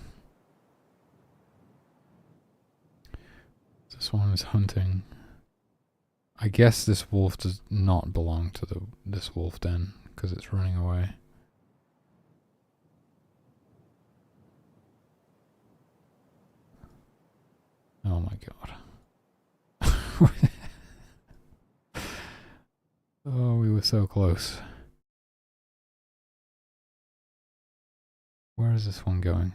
This one is hunting. I guess this wolf does not belong to this wolf den, because it's running away. Oh my god. Oh, we were so close. Where is this one going?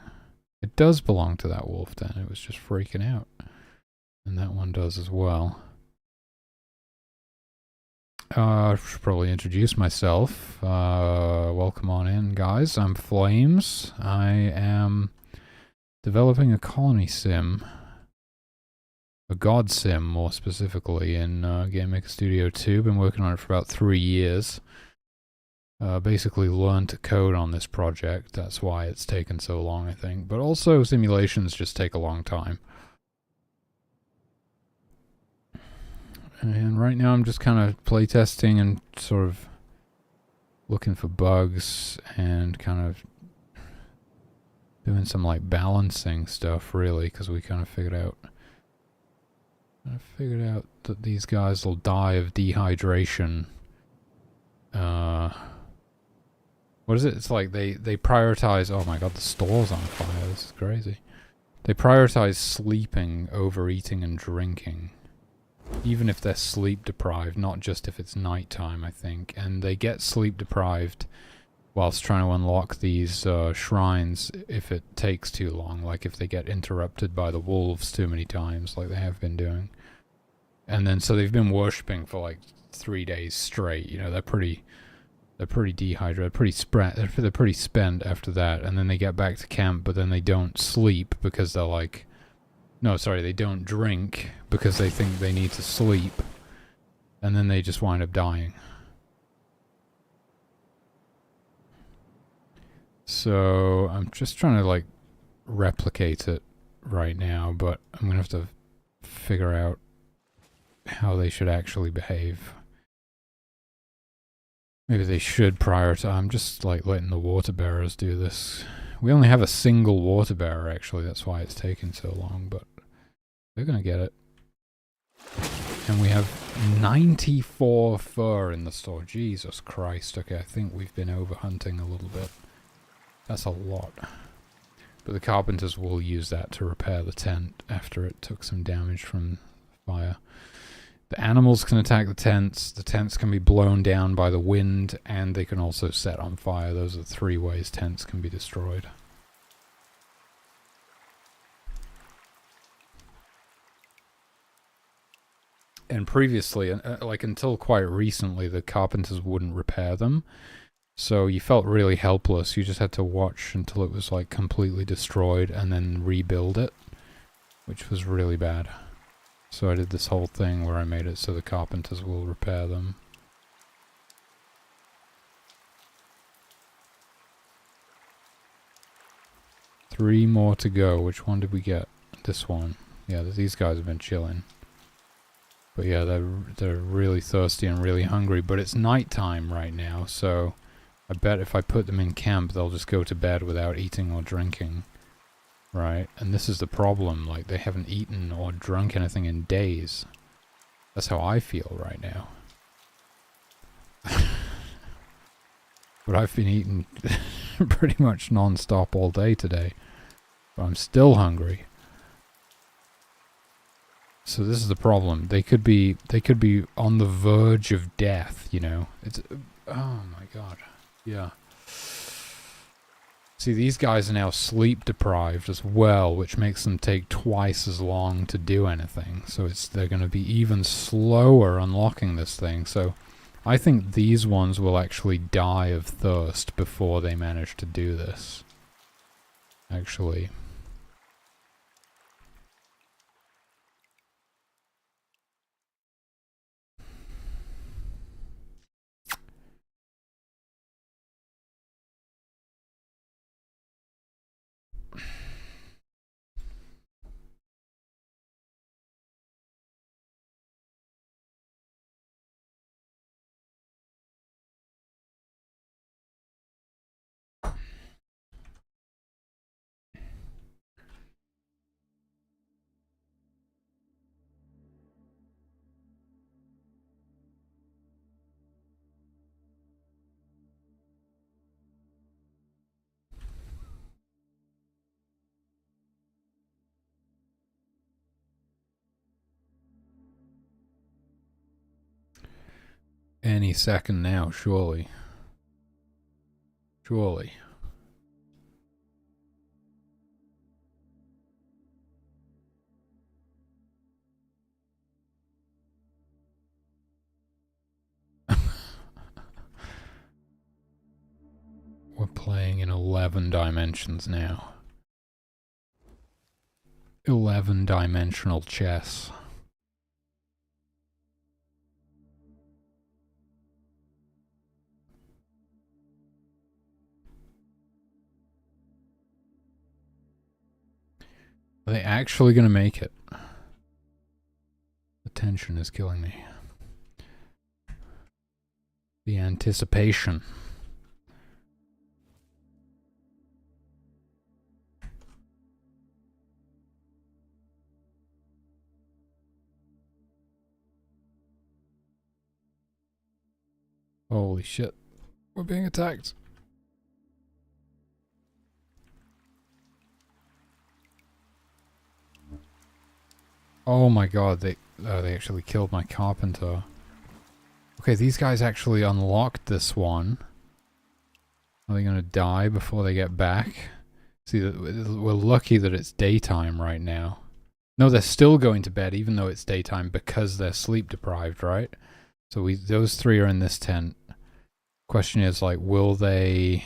It does belong to that wolf den. It was just freaking out. And that one does as well. I should probably introduce myself. Welcome on in, guys. I'm Flames. I am developing a ColonySIM. A GodSIM, more specifically, in GameMaker Studio 2. Been working on it for about 3 years. Basically learned to code on this project. That's why it's taken so long, I think. But also simulations just take a long time. And right now I'm just kind of playtesting and sort of looking for bugs and kind of doing some like balancing stuff, really, because we kind of figured out that these guys will die of dehydration. What is it? It's like they prioritize... Oh my god, the store's on fire. This is crazy. They prioritize sleeping over eating and drinking. Even if they're sleep deprived, not just if it's nighttime, I think. And they get sleep deprived whilst trying to unlock these shrines if it takes too long. Like if they get interrupted by the wolves too many times, like they have been doing. And then so they've been worshipping for like 3 days straight. You know, they're pretty dehydrated, they're pretty spent after that. And then they get back to camp, but then they don't sleep because they're like... No, sorry, they don't drink because they think they need to sleep. And then they just wind up dying. So I'm just trying to like replicate it right now, but I'm gonna have to figure out how they should actually behave. Maybe they should prioritize. I'm just like letting the water bearers do this. We only have a single water bearer, actually. That's why it's taking so long, but they're gonna get it. And we have 94 fur in the store. Jesus Christ. Okay, I think we've been over hunting a little bit. That's a lot. But the carpenters will use that to repair the tent after it took some damage from fire. The animals can attack the tents can be blown down by the wind, and they can also set on fire. Those are the 3 ways tents can be destroyed. And previously, like until quite recently, the carpenters wouldn't repair them. So you felt really helpless. You just had to watch until it was like completely destroyed and then rebuild it, which was really bad. So I did this whole thing where I made it so the carpenters will repair them. Three more to go. Which one did we get? This one. Yeah, these guys have been chilling. But yeah, they're really thirsty and really hungry. But it's nighttime right now, so I bet if I put them in camp, they'll just go to bed without eating or drinking. Right? And this is the problem. Like, they haven't eaten or drunk anything in days. That's how I feel right now. But I've been eating pretty much non-stop all day today. But I'm still hungry. So this is the problem. They could be on the verge of death, you know. It's oh my god. Yeah. See, these guys are now sleep deprived as well, which makes them take twice as long to do anything. So they're going to be even slower unlocking this thing. So I think these ones will actually die of thirst before they manage to do this. Actually. Any second now, surely. Surely. We're playing in 11 dimensions now. 11-dimensional chess. Are they actually going to make it? The tension is killing me. The anticipation. Holy shit. We're being attacked. Oh my god, they actually killed my carpenter. Okay, these guys actually unlocked this one. Are they gonna die before they get back? See, we're lucky that it's daytime right now. No, they're still going to bed even though it's daytime because they're sleep deprived, right? So those three are in this tent. Question is, like, will they...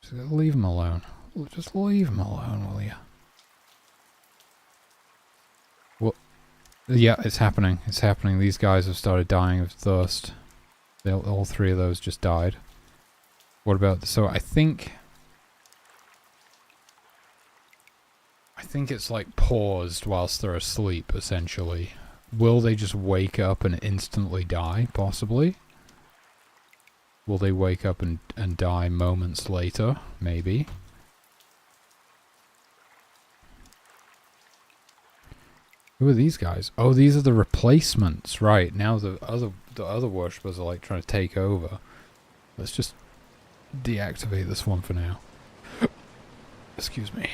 Just leave them alone. Just leave them alone, will you? Well, yeah, it's happening. It's happening. These guys have started dying of thirst. All three of those just died. What about... So I think it's like paused whilst they're asleep, essentially. Will they just wake up and instantly die, possibly? Will they wake up and die moments later? Maybe. Who are these guys? Oh, these are the replacements. Right, now the other worshippers are like trying to take over. Let's just deactivate this one for now. Excuse me.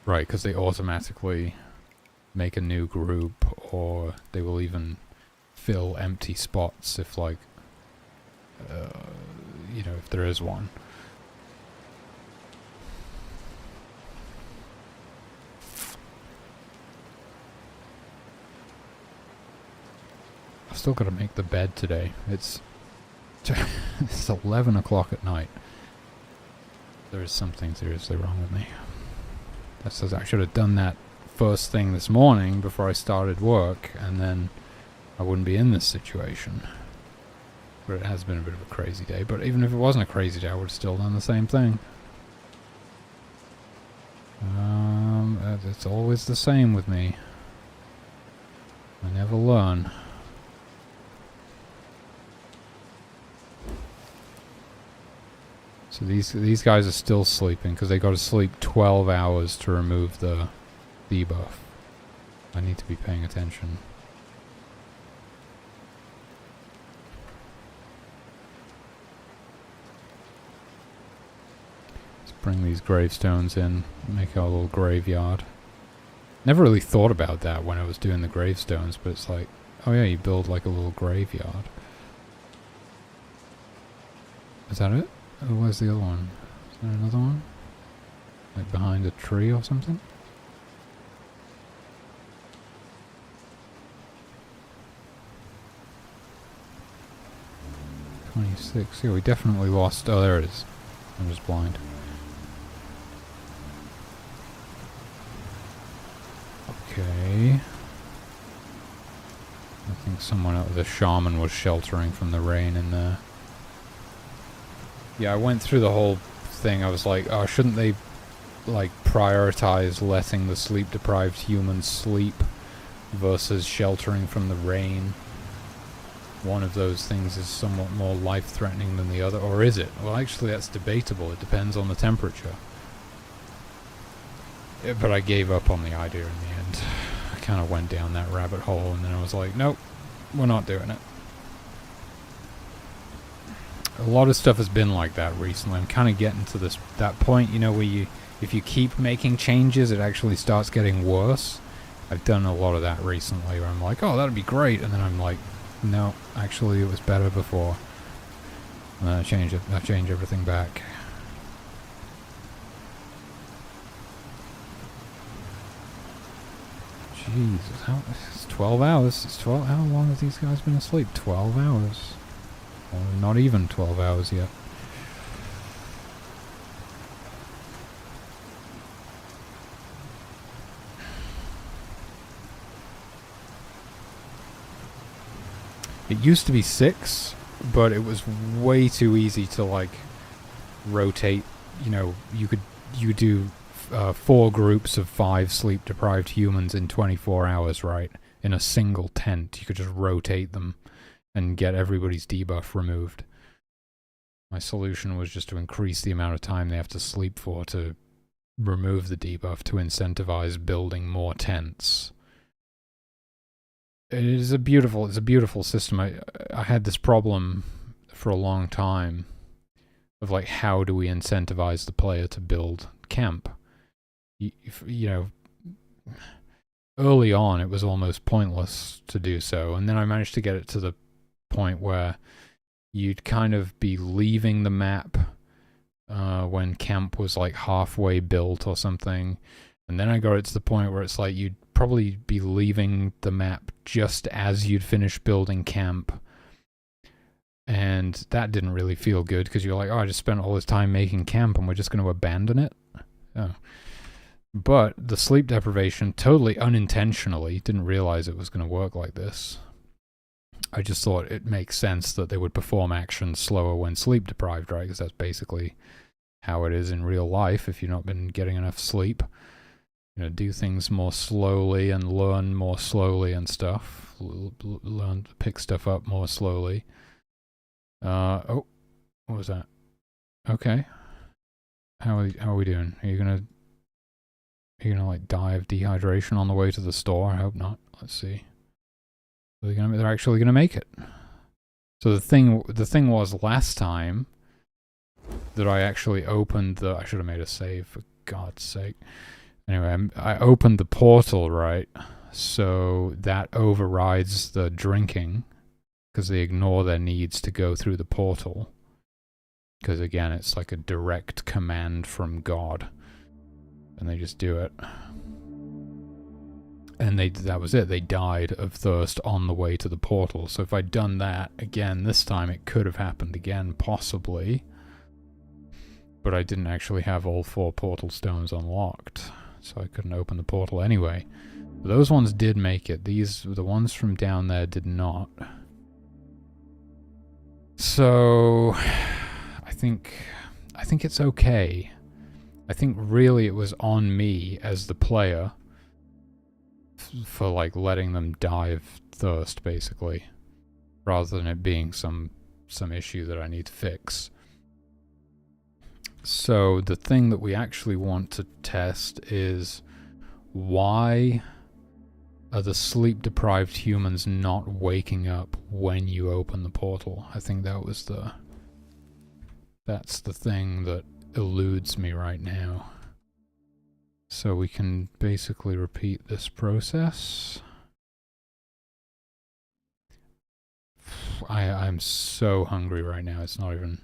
Right, because they automatically make a new group, or they will even fill empty spots if, like, you know, if there is one. I've still got to make the bed today. It's 11 o'clock at night. There is something seriously wrong with me. That says I should have done that first thing this morning before I started work, and then I wouldn't be in this situation. But it has been a bit of a crazy day. But even if it wasn't a crazy day, I would have still done the same thing. It's always the same with me. I never learn. So these guys are still sleeping because they got to sleep 12 hours to remove the debuff. I need to be paying attention. Let's bring these gravestones in, make our little graveyard. Never really thought about that when I was doing the gravestones, but it's like, oh yeah, you build like a little graveyard. Is that it? Oh, where's the other one? Is there another one? Like behind a tree or something? $26. Yeah, we definitely lost. Oh, there it is. I'm just blind. Okay. I think someone else, the shaman was sheltering from the rain in there. Yeah, I went through the whole thing. I was like, oh, shouldn't they, like, prioritize letting the sleep-deprived humans sleep versus sheltering from the rain? One of those things is somewhat more life-threatening than the other, or is it? Well, actually, that's debatable. It depends on the temperature. Yeah, but I gave up on the idea in the end. I kind of went down that rabbit hole, and then I was like, nope, we're not doing it. A lot of stuff has been like that recently. I'm kind of getting to that point, you know, where if you keep making changes, it actually starts getting worse. I've done a lot of that recently, where I'm like, oh, that'd be great, and then I'm like, no, actually, it was better before. And then I change everything back. Jesus, it's 12 hours. How long have these guys been asleep? 12 hours. Well, not even 12 hours yet. It used to be 6, but it was way too easy to, like, rotate. You know, you could do 4 groups of 5 sleep-deprived humans in 24 hours, right? In a single tent. You could just rotate them and get everybody's debuff removed. My solution was just to increase the amount of time they have to sleep for to remove the debuff to incentivize building more tents. It's a beautiful system. I had this problem for a long time of, like, how do we incentivize the player to build camp? You know, early on it was almost pointless to do so, and then I managed to get it to the point where you'd kind of be leaving the map when camp was like halfway built or something, and then I got it to the point where it's like you'd probably be leaving the map just as you'd finish building camp, and that didn't really feel good because you're like, oh, I just spent all this time making camp and we're just going to abandon it. Oh. But the sleep deprivation, totally unintentionally, didn't realize it was going to work like this. I just thought it makes sense that they would perform actions slower when sleep deprived, right? Because that's basically how it is in real life if you've not been getting enough sleep. You know, do things more slowly and learn more slowly and stuff. Learn to pick stuff up more slowly. Oh, what was that? Okay. How are we doing? Are you gonna like die of dehydration on the way to the store? I hope not. Let's see. They're actually gonna make it. So the thing was last time that I actually opened I should have made a save, for God's sake. Anyway, I opened the portal, right? So that overrides the drinking because they ignore their needs to go through the portal. Because again, it's like a direct command from God, and they just do it. And that was it. They died of thirst on the way to the portal. So if I'd done that again this time, it could have happened again, possibly. But I didn't actually have all 4 portal stones unlocked, so I couldn't open the portal anyway. But those ones did make it. The ones from down there did not. So I think it's okay. I think really it was on me as the player for like letting them die of thirst, basically, rather than it being some issue that I need to fix. So the thing that we actually want to test is why are the sleep-deprived humans not waking up when you open the portal? I think that's the thing that eludes me right now. So we can basically repeat this process. I'm so hungry right now, it's not even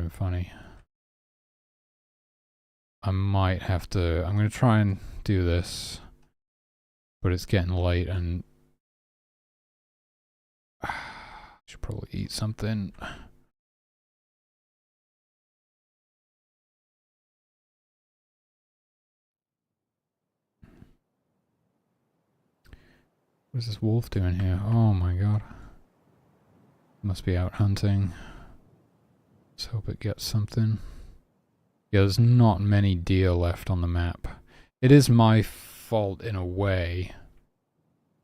funny. I might have to, I'm gonna try and do this, but it's getting late and I should probably eat something. What's this wolf doing here? Oh my god. Must be out hunting. Let's hope it gets something. Yeah, there's not many deer left on the map. It is my fault in a way.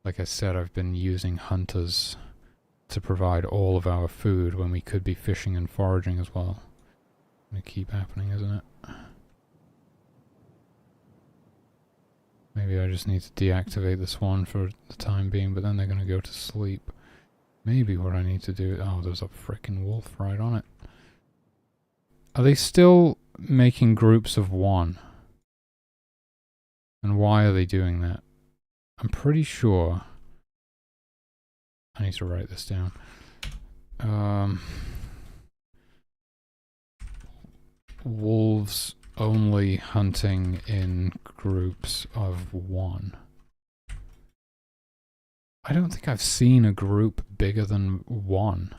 Like I said, I've been using hunters to provide all of our food when we could be fishing and foraging as well. Gonna keep happening, isn't it? Maybe I just need to deactivate this one for the time being, but then they're gonna go to sleep. Maybe what I need to do... Oh, there's a frickin' wolf right on it. Are they still making groups of one? And why are they doing that? I'm pretty sure... I need to write this down. Wolves only hunting in groups of one. I don't think I've seen a group bigger than one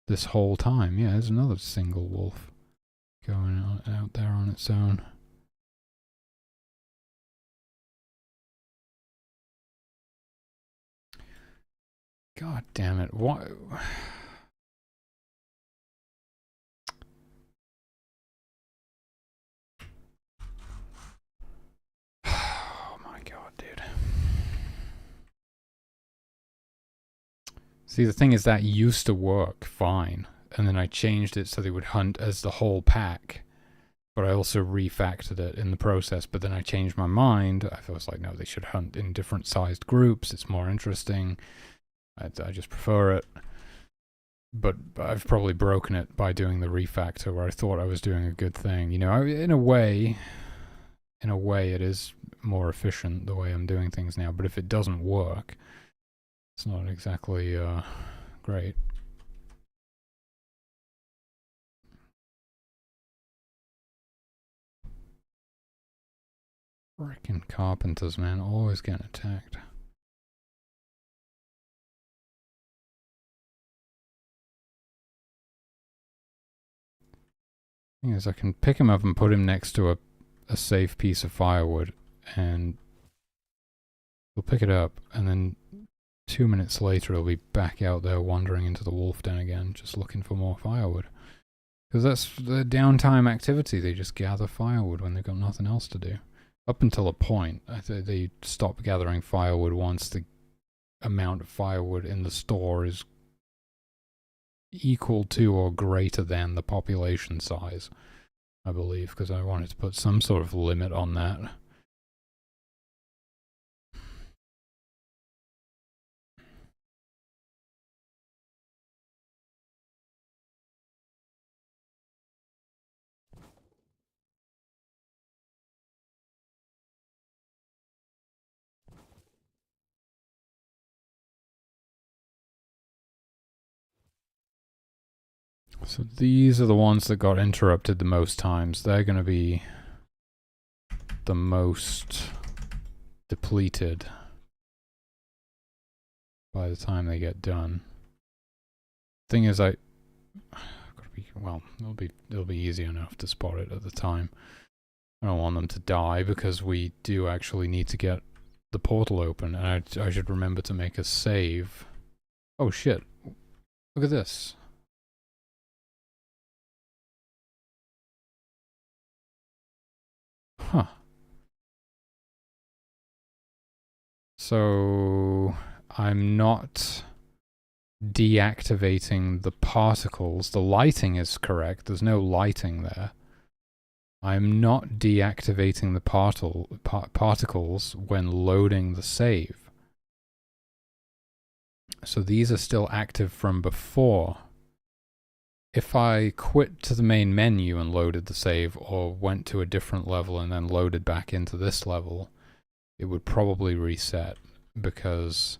this whole time. Yeah, there's another single wolf going out there on its own. God damn it. What? Oh my god, dude. See, the thing is that used to work fine, and then I changed it so they would hunt as the whole pack, but I also refactored it in the process, but then I changed my mind. I was like, no, they should hunt in different sized groups. It's more interesting. I just prefer it. But I've probably broken it by doing the refactor where I thought I was doing a good thing. You know, in a way it is more efficient the way I'm doing things now, but if it doesn't work, it's not exactly great. Frickin' carpenters, man, always getting attacked. Thing is, I can pick him up and put him next to a safe piece of firewood, and he'll pick it up, and then 2 minutes later he'll be back out there wandering into the wolf den again, just looking for more firewood. Because that's the downtime activity, they just gather firewood when they've got nothing else to do. Up until a point, they stop gathering firewood once the amount of firewood in the store is equal to or greater than the population size, I believe, because I wanted to put some sort of limit on that. So these are the ones that got interrupted the most times. They're going to be the most depleted by the time they get done. Thing is, well, it'll be easy enough to spot it at the time. I don't want them to die because we do actually need to get the portal open, and I should remember to make a save. Oh shit! Look at this. Huh. So I'm not deactivating the particles. The lighting is correct. There's no lighting there. I'm not deactivating the particles when loading the save. So these are still active from before. If I quit to the main menu and loaded the save, or went to a different level and then loaded back into this level, it would probably reset, because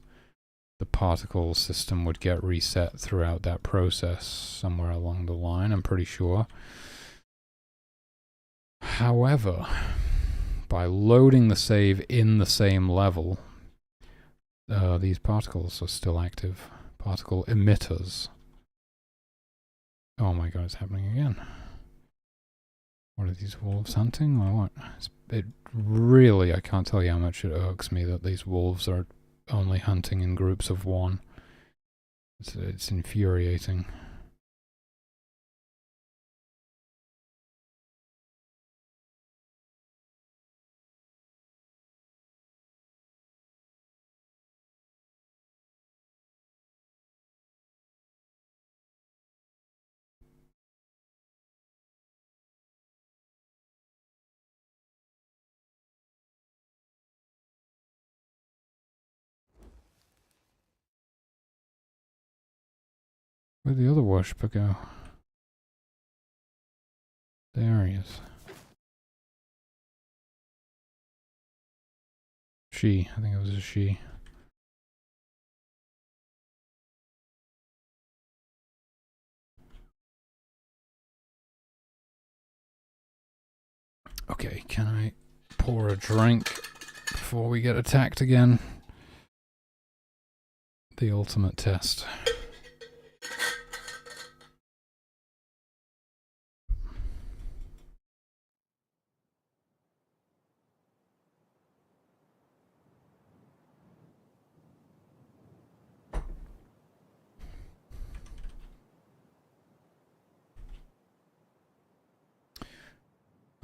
the particle system would get reset throughout that process somewhere along the line, I'm pretty sure. However, by loading the save in the same level, these particles are still active. Particle emitters. Oh my god, it's happening again. What are these wolves hunting or what? It really, I can't tell you how much it irks me that these wolves are only hunting in groups of one. It's infuriating. Where'd the other worshipper go? There he is. She. I think it was a she. Okay, can I pour a drink before we get attacked again? The ultimate test.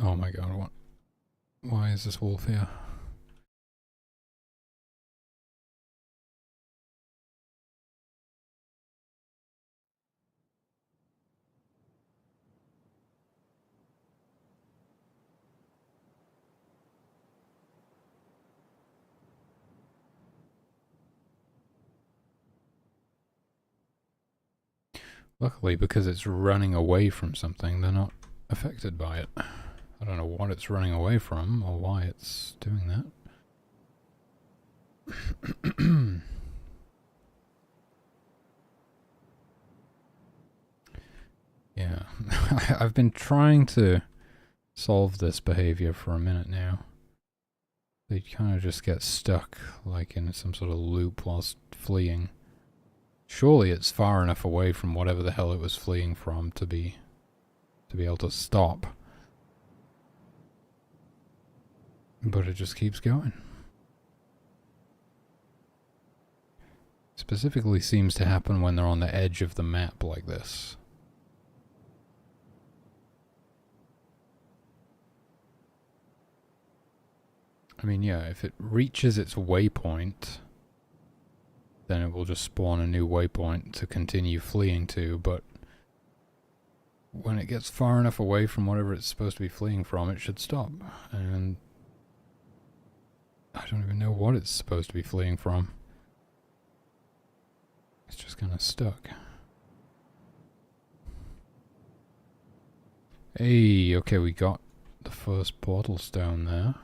Oh my god, what? Why is this wolf here? Luckily, because it's running away from something, they're not affected by it. I don't know what it's running away from or why it's doing that. Yeah, I've been trying to solve this behavior for a minute now. They kind of just get stuck, like in some sort of loop whilst fleeing. Surely it's far enough away from whatever the hell it was fleeing from to be able to stop. But it just keeps going. Specifically seems to happen when they're on the edge of the map like this. I mean, yeah, if it reaches its waypoint, then it will just spawn a new waypoint to continue fleeing to, but when it gets far enough away from whatever it's supposed to be fleeing from, it should stop. And I don't even know what it's supposed to be fleeing from. It's just kind of stuck. Hey, okay, we got the first portal stone there.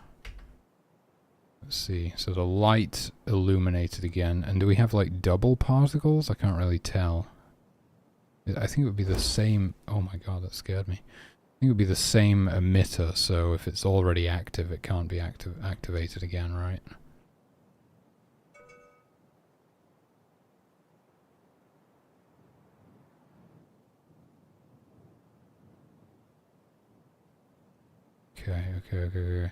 Let's see, so the light illuminated again, and do we have like double particles? I can't really tell. I think it would be the same, oh my god, that scared me. I think it would be the same emitter, so if it's already active, it can't be activated again, right? Okay.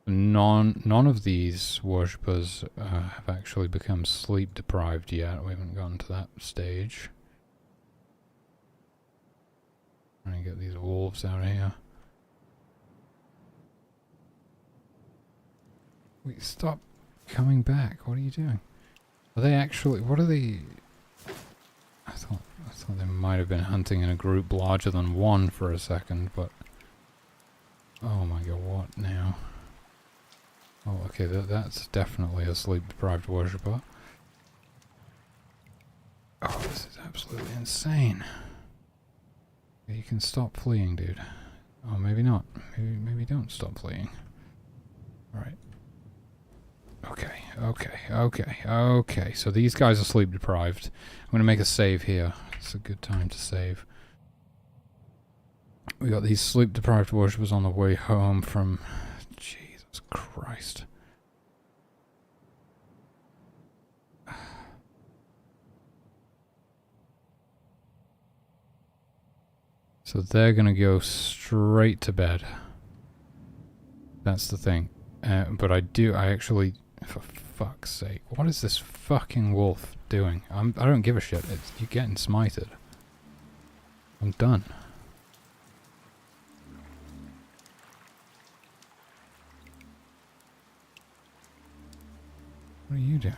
None of these worshippers have actually become sleep deprived yet. We haven't gotten to that stage. Trying to get these wolves out of here. Wait, stop coming back. What are you doing? Are they actually... What are they... might have been hunting in a group larger than one for a second, but... Oh my god, what now? Oh, okay, that's definitely a sleep-deprived worshipper. Oh, this is absolutely insane. Yeah, you can stop fleeing, dude. Oh, maybe not. Maybe don't stop fleeing. Alright. Okay. So these guys are sleep-deprived. I'm going to make a save here. It's a good time to save. We got these sleep-deprived worshippers on the way home from... Jesus Christ. So they're going to go straight to bed. That's the thing. But I actually... For fuck's sake. What is this fucking wolf doing? I don't give a shit. You're getting smited. I'm done. What are you doing?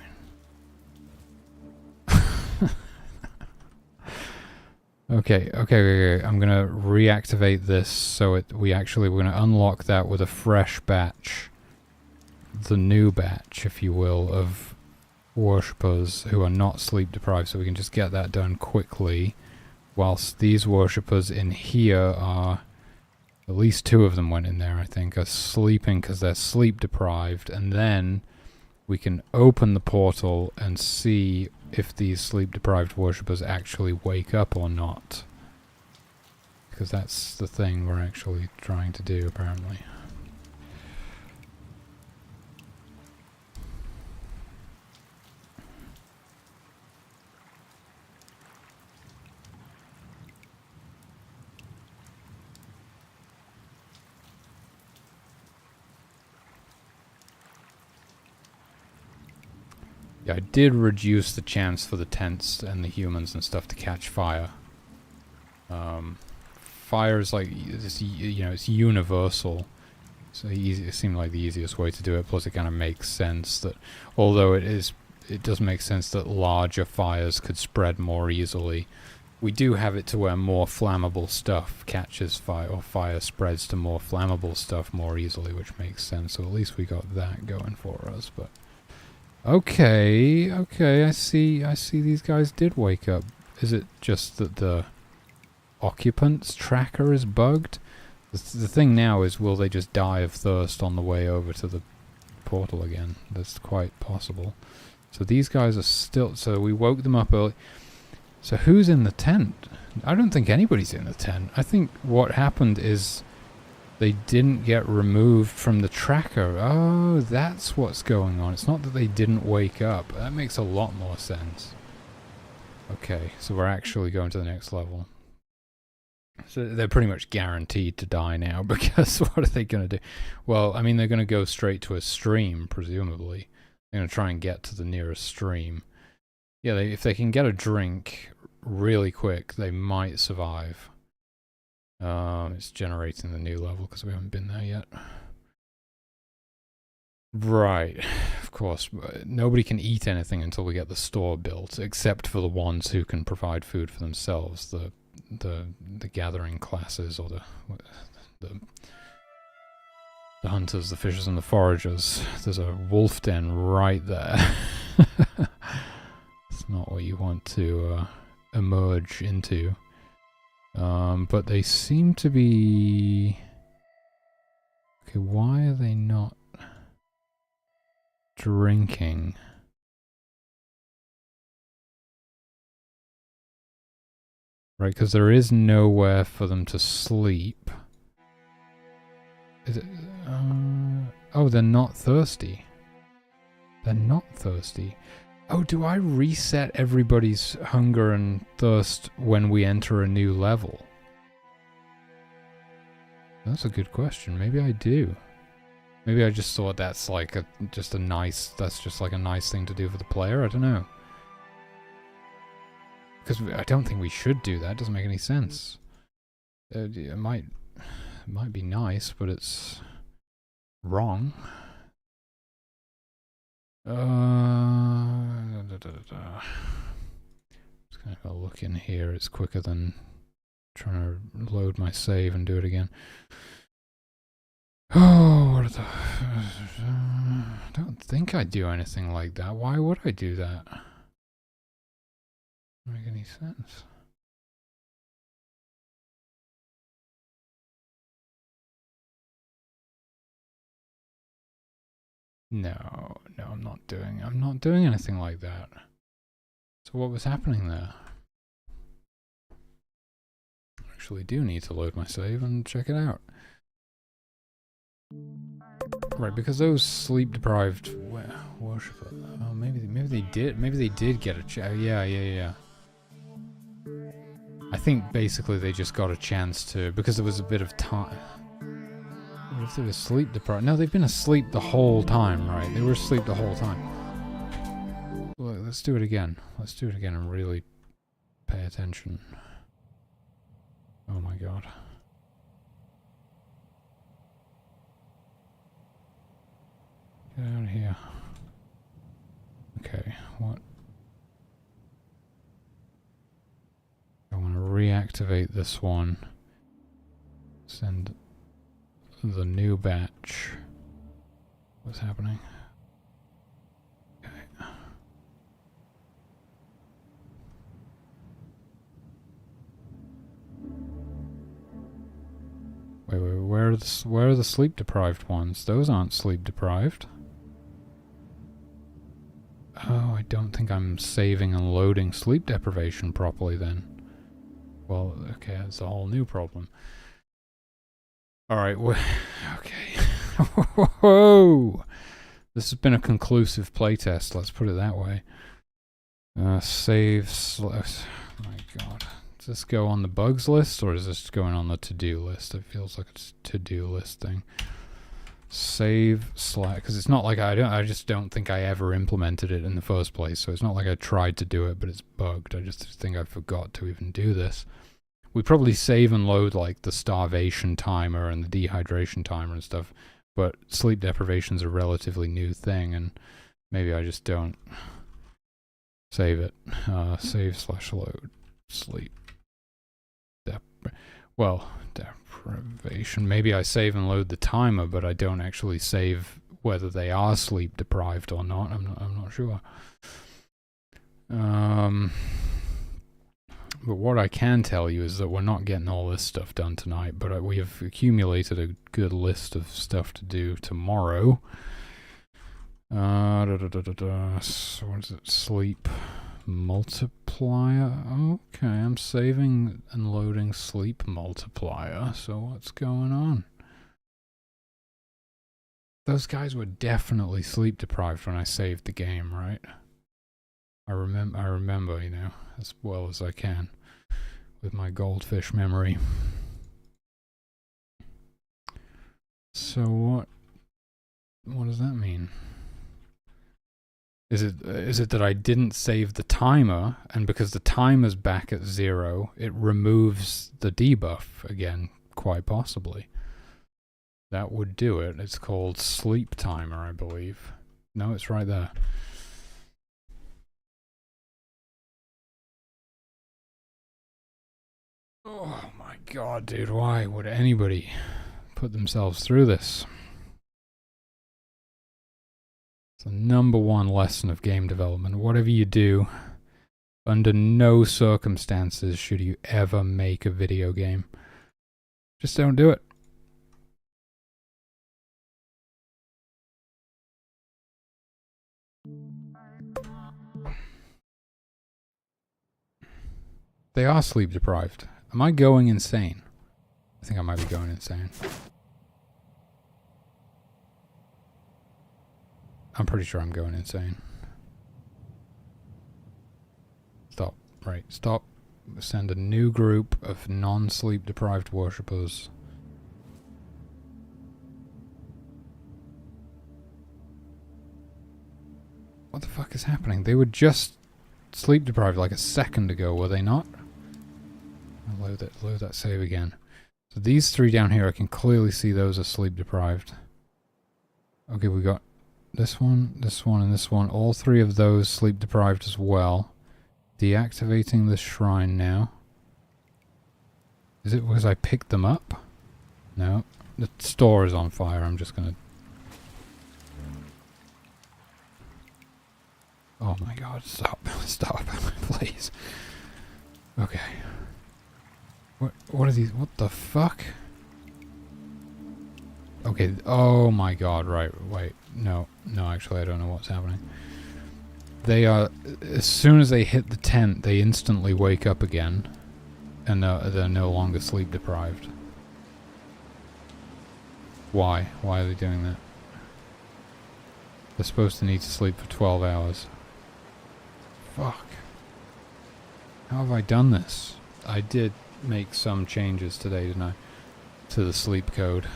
Okay. I'm gonna reactivate this so we're gonna unlock that with a fresh batch. The new batch, if you will, of worshippers who are not sleep deprived, so we can just get that done quickly. Whilst these worshippers in here are, at least 2 of them went in there, I think, are sleeping because they're sleep deprived, and then we can open the portal and see if these sleep-deprived worshippers actually wake up or not. Because that's the thing we're actually trying to do, apparently. Yeah, I did reduce the chance for the tents and the humans and stuff to catch fire. Fire is like, it's universal. So it seemed like the easiest way to do it. Plus, it kind of makes sense that, although it does make sense that larger fires could spread more easily. We do have it to where more flammable stuff catches fire, or fire spreads to more flammable stuff more easily, which makes sense. So at least we got that going for us. But okay, I see these guys did wake up. Is it just that the occupant's tracker is bugged? The thing now is, will they just die of thirst on the way over to the portal again? That's quite possible. So these guys are still... So we woke them up early. So who's in the tent? I don't think anybody's in the tent. I think what happened is they didn't get removed from the tracker. Oh, that's what's going on. It's not that they didn't wake up. That makes a lot more sense. Okay, so we're actually going to the next level. So they're pretty much guaranteed to die now, because what are they going to do? Well, I mean, they're going to go straight to a stream, presumably. They're going to try and get to the nearest stream. Yeah, if they can get a drink really quick, they might survive. It's generating the new level, because we haven't been there yet. Right, of course. Nobody can eat anything until we get the store built, except for the ones who can provide food for themselves. The gathering classes, or the hunters, the fishers, and the foragers. There's a wolf den right there. It's not what you want to emerge into. But they seem to be... Okay, why are they not drinking? Right, because there is nowhere for them to sleep. Is it... oh, they're not thirsty. They're not thirsty. Oh, do I reset everybody's hunger and thirst when we enter a new level? That's a good question. Maybe I do. Maybe I just thought that's like just a nice thing to do for the player. I don't know. Because I don't think we should do that. It doesn't make any sense. It might be nice, but it's wrong. Just gonna go look in here. It's quicker than trying to load my save and do it again. Oh, what the... I don't think I'd do anything like that. Why would I do that? Doesn't make any sense. No, I'm not doing anything like that. So what was happening there? I actually do need to load my save and check it out. Right, because those sleep-deprived worshippers. Oh, maybe they did get a chance. Yeah. I think basically they just got a chance to, because there was a bit of time. What if they were sleep deprived? No, they've been asleep the whole time, right? They were asleep the whole time. Look, let's do it again. Let's do it again and really pay attention. Oh my god. Get out of here. Okay, what? I want to reactivate this one. Send the new batch. What's happening? Okay. Wait, where are the sleep deprived ones? Those aren't sleep deprived. Oh, I don't think I'm saving and loading sleep deprivation properly then. Well, okay, that's a whole new problem. Alright, okay. Whoa! This has been a conclusive playtest, let's put it that way. Oh my god. Does this go on the bugs list, or is this going on the to-do list? It feels like it's a to-do list thing. Save slash, because it's not like I just don't think I ever implemented it in the first place, so it's not like I tried to do it, but it's bugged. I just think I forgot to even do this. We probably save and load like the starvation timer and the dehydration timer and stuff, but sleep deprivation's a relatively new thing, and maybe I just don't save it. Save slash load sleep. Deprivation. Maybe I save and load the timer, but I don't actually save whether they are sleep deprived or not. I'm not sure. But what I can tell you is that we're not getting all this stuff done tonight, but we have accumulated a good list of stuff to do tomorrow. So what is it? Sleep multiplier. Okay, I'm saving and loading sleep multiplier. So what's going on? Those guys were definitely sleep deprived when I saved the game, right? I remember, you know, as well as I can with my goldfish memory. So what does that mean? Is it that I didn't save the timer, and because the timer's back at 0, it removes the debuff again? Quite possibly. That would do it. It's called sleep timer, I believe. No, it's right there. Oh my god, dude, why would anybody put themselves through this? It's the #1 lesson of game development. Whatever you do, under no circumstances should you ever make a video game. Just don't do it. They are sleep deprived. Am I going insane? I think I might be going insane. I'm pretty sure I'm going insane. Stop. Right, stop. Send a new group of non-sleep deprived worshippers. What the fuck is happening? They were just sleep deprived like a second ago, were they not? I'll load that save again. So these 3 down here, I can clearly see those are sleep deprived. Okay, we got this one, and this one. All 3 of those sleep deprived as well. deactivating the shrine now. Is it because I picked them up? No. The store is on fire. I'm just gonna... Oh my god, stop. Stop. Please. Okay. What are these? What the fuck? Okay, oh my god, right, wait. No, actually I don't know what's happening. They are... As soon as they hit the tent, they instantly wake up again. And they're no longer sleep deprived. Why? Why are they doing that? They're supposed to need to sleep for 12 hours. Fuck. How have I done this? I did make some changes today, didn't I? To the sleep code.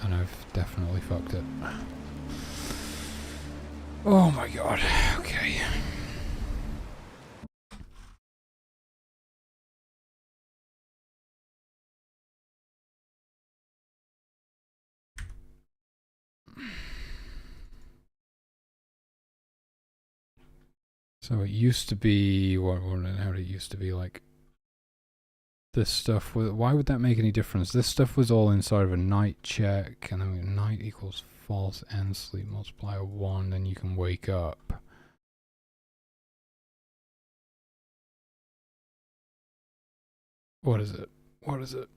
And I've definitely fucked it. Oh my god. Okay. So it used to be... how did it used to be like... This stuff was... Why would that make any difference? This stuff was all inside of a night check, and then night equals false and sleep multiplier 1, then you can wake up. What is it? What is it?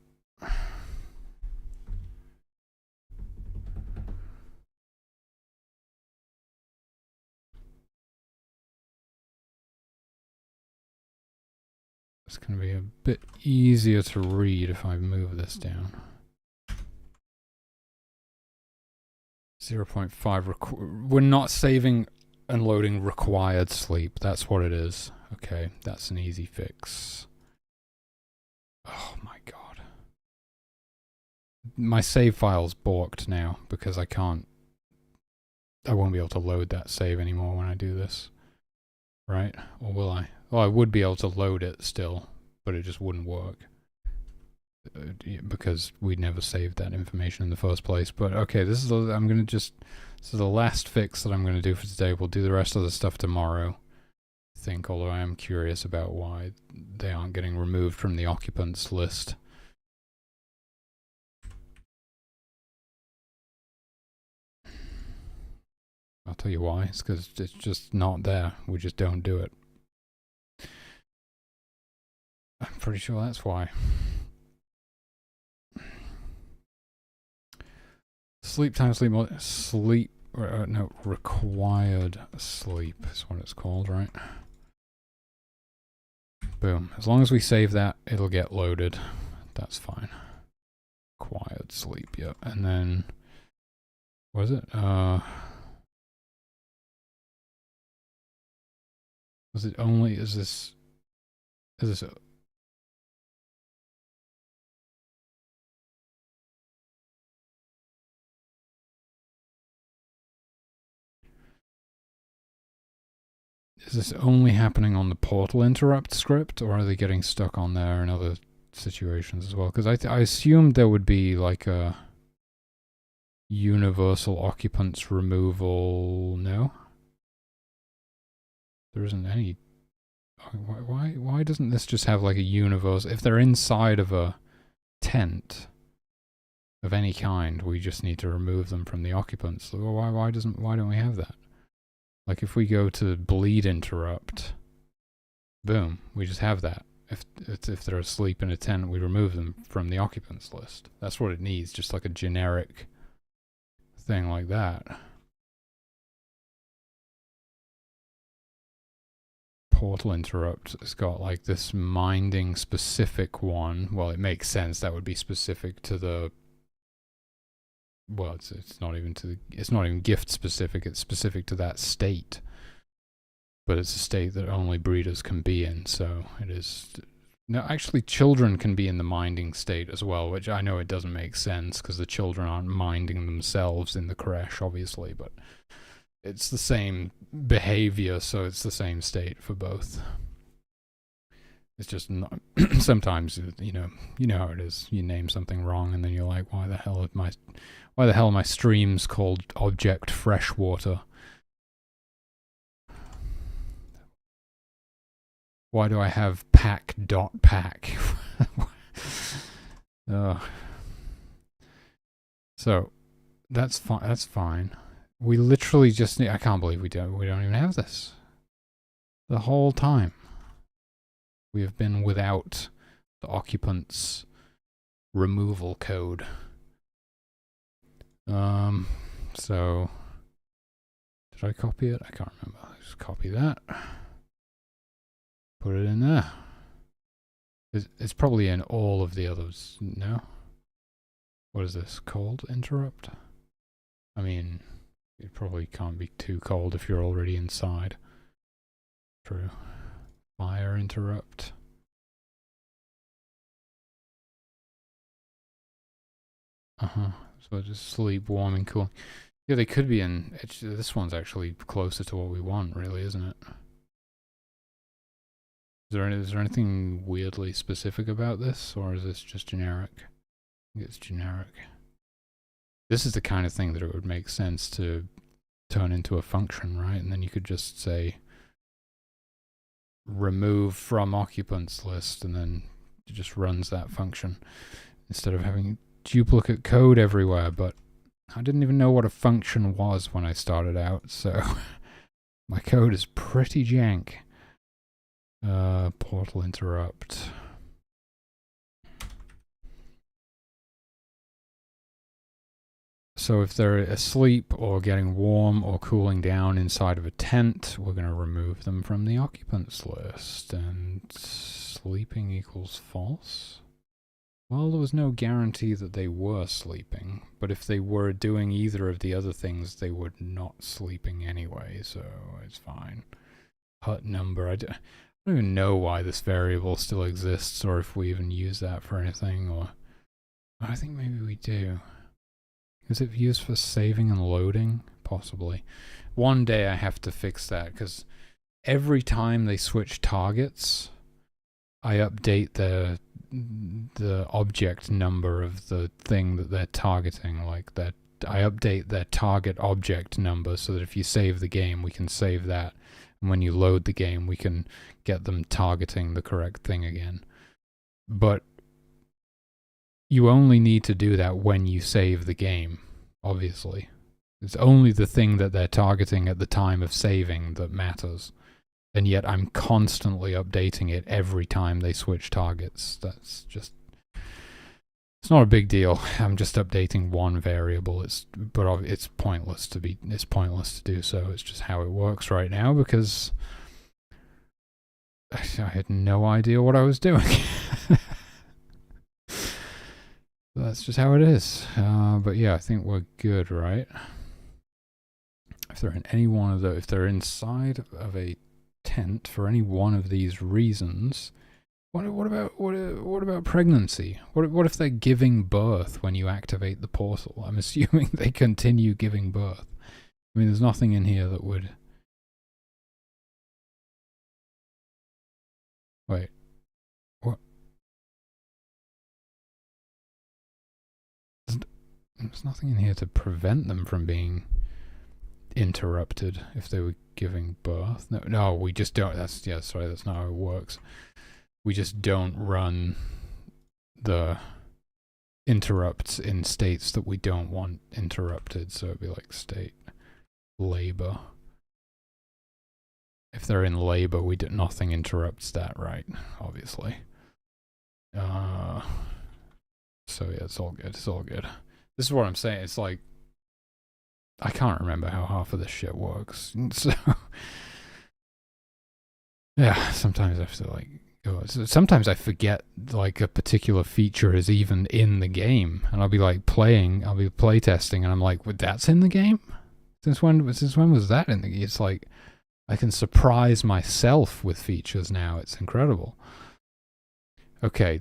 It's going to be a bit easier to read if I move this down. 0.5 we're not saving and loading required sleep. That's what it is. Okay, that's an easy fix. Oh my god. My save file's borked now because I won't be able to load that save anymore when I do this. Right? Or will I? Well, I would be able to load it still, but it just wouldn't work. Because we never saved that information in the first place. But okay, this is this is the last fix that I'm gonna do for today. We'll do the rest of the stuff tomorrow. I think, although I am curious about why they aren't getting removed from the occupants list. I'll tell you why. It's because it's just not there. We just don't do it. I'm pretty sure that's why. Sleep time, no, required sleep is what it's called, right? Boom. As long as we save that, it'll get loaded. That's fine. Required sleep, yep. And then, what is it? Was it only, is this only happening on the portal interrupt script, or are they getting stuck on there in other situations as well? Because I assumed there would be like a universal occupants removal. No? There isn't any. Why doesn't this just have like a universal? If they're inside of a tent of any kind, we just need to remove them from the occupants. So why don't we have that? Like if we go to bleed interrupt, boom, we just have that. If they're asleep in a tent, we remove them from the occupants list. That's what it needs, just like a generic thing like that. Portal interrupt has got like this minding specific one. Well, it makes sense. That would be specific to the... Well, it's not even gift specific. It's specific to that state. But it's a state that only breeders can be in, so it is... No, actually children can be in the minding state as well, which I know it doesn't make sense because the children aren't minding themselves in the crash, obviously, but it's the same behavior, so it's the same state for both. It's just not... Sometimes, you know how it is. You name something wrong and then you're like, why the hell are my streams called Object Freshwater? Why do I have pack.pack? So that's fine. That's fine. We literally just need. I can't believe we don't even have this. The whole time we have been without the occupant's removal code. So did I copy it? I can't remember. Just copy that. Put it in there. It's probably in all of the others. No? What is this? Cold interrupt? I mean, it probably can't be too cold if you're already inside. True. Fire interrupt. So just sleep, warming, cool. Yeah, they could be in. This one's actually closer to what we want, really, isn't it? Is there anything weirdly specific about this, or is this just generic? I think it's generic. This is the kind of thing that it would make sense to turn into a function, right? And then you could just say remove from occupants list, and then it just runs that function instead of having duplicate code everywhere. But I didn't even know what a function was when I started out, so my code is pretty jank. Portal interrupt. So if they're asleep or getting warm or cooling down inside of a tent, we're going to remove them from the occupants list. And sleeping equals false? Well, there was no guarantee that they were sleeping, but if they were doing either of the other things, they were not sleeping anyway, so it's fine. Hut number, I don't even know why this variable still exists, or if we even use that for anything, or I think maybe we do. Is it used for saving and loading? Possibly. One day I have to fix that, because every time they switch targets, I update the object number of the thing that they're targeting. Like that, I update their target object number so that if you save the game, we can save that. And when you load the game, we can get them targeting the correct thing again. But you only need to do that when you save the game, obviously. It's only the thing that they're targeting at the time of saving that matters. And yet I'm constantly updating it every time they switch targets. That's just... It's not a big deal. I'm just updating one variable. But it's pointless to do so. It's just how it works right now, because I had no idea what I was doing. That's just how it is. But yeah, I think we're good, right? If they're in any one of if they're inside of a tent for any one of these reasons, what about pregnancy? What if they're giving birth when you activate the portal? I'm assuming they continue giving birth. I mean, there's nothing in here that would... Wait. What? There's nothing in here to prevent them from being interrupted if they were giving birth. No, we just don't. That's not how it works. We just don't run the interrupts in states that we don't want interrupted. So it'd be like state labor. If they're in labor, nothing interrupts that, right? Obviously. So yeah, it's all good. It's all good. This is what I'm saying. It's like, I can't remember how half of this shit works. So yeah, sometimes I have to like go. Sometimes I forget like a particular feature is even in the game, and I'll be like playtesting, and I'm like, well, that's in the game? Since when was that in the game? It's like I can surprise myself with features now. It's incredible. Okay,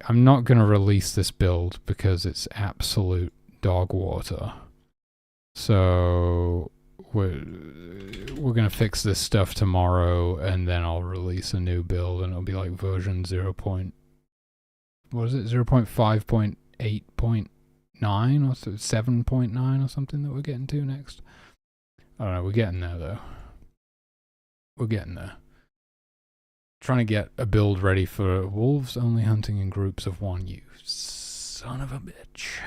I'm not gonna release this build because it's absolute dog water. So we're gonna fix this stuff tomorrow, and then I'll release a new build, and it'll be like version 0.5.8.9 or 7.9 or something that we're getting to next. I don't know. We're getting there though. We're getting there. trying to get a build ready for wolves only hunting in groups of one. You son of a bitch.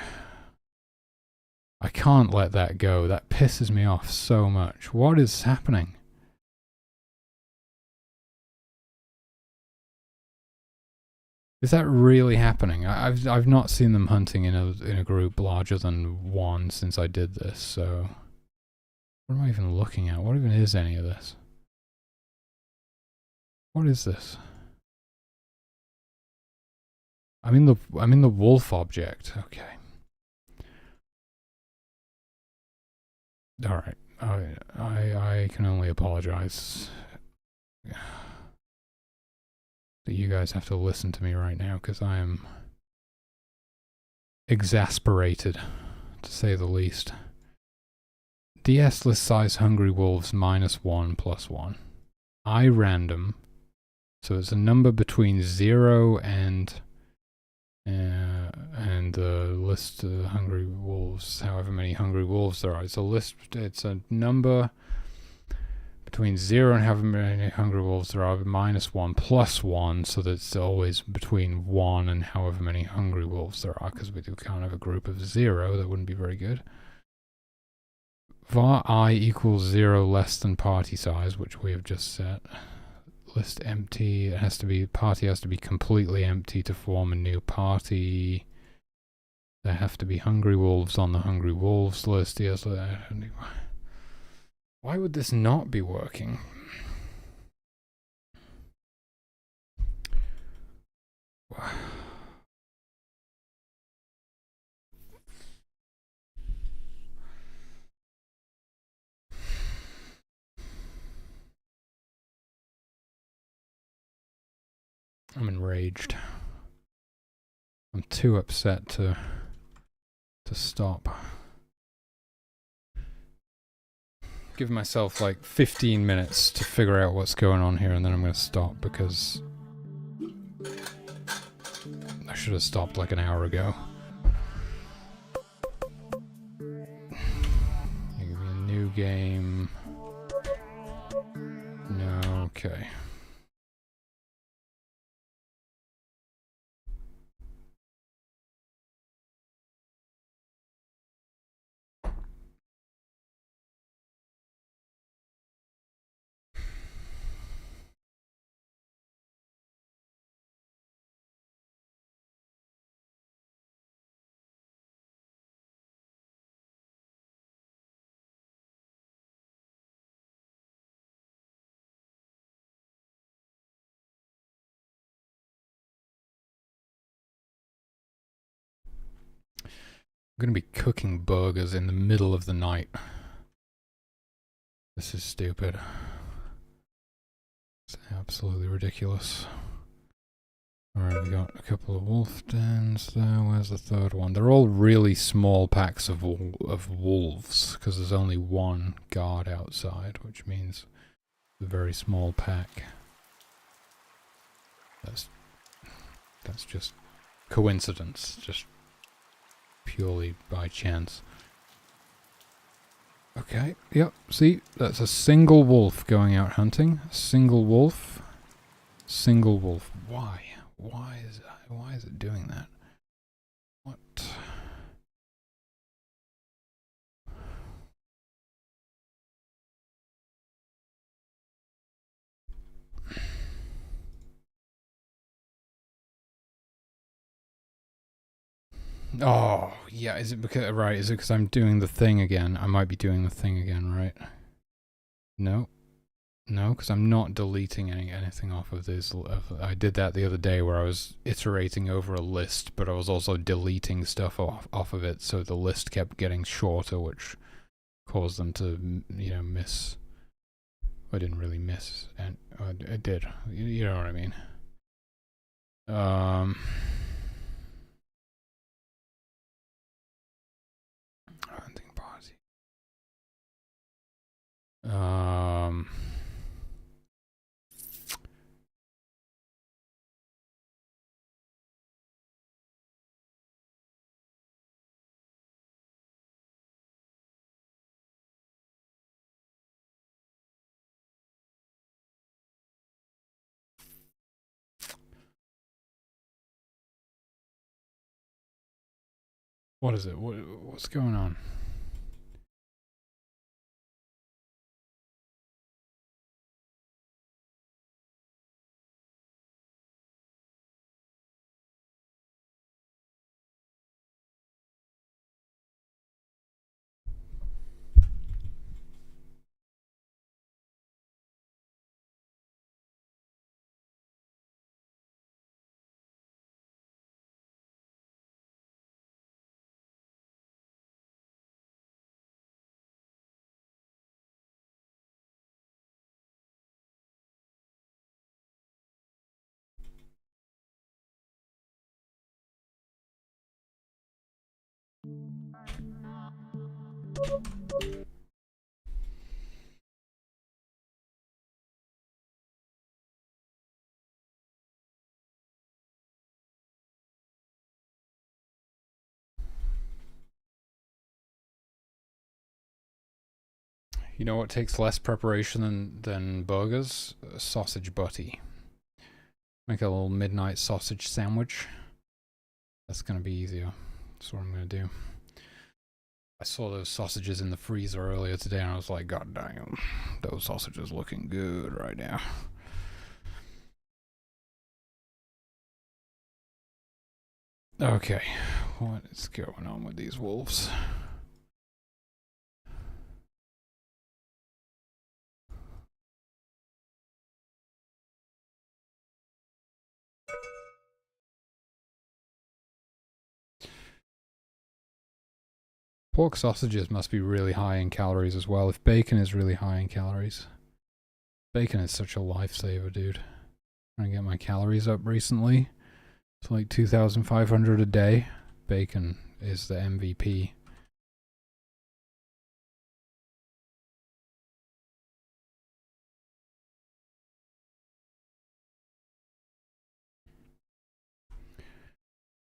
I can't let that go. That pisses me off so much. What is happening? Is that really happening? I've not seen them hunting in a group larger than one since I did this, so what am I even looking at? What even is any of this? What is this? I'm in the wolf object. Okay. All right. I can only apologize that you guys have to listen to me right now because I am exasperated, to say the least. DS list size hungry wolves -1 +1. I random, so it's a number between 0 and the list of hungry wolves, however many hungry wolves there are. It's a list. It's a number between 0 and however many hungry wolves there are, -1 +1, so that it's always between 1 and however many hungry wolves there are, because we can't have a group of 0. That wouldn't be very good. Var I equals 0 less than party size, which we have just set. List empty. It has to be, party has to be completely empty to form a new party. There have to be hungry wolves on the hungry wolves list. Yes. Why would this not be working? I'm enraged. I'm too upset to stop. Give myself like 15 minutes to figure out what's going on here, and then I'm going to stop because I should have stopped like an hour ago. Give me a new game. No, okay. I'm going to be cooking burgers in the middle of the night. This is stupid. It's absolutely ridiculous. Alright, we got a couple of wolf dens there. Where's the third one? They're all really small packs of wolves, because there's only one guard outside, which means a very small pack. That's just coincidence, just purely by chance. Okay, yep, see, that's a single wolf going out hunting. Single wolf. Single wolf. Why? Why is it doing that? What? Oh, yeah, is it because, right, is it because I'm doing the thing again? I might be doing the thing again, right? No. No, because I'm not deleting anything off of this. I did that the other day where I was iterating over a list, but I was also deleting stuff off of it, so the list kept getting shorter, which caused them to, you know, miss. I didn't really miss, and I did. You know what I mean? Hunting party. What is it? What's going on? You know what takes less preparation than burgers? Sausage butty. Make a little midnight sausage sandwich. That's gonna be easier. That's what I'm gonna do. I saw those sausages in the freezer earlier today and I was like, God damn, those sausages looking good right now. Okay, what is going on with these wolves? Pork sausages must be really high in calories as well, if bacon is really high in calories. Bacon is such a lifesaver, dude. Trying to get my calories up recently. It's like 2,500 a day. Bacon is the MVP.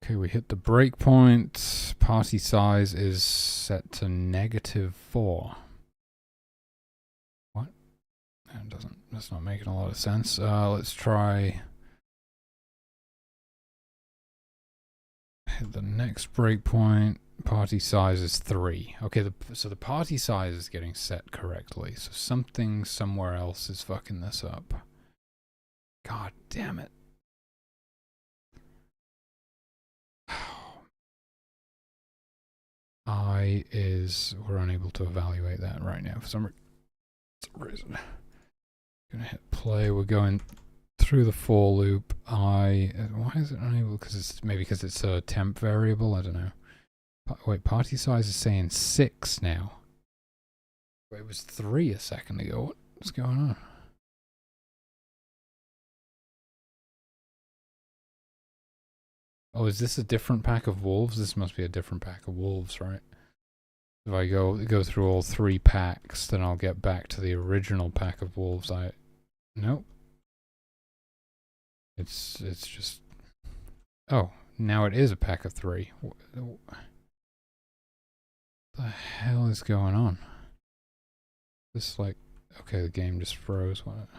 Okay, we hit the breakpoint. Party size is set to -4. What? That's not making a lot of sense. Let's try. Hit the next breakpoint. Party size is 3. Okay, so the party size is getting set correctly. So something somewhere else is fucking this up. God damn it. We're unable to evaluate that right now for some reason. Gonna hit play. We're going through the for loop. Why is it unable? Maybe because it's a temp variable. I don't know. Wait, party size is saying 6 now. Wait, it was 3 a second ago. What's going on? Oh, is this a different pack of wolves? This must be a different pack of wolves, right? If I go through all 3 packs, then I'll get back to the original pack of wolves. Nope. It's just. Oh, now it is a pack of 3. What the hell is going on? This like, okay, the game just froze. What?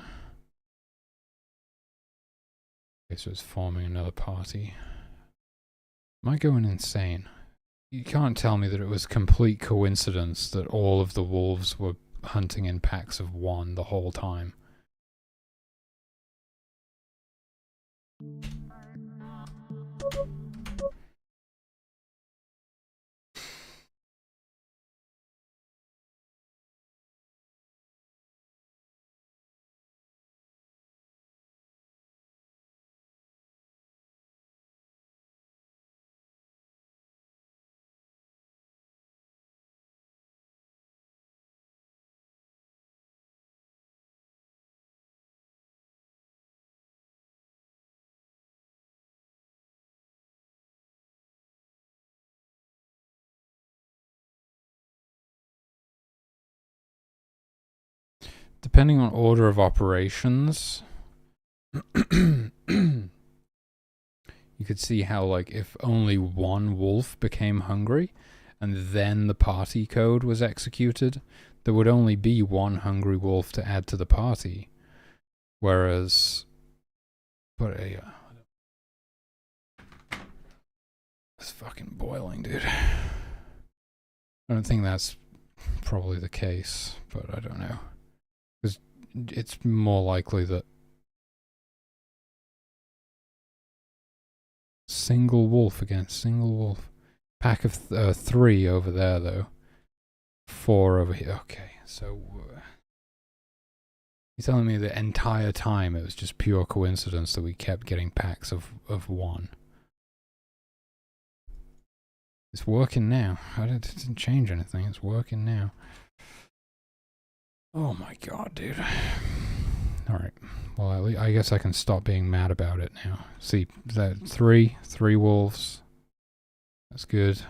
Okay, so it's forming another party. Am I going insane? You can't tell me that it was complete coincidence that all of the wolves were hunting in packs of 1 the whole time. Depending on order of operations, you could see how, like, if only 1 wolf became hungry and then the party code was executed, there would only be 1 hungry wolf to add to the party. Whereas, but yeah. It's fucking boiling, dude. I don't think that's probably the case, but I don't know. Because it's more likely that single wolf against single wolf. Pack of 3 over there, though. 4 over here. Okay, so you're telling me the entire time it was just pure coincidence that we kept getting packs of 1. It's working now. It didn't change anything. It's working now. Oh my god, dude. Alright. Well, at least I guess I can stop being mad about it now. See, that 3 wolves. That's good.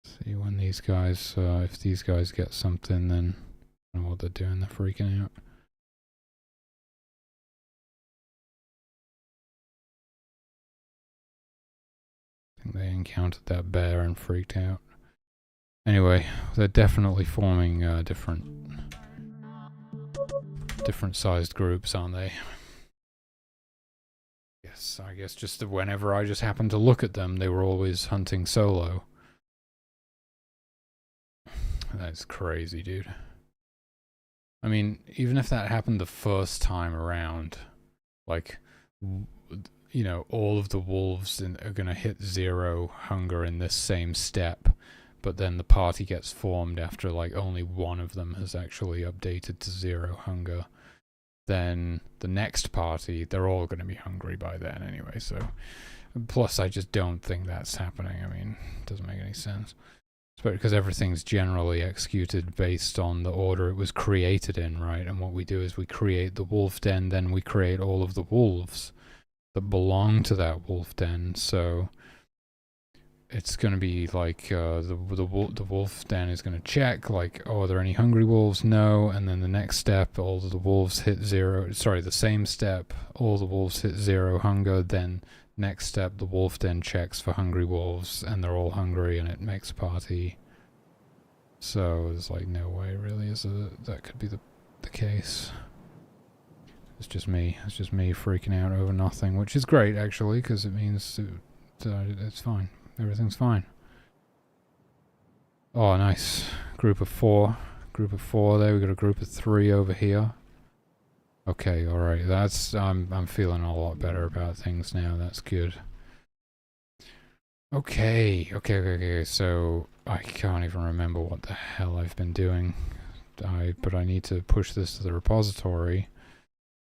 See when these guys, if these guys get something, then I don't know what they're doing. They're freaking out. I think they encountered that bear and freaked out. Anyway, they're definitely forming different sized groups, aren't they? Yes, I guess just whenever I just happened to look at them, they were always hunting solo. That's crazy, dude. I mean, even if that happened the first time around, like, you know, all of the wolves are gonna hit 0 hunger in this same step, but then the party gets formed after like only one of them has actually updated to 0 hunger, then the next party, they're all gonna be hungry by then anyway, so plus I just don't think that's happening. I mean, it doesn't make any sense. Because everything's generally executed based on the order it was created in, right? And what we do is we create the wolf den, then we create all of the wolves that belong to that wolf den. So it's going to be like the wolf den is going to check, like, oh, are there any hungry wolves? No. And then the next step, all of the wolves hit 0. Sorry, the same step, all the wolves hit 0 hunger. Then next step, the wolf den checks for hungry wolves, and they're all hungry, and it makes a party. So there's like no way really that could be the case. It's just me. It's just me freaking out over nothing, which is great actually, because it means it's fine. Everything's fine. Oh, nice. Group of 4. Group of 4 there. We got a group of 3 over here. Okay, alright. That's I'm feeling a lot better about things now. That's good. Okay. So I can't even remember what the hell I've been doing. But I need to push this to the repository.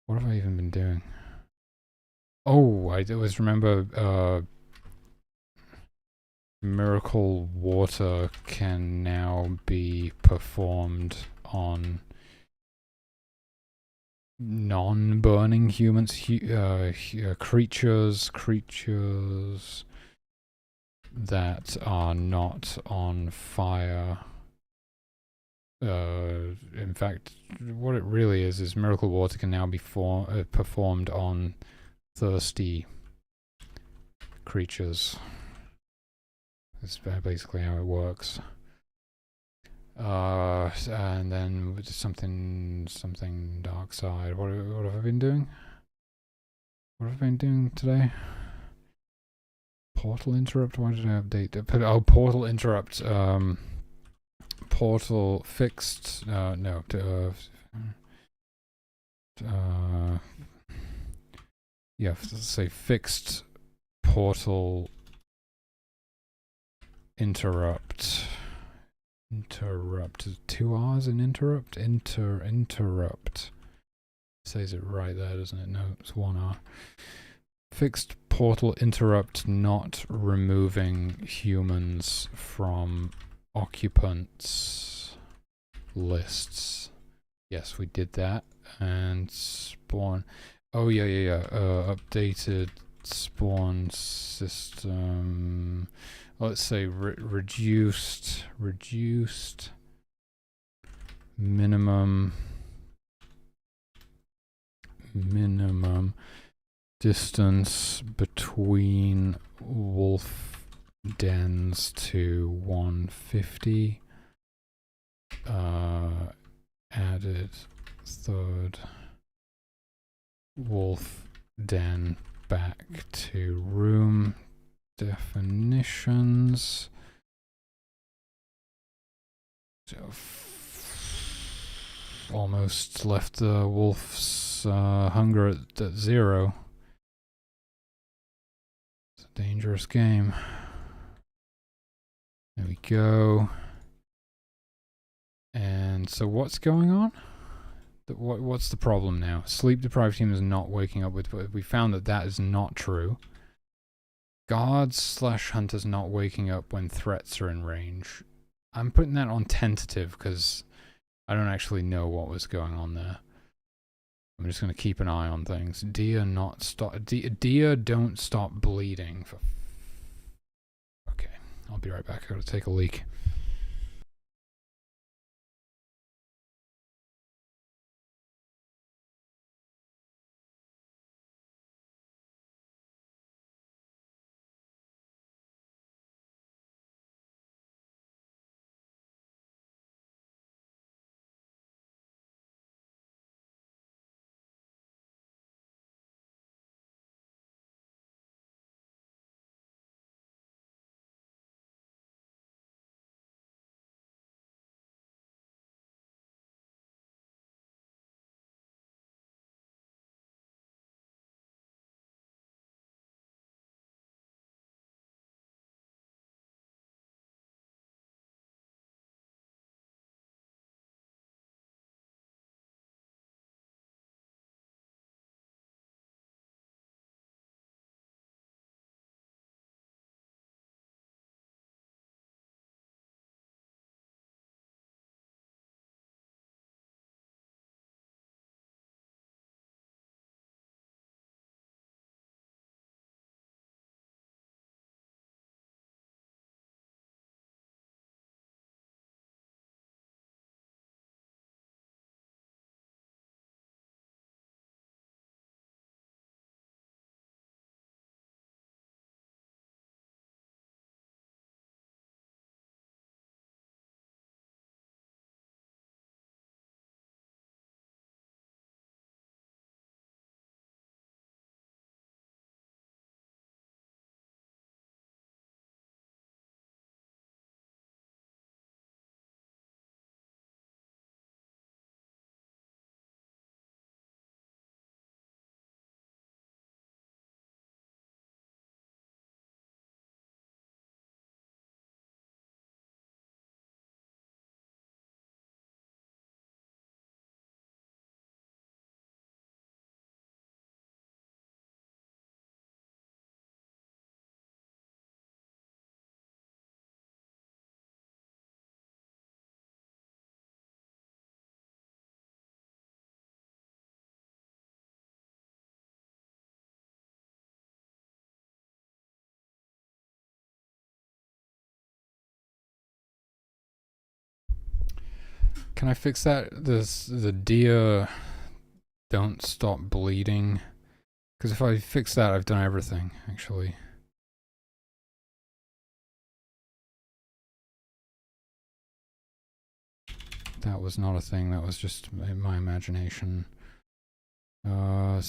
What have I even been doing? Oh, I always remember miracle water can now be performed on non-burning humans, creatures that are not on fire. In fact, what it really is miracle water can now be performed on thirsty creatures. That's basically how it works. And then something dark side. What have I been doing? What have I been doing today? Portal interrupt? Why did I update? Oh, portal interrupt. Portal fixed. No. Yeah, let's say fixed portal interrupt. Interrupt. 2 R's in interrupt? Interrupt. Says it right there, doesn't it? No, it's 1 R. Fixed portal interrupt not removing humans from occupants lists. Yes, we did that. And spawn. Oh, yeah. Updated spawn system. Let's say reduced minimum distance between wolf dens to 150. added third wolf den back to room definitions. So almost left the wolf's hunger at 0. It's a dangerous game. There we go. And so what's going on? What's the problem now? Sleep deprived team is not waking up with. We found that that is not true. Guards/hunters not waking up when threats are in range. I'm putting that on tentative because I don't actually know what was going on there. I'm just going to keep an eye on things. Deer not stop. Deer don't stop bleeding. Okay, I'll be right back. I gotta take a leak. Can I fix that? The deer don't stop bleeding. Because if I fix that, I've done everything, actually. That was not a thing, that was just my imagination. Yeah,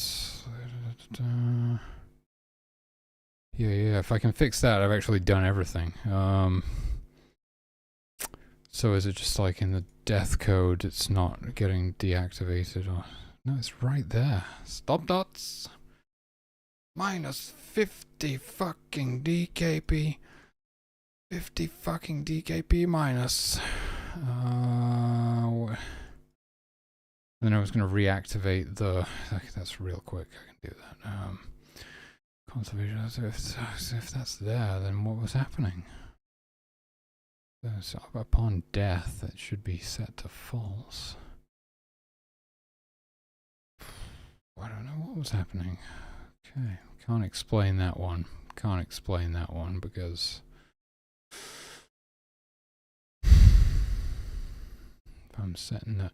if I can fix that, I've actually done everything. So is it just like in the death code, it's not getting deactivated? Or no, it's right there. Stop dots. Minus 50 fucking DKP. 50 fucking DKP minus. Then I was going to reactivate the. Okay, that's real quick. I can do that. Conservation. If that's there, then what was happening? So upon death, it should be set to false. I don't know what was happening. Okay, can't explain that one. Can't explain that one because if I'm setting that.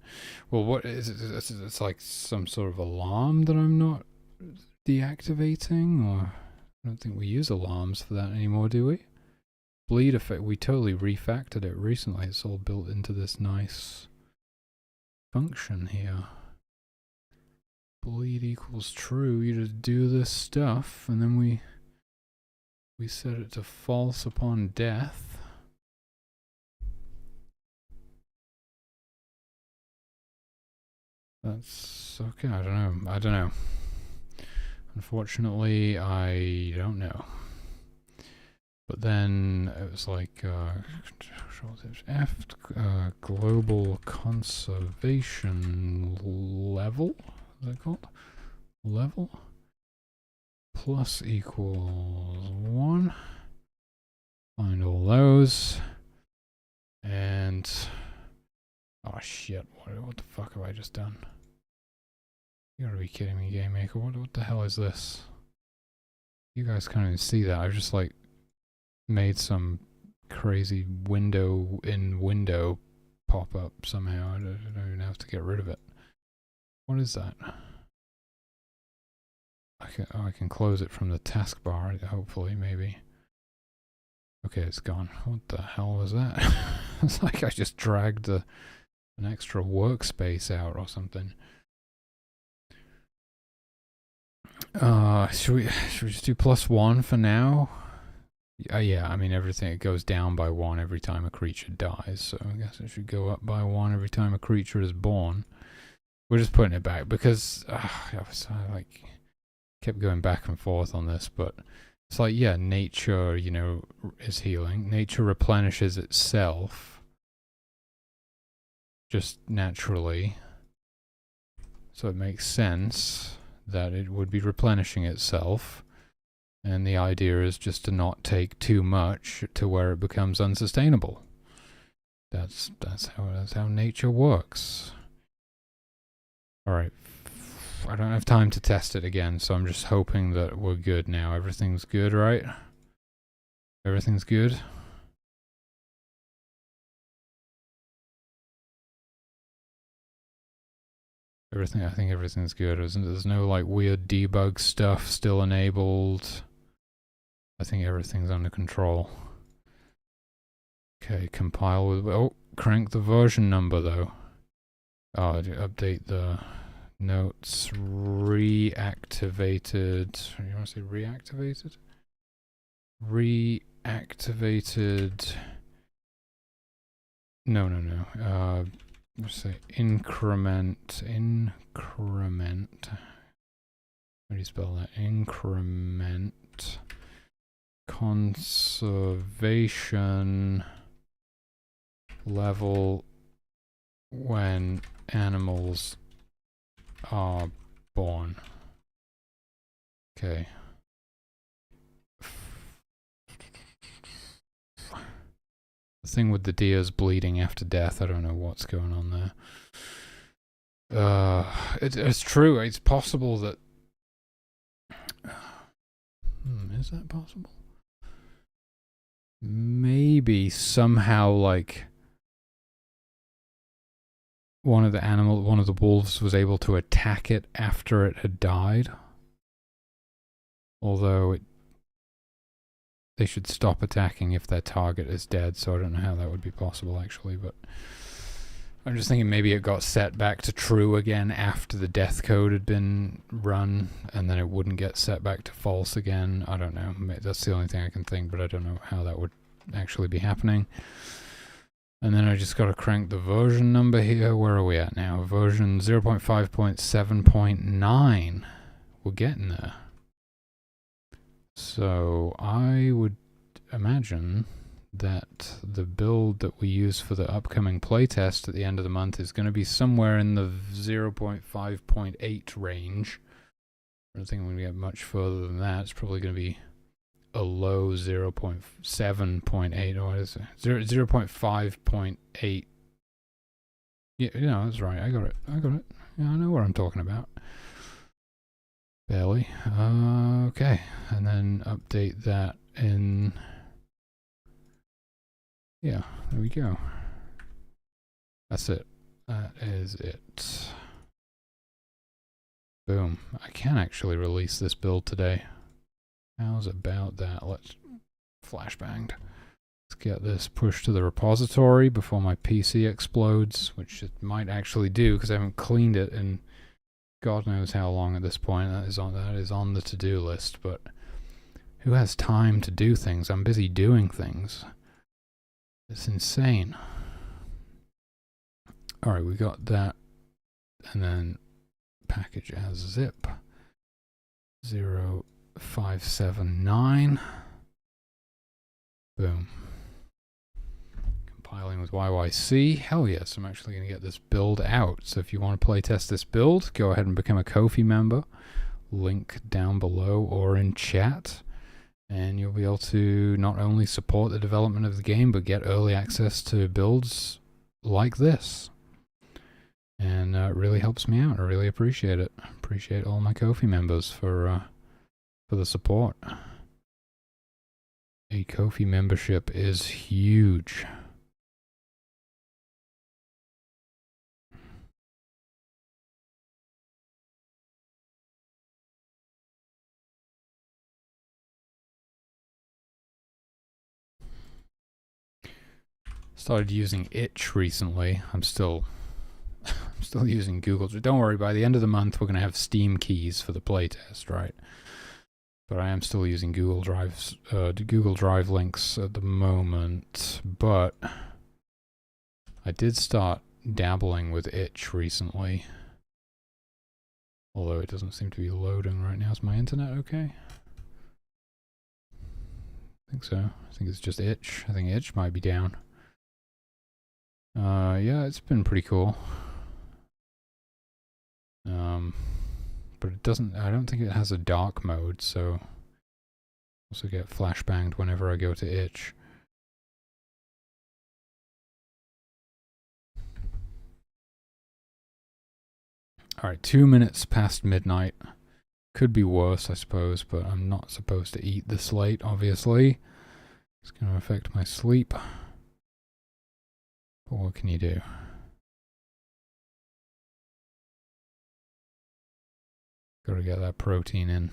Well, what is it? It's like some sort of alarm that I'm not deactivating, or I don't think we use alarms for that anymore, do we? Bleed effect, we totally refactored it recently. It's all built into this nice function here. Bleed equals true. You just do this stuff, and then we set it to false upon death. That's okay. I don't know. Unfortunately, I don't know. But then it was like F global conservation level. Is that called level? Plus equals 1. Find all those. And oh shit! What the fuck have I just done? You gotta be kidding me, GameMaker. What the hell is this? You guys can't even see that. I've just like made some crazy window in window pop up somehow. I don't even have to get rid of it. What is that? I can close it from the taskbar, hopefully, maybe. Okay, it's gone. What the hell was that? It's like I just dragged an extra workspace out or something. Should we just do +1 for now? Yeah, I mean everything, it goes down by 1 every time a creature dies, so I guess it should go up by 1 every time a creature is born. We're just putting it back because I like kept going back and forth on this, but it's like, yeah, nature, you know, is healing. Nature replenishes itself just naturally, so it makes sense that it would be replenishing itself. And the idea is just to not take too much to where it becomes unsustainable. That's how nature works. All right. I don't have time to test it again, so I'm just hoping that we're good now. Everything's good, right? Everything's good? I think everything's good. There's no like weird debug stuff still enabled. I think everything's under control. Okay, compile with, oh, crank the version number though. Oh, update the notes, reactivated. You want to say reactivated? Reactivated. No. Let's say increment. How do you spell that? Increment. Conservation level when animals are born. Okay. The thing with the deer's bleeding after death, I don't know what's going on there. It's true, it's possible that... is that possible? Maybe somehow, like, one of the wolves was able to attack it after it had died. Although they should stop attacking if their target is dead, so I don't know how that would be possible actually, but I'm just thinking maybe it got set back to true again after the death code had been run, and then it wouldn't get set back to false again. I don't know. That's the only thing I can think, but I don't know how that would actually be happening. And then I just got to crank the version number here. Where are we at now? Version 0.5.7.9. We're getting there. So I would imagine that the build that we use for the upcoming playtest at the end of the month is going to be somewhere in the 0.5.8 range. I don't think we're going to get much further than that. It's probably going to be a low 0.7.8, or what is it? 0.5.8. Yeah, that's right. I got it. Yeah, I know what I'm talking about. Barely. Okay. And then update that in... Yeah, there we go. That's it. That is it. Boom. I can actually release this build today. How's about that? Let's flashbanged. Let's get this pushed to the repository before my PC explodes, which it might actually do because I haven't cleaned it in God knows how long at this point. That is on the to-do list, but who has time to do things? I'm busy doing things. It's insane. Alright, we got that. And then package as zip 0579. Boom. Compiling with YYC. Hell yes, I'm actually going to get this build out. So if you want to play test this build, go ahead and become a Ko-fi member. Link down below or in chat. And you'll be able to not only support the development of the game, but get early access to builds like this. And it really helps me out. I really appreciate it. Appreciate all my Ko-fi members for the support. A Ko-fi membership is huge. Started using Itch recently. I'm still using Google. Don't worry, by the end of the month we're going to have Steam keys for the playtest, right? But I am still using Google Drive links at the moment. But I did start dabbling with Itch recently. Although it doesn't seem to be loading right now. Is my internet okay? I think so. I think it's just Itch. I think Itch might be down. Yeah, it's been pretty cool. But it doesn't, I don't think it has a dark mode, so also get flashbanged whenever I go to Itch. Alright, 2 minutes past midnight. Could be worse, I suppose, but I'm not supposed to eat this late, obviously. It's going to affect my sleep. But what can you do? Gotta get that protein in.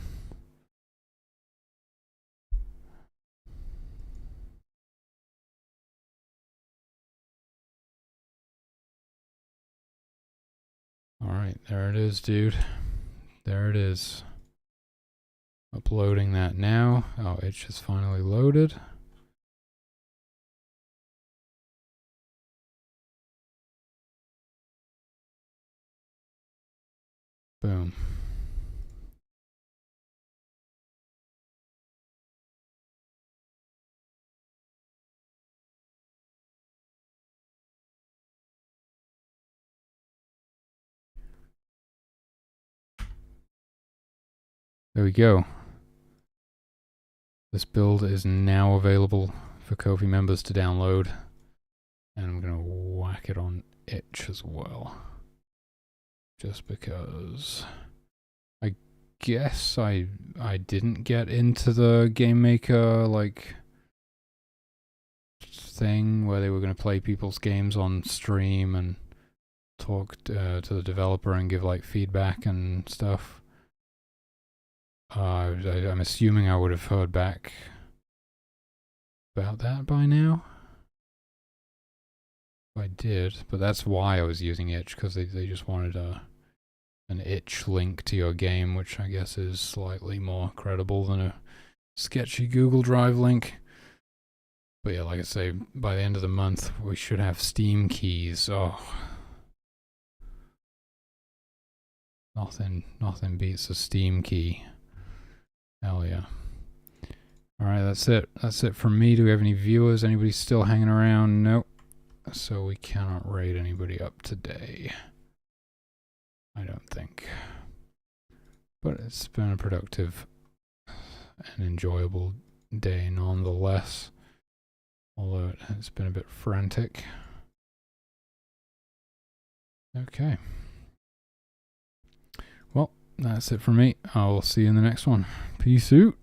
Alright, there it is, dude. There it is. Uploading that now. Oh, it's just finally loaded. Boom. There we go. This build is now available for Ko-fi members to download. And I'm going to whack it on Itch as well. Just because I guess I didn't get into the GameMaker like thing where they were going to play people's games on stream and talk to the developer and give like feedback and stuff. I'm assuming I would have heard back about that by now. If I did, but that's why I was using Itch, because they just wanted an Itch link to your game, which I guess is slightly more credible than a sketchy Google Drive link. But yeah, like I say, by the end of the month, we should have Steam keys. Oh. Nothing beats a Steam key. Hell yeah. Alright, that's it. That's it from me. Do we have any viewers? Anybody still hanging around? Nope. So we cannot raid anybody up today. I don't think. But it's been a productive and enjoyable day nonetheless. Although it's been a bit frantic. Okay. Well, that's it from me. I'll see you in the next one. Peace out.